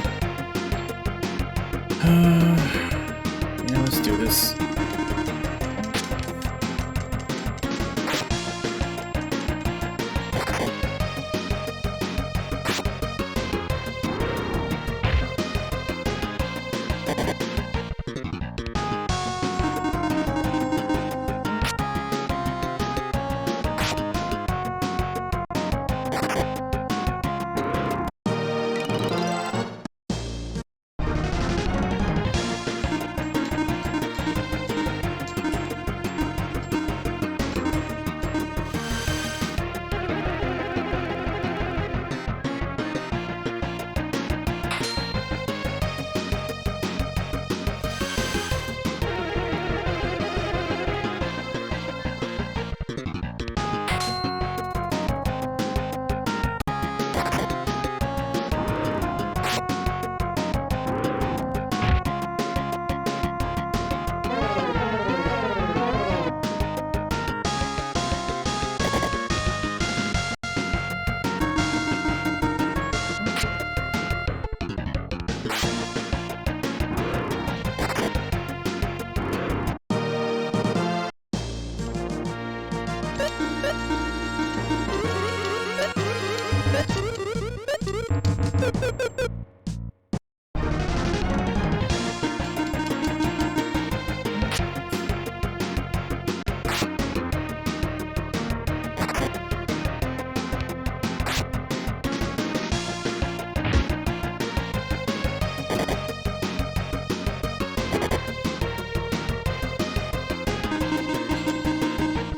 Yeah, let's do this.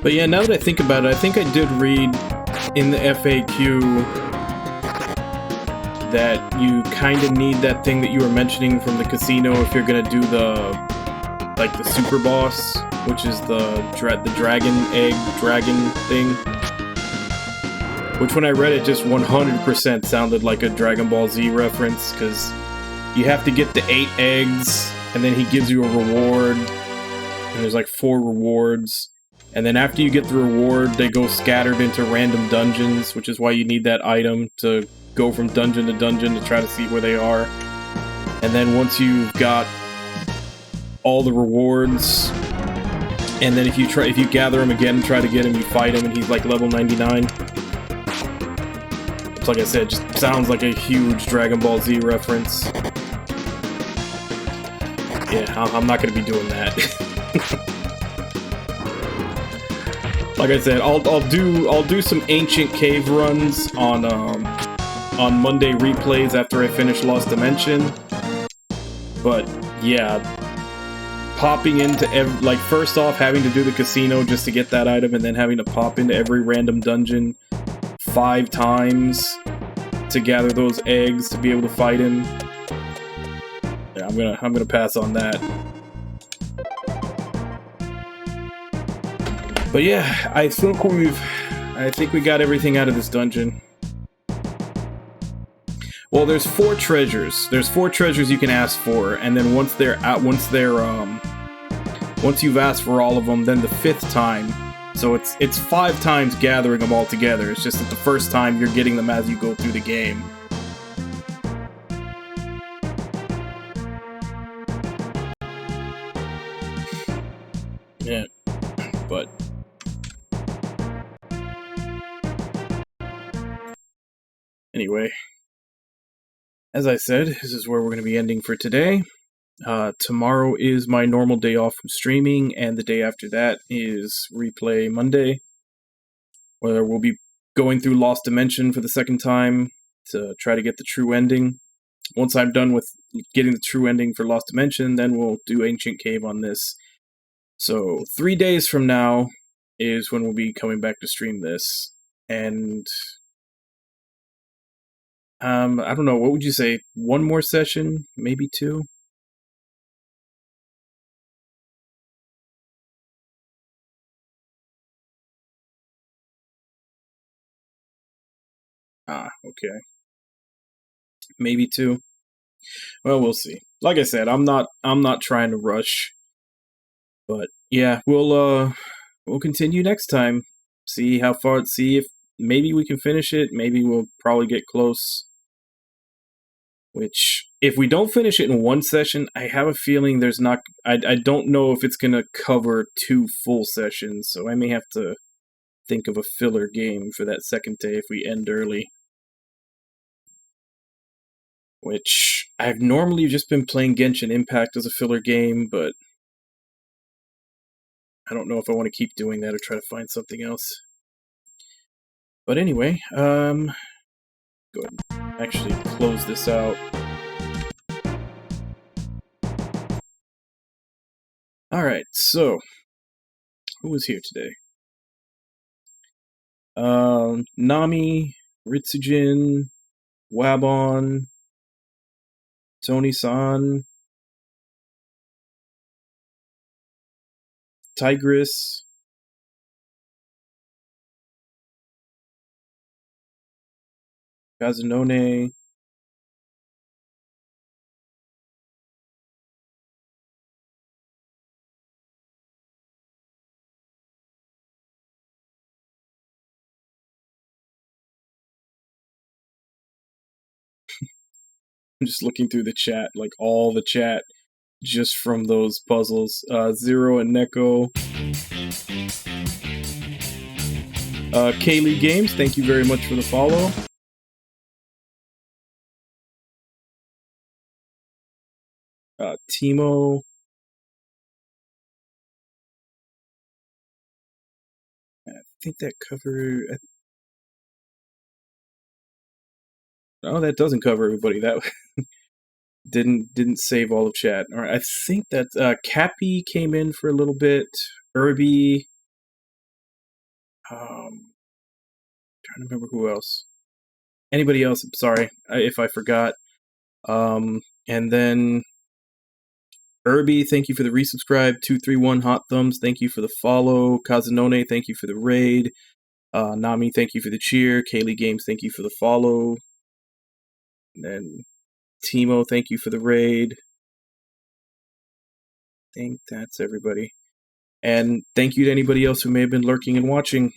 But yeah, now that I think about it, I think I did read in the FAQ that you kind of need that thing that you were mentioning from the casino if you're gonna do the super boss, which is the dragon egg thing. Which when I read it, just 100% sounded like a Dragon Ball Z reference, because you have to get the 8 eggs, and then he gives you a reward, and there's like 4 rewards. And then after you get the reward, they go scattered into random dungeons, which is why you need that item to go from dungeon to dungeon to try to see where they are. And then once you've got all the rewards, and then if you gather him again and try to get him, you fight him, and he's like level 99. It's like I said, just sounds like a huge Dragon Ball Z reference. Yeah, I'm not gonna be doing that. Like I said, I'll do some ancient cave runs on Monday replays after I finish Lost Dimension. But yeah, popping into first off having to do the casino just to get that item, and then having to pop into every random dungeon 5 times to gather those eggs to be able to fight him. Yeah, I'm gonna pass on that. But yeah, I think we got everything out of this dungeon. Well, there's 4 treasures. There's 4 treasures you can ask for, and then once you've asked for all of them, then the 5th time. So it's 5 times gathering them all together. It's just that the first time you're getting them as you go through the game. Yeah, but anyway, as I said, this is where we're going to be ending for today. Tomorrow is my normal day off from streaming, and the day after that is Replay Monday, where we'll be going through Lost Dimension for the 2nd time to try to get the true ending. Once I'm done with getting the true ending for Lost Dimension, then we'll do Ancient Cave on this. So 3 days from now is when we'll be coming back to stream this, and I don't know, what would you say? 1 more session? Maybe 2? Okay. Maybe 2. Well, we'll see. Like I said, I'm not trying to rush. But yeah, we'll continue next time. See if maybe we can finish it, maybe we'll probably get close. Which, if we don't finish it in 1 session, I have a feeling I don't know if it's gonna cover 2 full sessions, so I may have to think of a filler game for that 2nd day if we end early. Which, I've normally just been playing Genshin Impact as a filler game, but I don't know if I want to keep doing that or try to find something else. But anyway, go ahead and actually close this out. Alright, so, who was here today? Nami, Ritsujin, Wabon, Tony-san, Tigress, Kazunone, I'm just looking through the chat, like all the chat, just from those puzzles. Zero and Neko. Kaylee Games, thank you very much for the follow. Timo. I think that covered... Oh, that doesn't cover everybody. That didn't save all of chat. All right, I think that Cappy came in for a little bit. Irby, Trying to remember who else. Anybody else? Sorry if I forgot. And then Irby, thank you for the resubscribe. 231 Hot Thumbs, thank you for the follow. Kazunone, thank you for the raid. Nami, thank you for the cheer. Kaylee Games, thank you for the follow. And then Timo, thank you for the raid. I think that's everybody. And thank you to anybody else who may have been lurking and watching.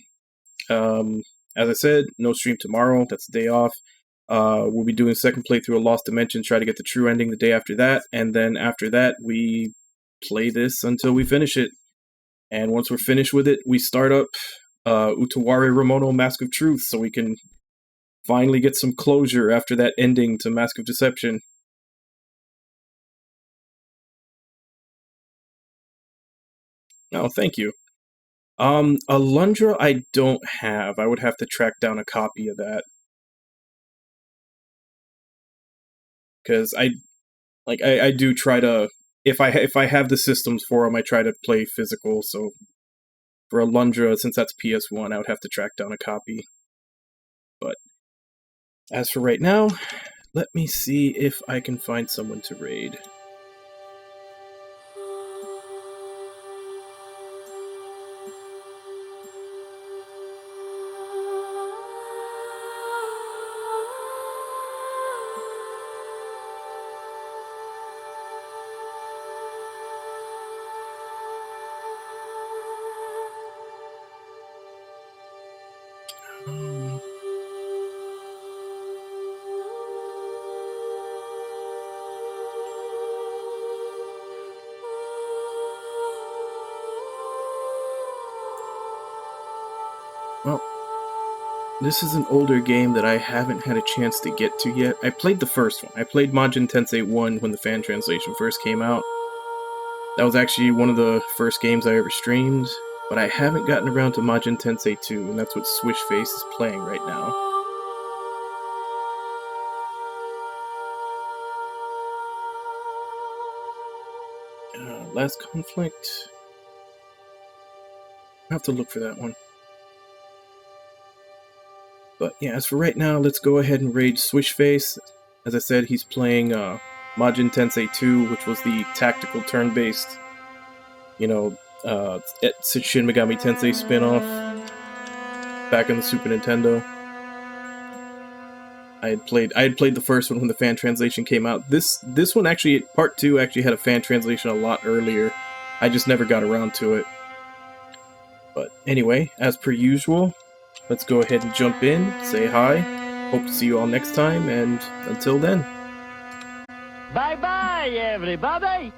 As I said, no stream tomorrow. That's the day off. We'll be doing a second playthrough of Lost Dimensions, try to get the true ending the day after that. And then after that, we play this until we finish it. And once we're finished with it, we start up Utawari Ramono Mask of Truth, so we can finally get some closure after that ending to Mask of Deception. Oh, thank you. Alundra I don't have. I would have to track down a copy of that. Because I do try to, if I have the systems for them, I try to play physical, so for Alundra, since that's PS1, I would have to track down a copy. But as for right now, let me see if I can find someone to raid. Well, this is an older game that I haven't had a chance to get to yet. I played the first one. I played Majin Tensei 1 when the fan translation first came out. That was actually one of the first games I ever streamed, but I haven't gotten around to Majin Tensei 2, and that's what Swishface is playing right now. Last Conflict? I'll have to look for that one. But yeah, as for right now, let's go ahead and raid Swishface. As I said, he's playing Majin Tensei 2, which was the tactical turn-based, Shin Megami Tensei spin-off back on the Super Nintendo. I had played the first one when the fan translation came out. This one actually, part 2 actually had a fan translation a lot earlier. I just never got around to it. But anyway, as per usual, let's go ahead and jump in, say hi. Hope to see you all next time, and until then. Bye-bye, everybody!